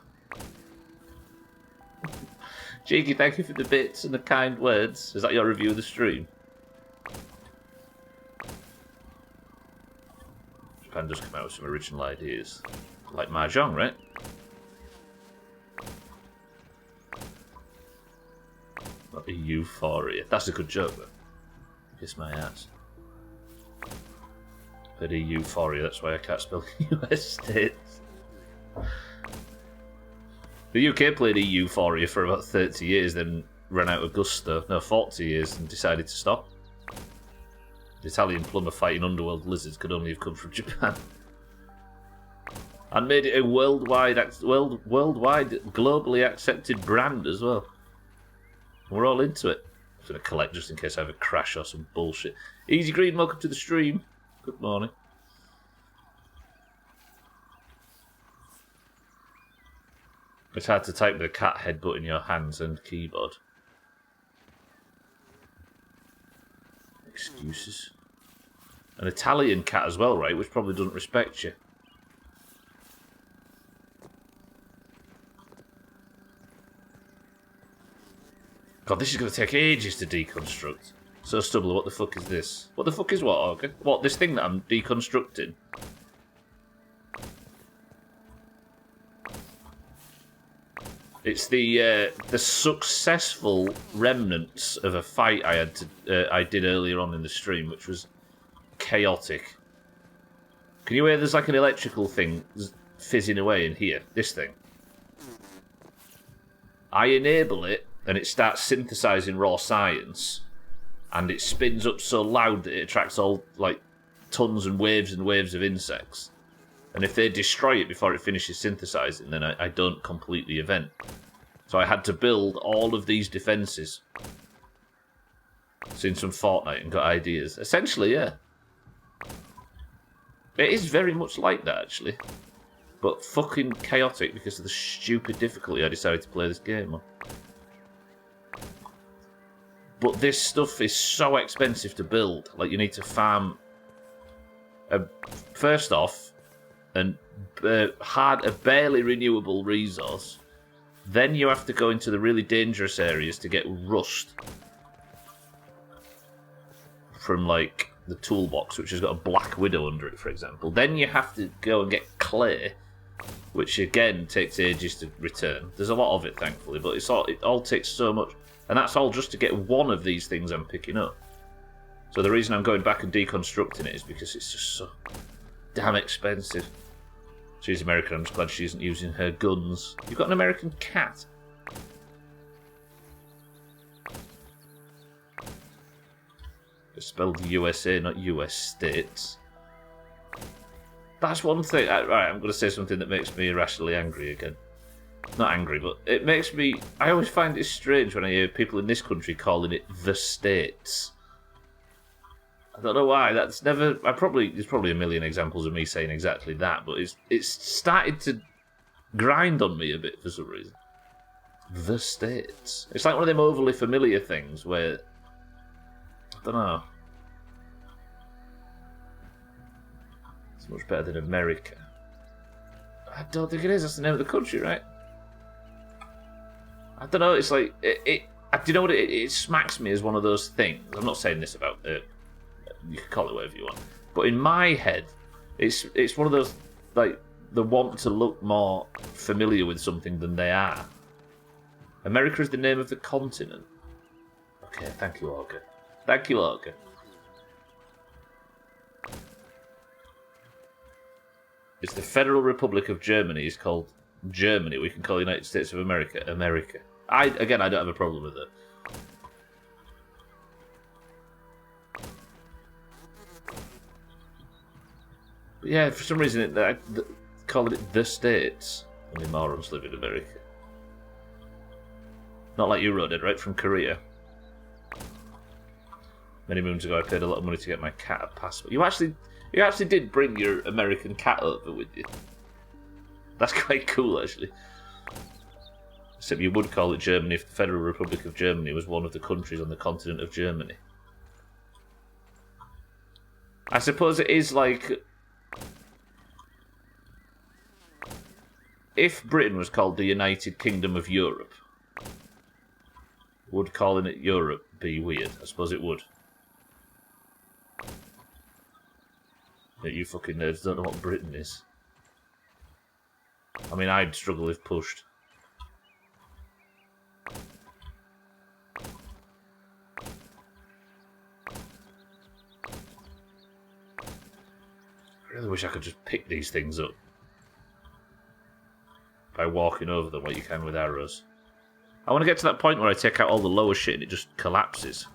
Cheeky, thank you for the bits and the kind words. Is that your review of the stream? Japan does come out with some original ideas. Like Mahjong, right? Not a Euphoria. That's a good joke, though. Kiss my ass. But a Euphoria, that's why I can't spell US states. The UK played a Euphoria for about 30 years, then ran out of gusto. No, 40 years and decided to stop. The Italian plumber fighting underworld lizards could only have come from Japan. And made it a worldwide, globally accepted brand as well. We're all into it. I'm going to collect just in case I have a crash or some bullshit. Easy Green, welcome to the stream. Good morning. It's hard to type with a cat headbutt in your hands and keyboard. Excuses. An Italian cat as well, right? Which probably doesn't respect you. God, this is going to take ages to deconstruct. So, Stubbler, what the fuck is this? What the fuck is what, Orga? What, this thing that I'm deconstructing? It's the successful remnants of a fight I did earlier on in the stream, which was chaotic. Can you hear there's like an electrical thing fizzing away in here? This thing. I enable it, and it starts synthesizing raw science, and it spins up so loud that it attracts all like tons and waves of insects. And if they destroy it before it finishes synthesizing, then I don't complete the event. So I had to build all of these defenses. Seen some Fortnite and got ideas. Essentially, yeah. It is very much like that, actually. But fucking chaotic because of the stupid difficulty I decided to play this game on. But this stuff is so expensive to build. Like, you need to farm... first off, a barely renewable resource. Then you have to go into the really dangerous areas to get rust. From, like, the toolbox, which has got a black widow under it, for example. Then you have to go and get clay, which, again, takes ages to return. There's a lot of it, thankfully, but it all takes so much... And that's all just to get one of these things I'm picking up. So the reason I'm going back and deconstructing it is because it's just so damn expensive. She's American, I'm just glad she isn't using her guns. You've got an American cat. It's spelled USA, not US states. That's one thing. Right, I'm going to say something that makes me irrationally angry again. Not angry, but it makes me... I always find it strange when I hear people in this country calling it the States. I don't know why. That's never... There's probably a million examples of me saying exactly that, but it's started to grind on me a bit for some reason. The States. It's like one of them overly familiar things where... I don't know. It's much better than America. I don't think it is. That's the name of the country, right? I don't know. It's like... Do you know what? It smacks me as one of those things. I'm not saying this about... you can call it whatever you want. But in my head, it's one of those... Like, they want to look more familiar with something than they are. America is the name of the continent. Okay, thank you, Olga. Thank you, Olga. It's the Federal Republic of Germany. It's called Germany. We can call the United States of America America. I don't have a problem with it. But yeah, for some reason, calling it the States. Only morons live in America. Not like you, Roded, right? From Korea. Many moons ago, I paid a lot of money to get my cat a passport. You actually did bring your American cat over with you. That's quite cool, actually. Except you would call it Germany if the Federal Republic of Germany was one of the countries on the continent of Germany. I suppose it is like... If Britain was called the United Kingdom of Europe, would calling it Europe be weird? I suppose it would. Yeah, you fucking nerds don't know what Britain is. I mean, I'd struggle if pushed. I really wish I could just pick these things up by walking over them like you can with arrows. I want to get to that point where I take out all the lower shit and it just collapses.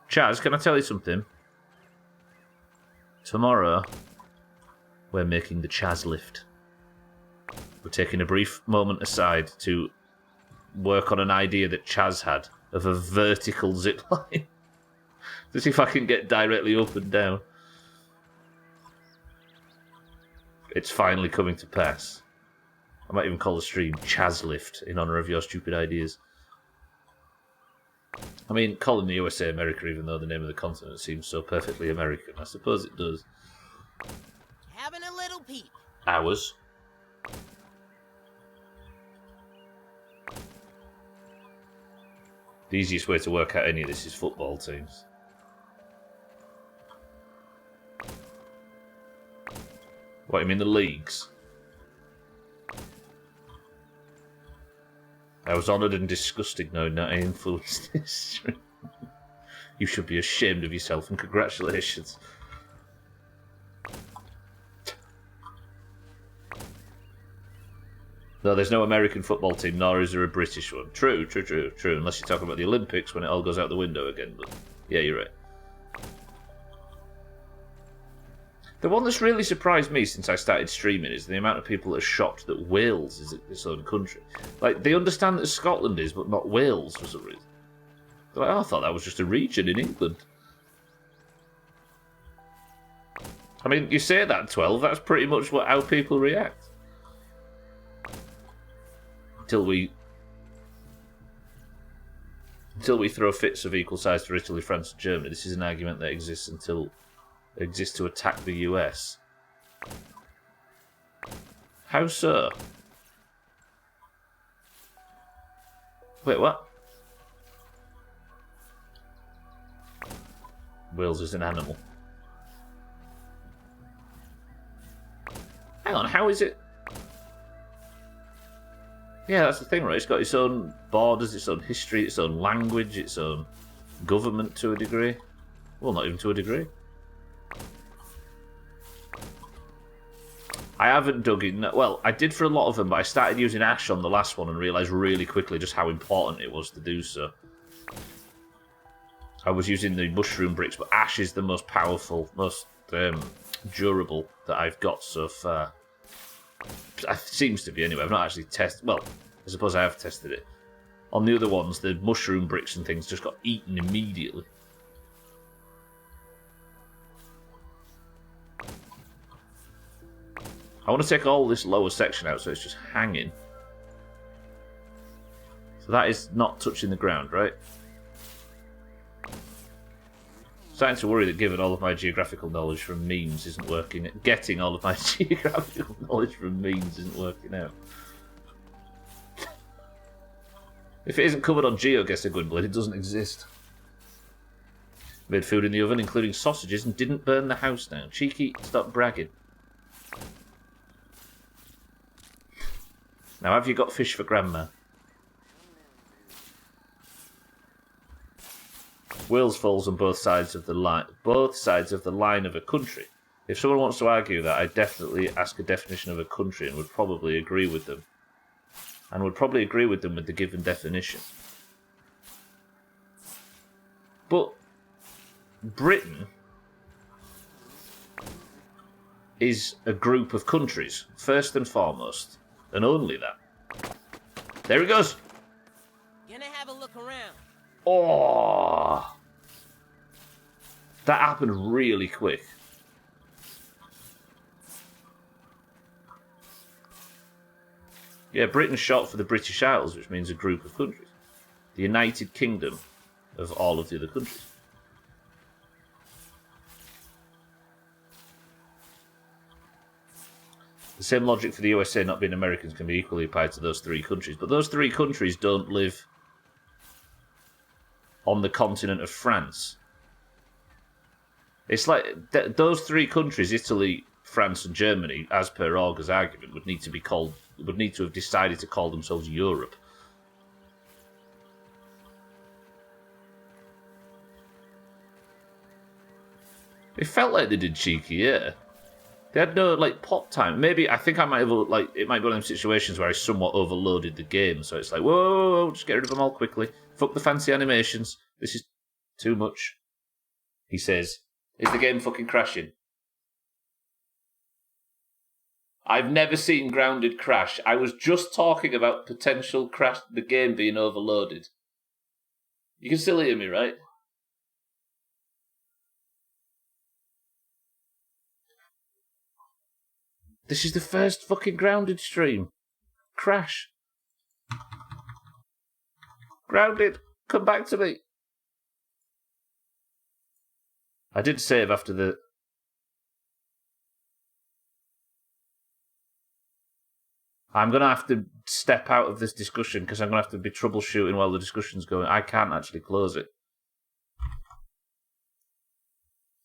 Chaz, can I tell you something? Tomorrow, we're making the Chaz lift. We're taking a brief moment aside to work on an idea that Chaz had of a vertical zip line. To see if I can get directly up and down. It's finally coming to pass. I might even call the stream Chaz Lift in honour of your stupid ideas. I mean, calling the USA America, even though the name of the continent seems so perfectly American, I suppose it does. Having a little peep. Hours. The easiest way to work out any of this is football teams. What, you mean the leagues? I was honoured and disgusted knowing that I influenced this. You should be ashamed of yourself, and congratulations. No, there's no American football team, nor is there a British one. True. Unless you're talking about the Olympics when it all goes out the window again. But yeah, you're right. The one that's really surprised me since I started streaming is the amount of people that are shocked that Wales is its own country. Like, they understand that Scotland is, but not Wales for some reason. They're like, oh, I thought that was just a region in England. I mean, you say that, 12, that's pretty much how people react. Until we throw fits of equal size for Italy, France, and Germany. This is an argument that exists to attack the US. How so? Wait, what? Wales is an animal. Hang on, how is it? Yeah, that's the thing, right? It's got its own borders, its own history, its own language, its own government to a degree. Well, not even to a degree. I haven't dug in. Well, I did for a lot of them, but I started using ash on the last one and realised really quickly just how important it was to do so. I was using the mushroom bricks, but ash is the most powerful, most durable that I've got so far. It seems to be anyway. I've not actually tested. Well, I suppose I have tested it. On the other ones, the mushroom bricks and things just got eaten immediately. I want to take all this lower section out so it's just hanging. So that is not touching the ground, right? Starting to worry that given all of my geographical knowledge from memes isn't working. Getting all of my geographical knowledge from memes isn't working out. If it isn't covered on GeoGuessr, Gwynblood, it doesn't exist. Made food in the oven, including sausages, and didn't burn the house down. Cheeky, stop bragging. Now, have you got fish for Grandma? Wales falls on both sides of the line. Both sides of the line of a country. If someone wants to argue that, I'd definitely ask a definition of a country and would probably agree with them. And would probably agree with them with the given definition. But Britain is a group of countries, first and foremost, and only that. There he goes. Gonna have a look around. Oh, that happened really quick. Yeah, Britain's short for the British Isles, which means a group of countries. The United Kingdom of all of the other countries. The same logic for the USA not being Americans can be equally applied to those three countries. But those three countries don't live on the continent of France. It's like those three countries, Italy, France, and Germany, as per Orga's argument, would need to have decided to call themselves Europe. It felt like they did cheeky, yeah. They had no pop time. Maybe I think I might have it might be one of them situations where I somewhat overloaded the game, so it's like whoa, just get rid of them all quickly. Fuck the fancy animations. This is too much. He says, is the game fucking crashing? I've never seen Grounded crash. I was just talking about potential crash, the game being overloaded. You can still hear me, right? This is the first fucking Grounded stream. Crash. Grounded, come back to me. I did save after the... I'm going to have to step out of this discussion because I'm going to have to be troubleshooting while the discussion's going. I can't actually close it.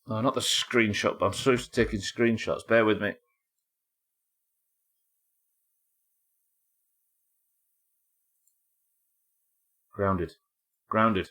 No, not the screenshot, but I'm so used to taking screenshots. Bear with me. Grounded. Grounded.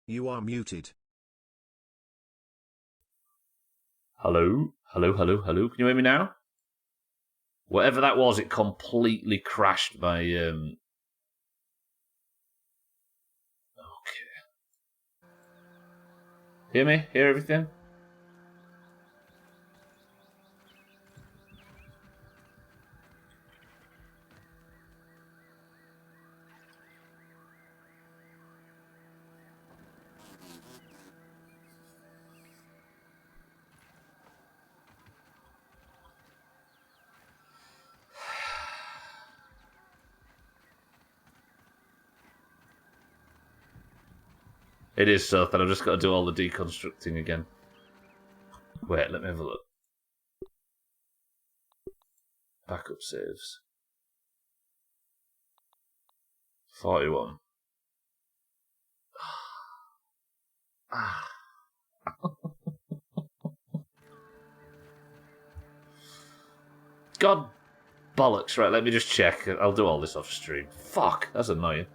You are muted. Hello? Hello, hello, hello. Can you hear me now? Whatever that was, it completely crashed my... Okay. Hear me? Hear everything? It is so that I've just got to do all the deconstructing again. Wait, let me have a look. Backup saves. 41. God bollocks. Right, let me just check. I'll do all this off stream. Fuck, that's annoying.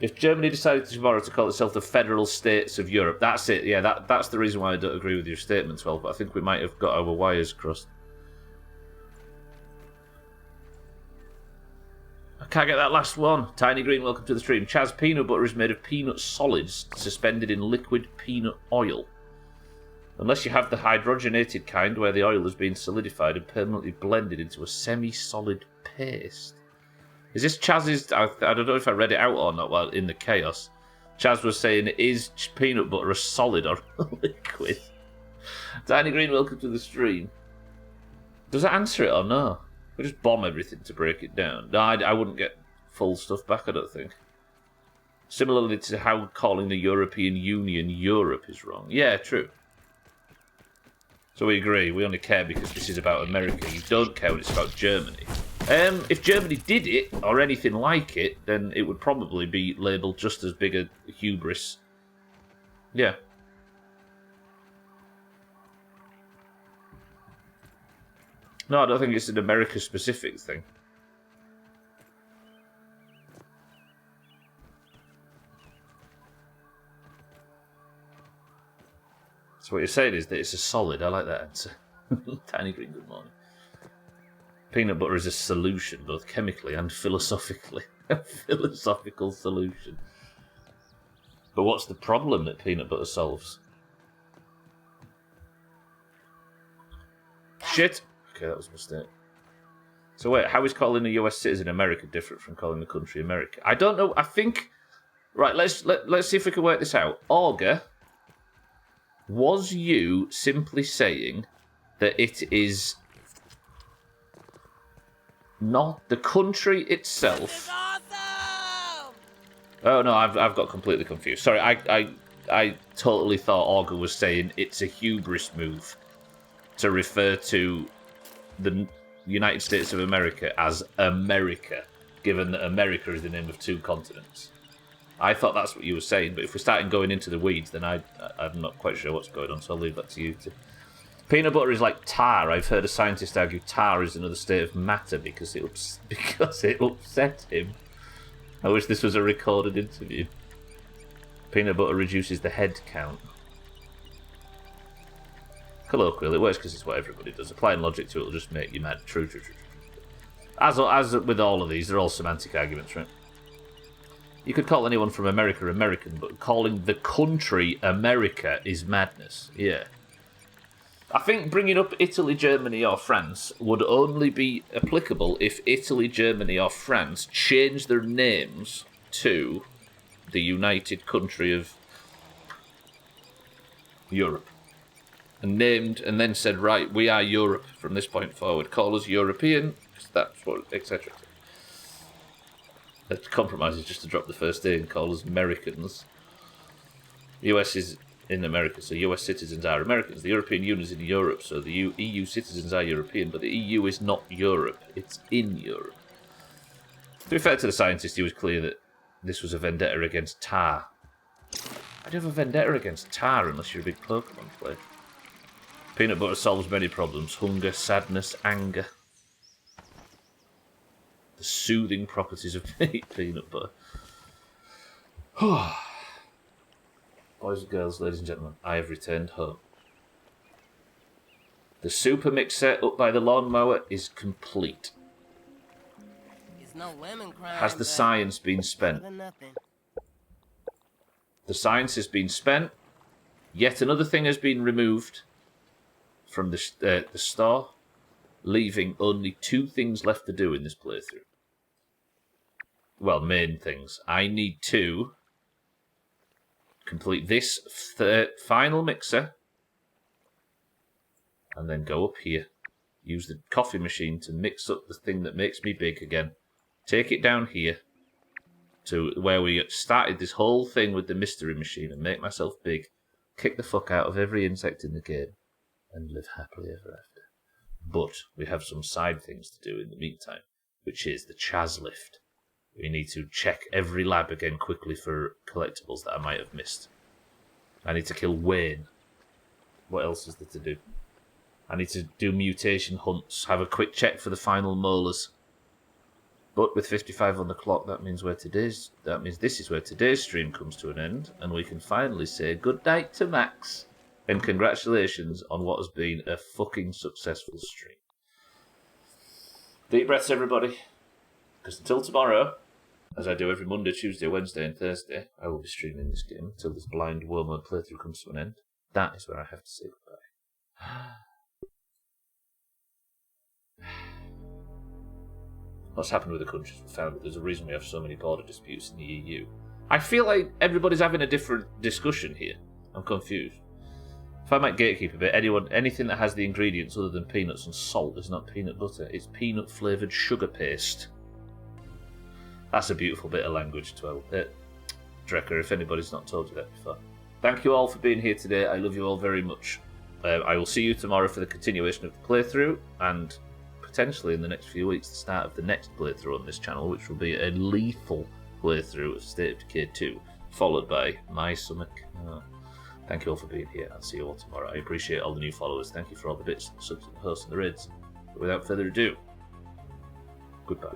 If Germany decided tomorrow to call itself the Federal States of Europe, that's it. Yeah, that's the reason why I don't agree with your statement, 12, but I think we might have got our wires crossed. I can't get that last one. Tiny Green, welcome to the stream. Chaz, peanut butter is made of peanut solids suspended in liquid peanut oil. Unless you have the hydrogenated kind where the oil has been solidified and permanently blended into a semi-solid paste. Is this Chaz's... I don't know if I read it out or not while in the chaos. Chaz was saying, is peanut butter a solid or a liquid? Tiny Green, welcome to the stream. Does that answer it or no? We just bomb everything to break it down. No, I wouldn't get full stuff back, I don't think. Similarly to how calling the European Union Europe is wrong. Yeah, true. So we agree, we only care because this is about America. You don't care when it's about Germany. If Germany did it, or anything like it, then it would probably be labelled just as big a hubris. Yeah. No, I don't think it's an America-specific thing. So what you're saying is that it's a solid. I like that answer. Tiny Green, good morning. Peanut butter is a solution, both chemically and philosophically. A philosophical solution. But what's the problem that peanut butter solves? Shit! Okay, that was a mistake. So wait, how is calling a US citizen America different from calling the country America? I don't know. I think... Right, let's see if we can work this out. Augur, was you simply saying that it is not the country itself? This is awesome! Oh no, I've got completely confused. Sorry, I totally thought Augur was saying it's a hubris move to refer to the United States of America as America, given that America is the name of 2 continents. I thought that's what you were saying, but if we're starting going into the weeds, then I'm not quite sure what's going on, so I'll leave that to you. Peanut butter is like tar. I've heard a scientist argue tar is another state of matter because it upset him. I wish this was a recorded interview. Peanut butter reduces the head count. Colloquial, it works because it's what everybody does. Applying logic to it will just make you mad. True. As with all of these, they're all semantic arguments, right? You could call anyone from America American, but calling the country America is madness. Yeah. I think bringing up Italy, Germany, or France would only be applicable if Italy, Germany, or France changed their names to the United Country of Europe. And named, and then said, right, we are Europe from this point forward. Call us European, because that's what, etc. The compromise is just to drop the first A and call us Americans. The US is in America, so US citizens are Americans. The European Union is in Europe, so the EU citizens are European, but the EU is not Europe, it's in Europe. To be fair to the scientist, he was clear that this was a vendetta against tar. I do have a vendetta against tar unless you're a big Pokemon player. Peanut butter solves many problems. Hunger, sadness, anger. The soothing properties of peanut butter. Boys and girls, ladies and gentlemen, I have returned home. The super mixer up by the lawnmower is complete. It's no lemon crime. Has the science been spent? The science has been spent. Yet another thing has been removed from the store, leaving only 2 things left to do in this playthrough. Well, main things. I need to complete this final mixer and then go up here. Use the coffee machine to mix up the thing that makes me big again. Take it down here to where we started this whole thing with the mystery machine and make myself big. Kick the fuck out of every insect in the game and live happily ever after. But we have some side things to do in the meantime, which is the Chaz lift. We need to check every lab again quickly for collectibles that I might have missed. I need to kill Wayne. What else is there to do? I need to do mutation hunts, have a quick check for the final molars. But with 55 on the clock, that means this is where today's stream comes to an end, and we can finally say good night to Max, and congratulations on what has been a fucking successful stream. Deep breaths, everybody, because until tomorrow, as I do every Monday, Tuesday, Wednesday, and Thursday, I will be streaming this game until this blind world mode playthrough comes to an end. That is where I have to say goodbye. What's happened with the countries? We found that there's a reason we have so many border disputes in the EU. I feel like everybody's having a different discussion here. I'm confused. If I might gatekeep a bit, anything that has the ingredients other than peanuts and salt is not peanut butter. It's peanut flavoured sugar paste. That's a beautiful bit of language, Drecker, if anybody's not told you that before. Thank you all for being here today. I love you all very much. I will see you tomorrow for the continuation of the playthrough, and potentially in the next few weeks the start of the next playthrough on this channel, which will be a lethal playthrough of State of Decay 2, followed by My Summer. Thank you all for being here. I'll see you all tomorrow. I appreciate all the new followers. Thank you for all the bits, the subs, and the hosts, and the raids. But without further ado, goodbye.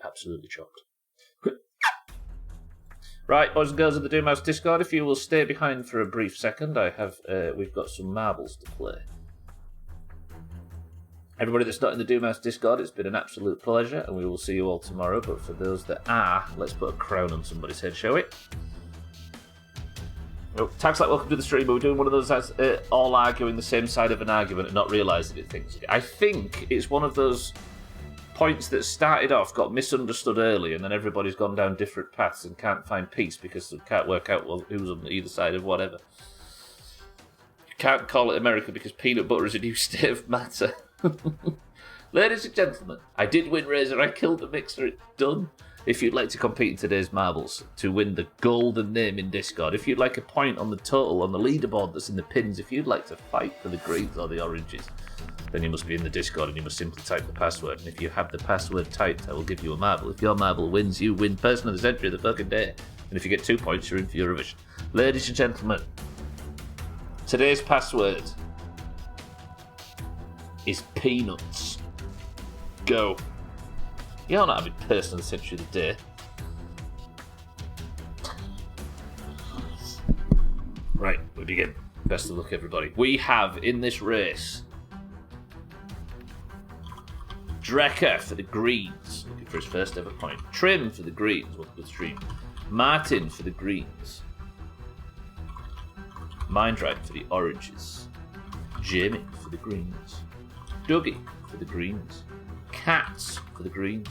Absolutely chopped. Right, boys and girls of the Doomhaus Discord, if you will stay behind for a brief second, we've got some marbles to play. Everybody that's not in the Doomhaus Discord, it's been an absolute pleasure, and we will see you all tomorrow. But for those that are, let's put a crown on somebody's head, shall we? Oh, Tags like welcome to the stream, but we're doing one of those that's all arguing the same side of an argument and not realising it things. I think it's one of those points that started off, got misunderstood early, and then everybody's gone down different paths and can't find peace because they can't work out who's on either side of whatever. You can't call it America because peanut butter is a new state of matter. Ladies and gentlemen, I did win Razor, I killed the mixer, it's done. If you'd like to compete in today's marbles to win the golden name in Discord, if you'd like a point on the total on the leaderboard that's in the pins, if you'd like to fight for the greens or the oranges, then you must be in the Discord and you must simply type the password. And if you have the password typed, I will give you a marble. If your marble wins, you win Person of the Century of the fucking day. And if you get 2 points, you're in for Eurovision. Ladies and gentlemen, today's password is peanuts. Go. You're not having Person of the Century of the day. Right, we begin. Best of luck, everybody. We have in this race Drecker for the greens, looking for his first ever point. Trim for the greens, welcome to the stream. Martin for the greens. Mindright for the oranges. Jamie for the greens. Dougie for the greens. Cats for the greens.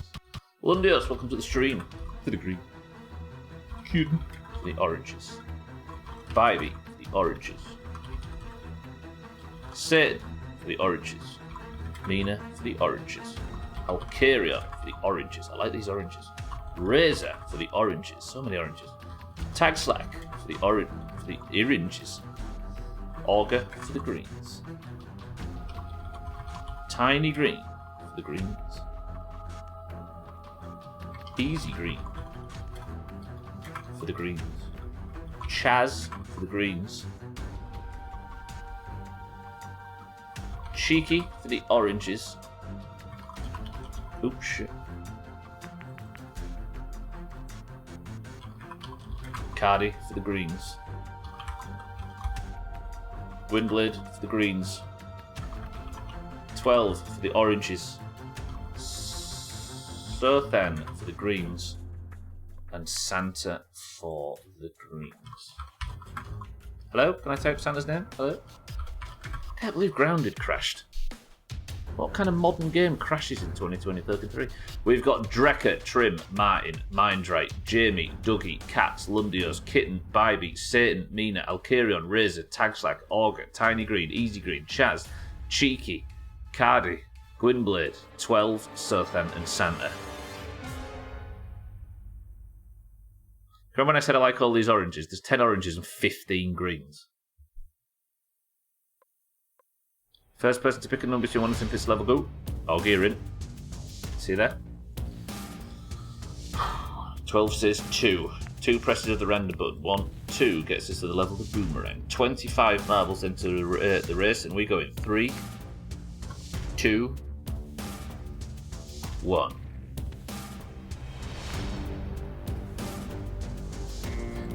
Lundios, welcome to the stream. For the green. Kitten for the oranges. Bybee for the oranges. Sid for the oranges. Mina for the oranges. Alcaria for the oranges. I like these oranges. Razor for the oranges. So many oranges. Tag Slack for the oranges. Auger for the greens. Tiny Green for the greens. Easy Green for the greens. Chaz for the greens. Cheeky for the oranges. Oops, shit. Cardi for the greens. Windblade for the greens. 12 for the oranges. Sothan for the greens. And Santa for the greens. Hello? Can I type Santa's name? Hello? I can't believe Grounded crashed. What kind of modern game crashes in 2033? We've got Drecker, Trim, Martin, Mindright, Jamie, Dougie, Cats, Lundios, Kitten, Bybee, Satan, Mina, Alcarion, Razor, Tagslack, Auger, Tiny Green, Easy Green, Chaz, Cheeky, Cardi, Gwynblade, 12, Sothan, and Santa. Remember when I said I like all these oranges? There's 10 oranges and 15 greens. First person to pick a number between 1 and 10 level, go. Auger, you're in. See that? 12 says 2. 2 presses of the random button. 1, 2 gets us to the level of the boomerang. 25 marbles into the race, and we go in 3, 2, 1.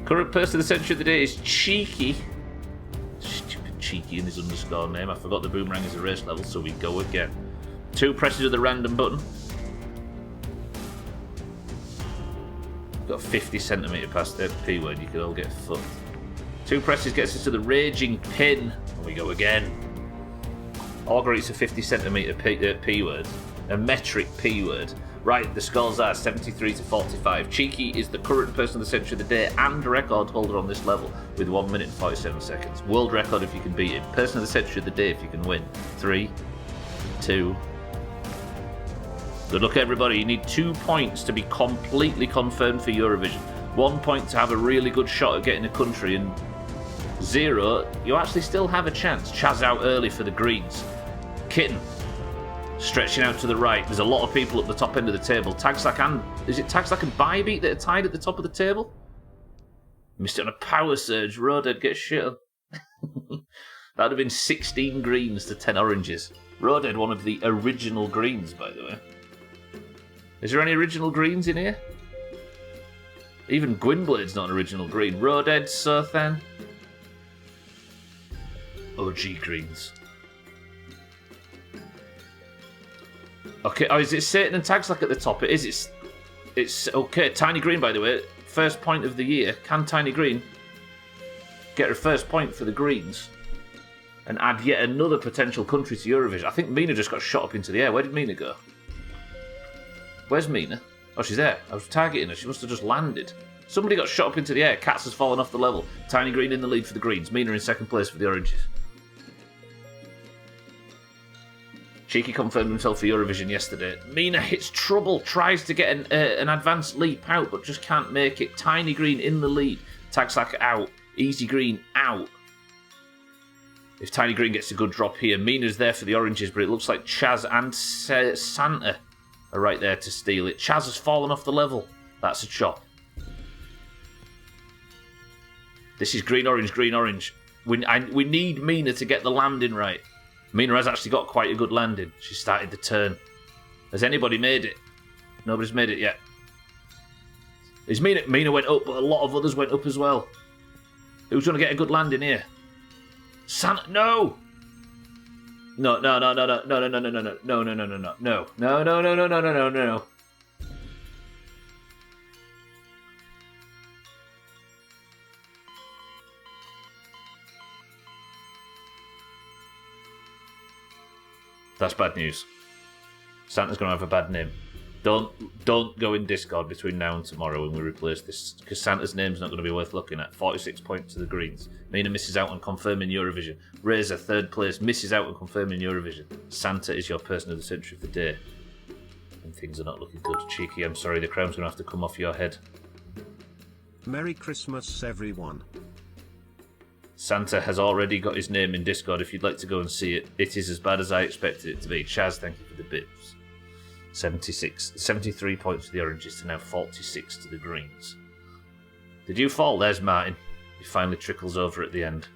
Current person of the century of the day is Cheeky. Stupid Cheeky in his underscore name. I forgot the boomerang is a race level, so we go again. 2 presses of the random button. Got 50 centimetre past the P word, you could all get fucked. 2 presses gets us to the raging pin, and we go again. Augur eats a 50 centimetre P word, a metric P word. Right, the scores are 73 to 45. Cheeky is the current person of the century of the day and record holder on this level with 1 minute and 47 seconds. World record if you can beat him. Person of the century of the day if you can win. 3, 2. Good luck, everybody. You need 2 points to be completely confirmed for Eurovision. 1 point to have a really good shot at getting a country, and 0, you actually still have a chance. Chaz out early for the greens. Kitten stretching out to the right. There's a lot of people at the top end of the table. Tagslack and... Is it Tagslack and Bybee that are tied at the top of the table? Missed it on a power surge. Rodhead gets shit on. That would have been 16 greens to 10 oranges. Rodhead, one of the original greens, by the way. Is there any original greens in here? Even Gwynblade's not an original green. Rodhead, Sothan. OG greens. Okay, oh, is it Satan and Tagslack at the top? It is. It's okay. Tiny Green, by the way. First point of the year. Can Tiny Green? get her first point for the Greens, and add yet another potential country to Eurovision. I think Mina just got shot up into the air. Where did Mina go? Where's Mina? Oh, she's there. I was targeting her. She must have just landed. Somebody got shot up into the air. Cats has fallen off the level. Tiny Green in the lead for the Greens. Mina in second place for the Oranges. Cheeky confirmed himself for Eurovision yesterday. Mina hits trouble. Tries to get an advanced leap out, but just can't make it. Tiny Green in the lead. Tagsack out. Easy Green out. If Tiny Green gets a good drop here, Mina's there for the Oranges, but it looks like Chaz and Santa are right there to steal it. Chaz has fallen off the level. That's a chop. This is green, orange, green, orange. We need Mina to get the landing right. Mina has actually got quite a good landing. She started the turn. Has anybody made it? Nobody's made it yet. Is Mina went up, but a lot of others went up as well. Who's going to get a good landing here? Santa, no! No. That's bad news. Santa's going to have a bad name. Don't go in Discord between now and tomorrow when we replace this, because Santa's name's not going to be worth looking at. 46 points to the Greens. Mina misses out on confirming Eurovision. Razor, third place, misses out on confirming Eurovision. Santa is your person of the century of the day. And things are not looking good. Cheeky, I'm sorry, the crown's going to have to come off your head. Merry Christmas, everyone. Santa has already got his name in Discord if you'd like to go and see it. It is as bad as I expected it to be. Chaz, thank you for the bits. 73 points to the Oranges to now 46 to the Greens. Did you fall? There's Martin. He finally trickles over at the end.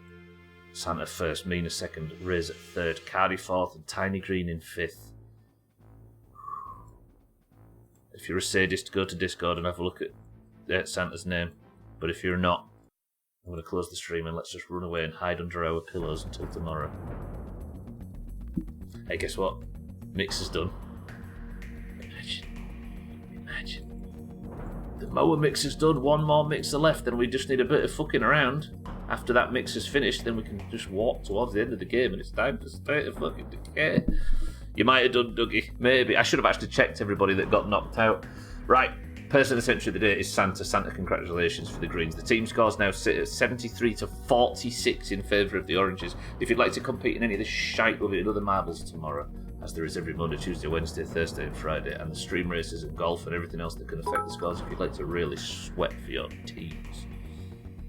Santa first, Mina second, Razor third, Cardi fourth, and Tiny Green in fifth. If you're a sadist, go to Discord and have a look at Santa's name. But if you're not, I'm going to close the stream and let's just run away and hide under our pillows until tomorrow. Hey, guess what? Mix is done. Imagine. The mower mixer's done, one more mixer left, and we just need a bit of fucking around. After that mixer's finished, then we can just walk towards the end of the game and it's time for State of Fucking Decay. You might have done, Dougie. Maybe. I should have actually checked everybody that got knocked out. Right. Person of the century of the day is Santa. Santa, congratulations for the Greens. The team scores now sit at 73 to 46 in favour of the Oranges. If you'd like to compete in any of this shite, we'll be at other marbles tomorrow, as there is every Monday, Tuesday, Wednesday, Thursday and Friday, and the stream races and golf and everything else that can affect the scores if you'd like to really sweat for your teams.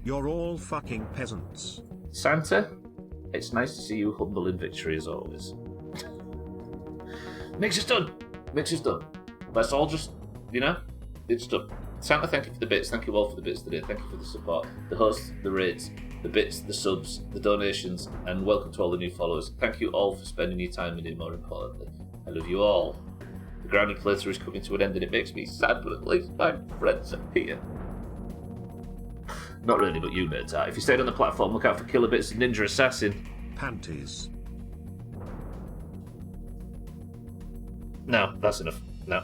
You're all fucking peasants. Santa, it's nice to see you humble in victory as always. Mix is done. Let's all just, it's done. Santa, thank you for the bits. Thank you all for the bits today. Thank you for the support. The hosts, the raids, the bits, the subs, the donations, and welcome to all the new followers. Thank you all for spending your time with me, more importantly. I love you all. The grounded playthrough is coming to an end and it makes me sad, but at least my friends are here. Not really, but you nerds are. If you stayed on the platform, look out for Killer Bits and Ninja Assassin. Panties. No, that's enough. No.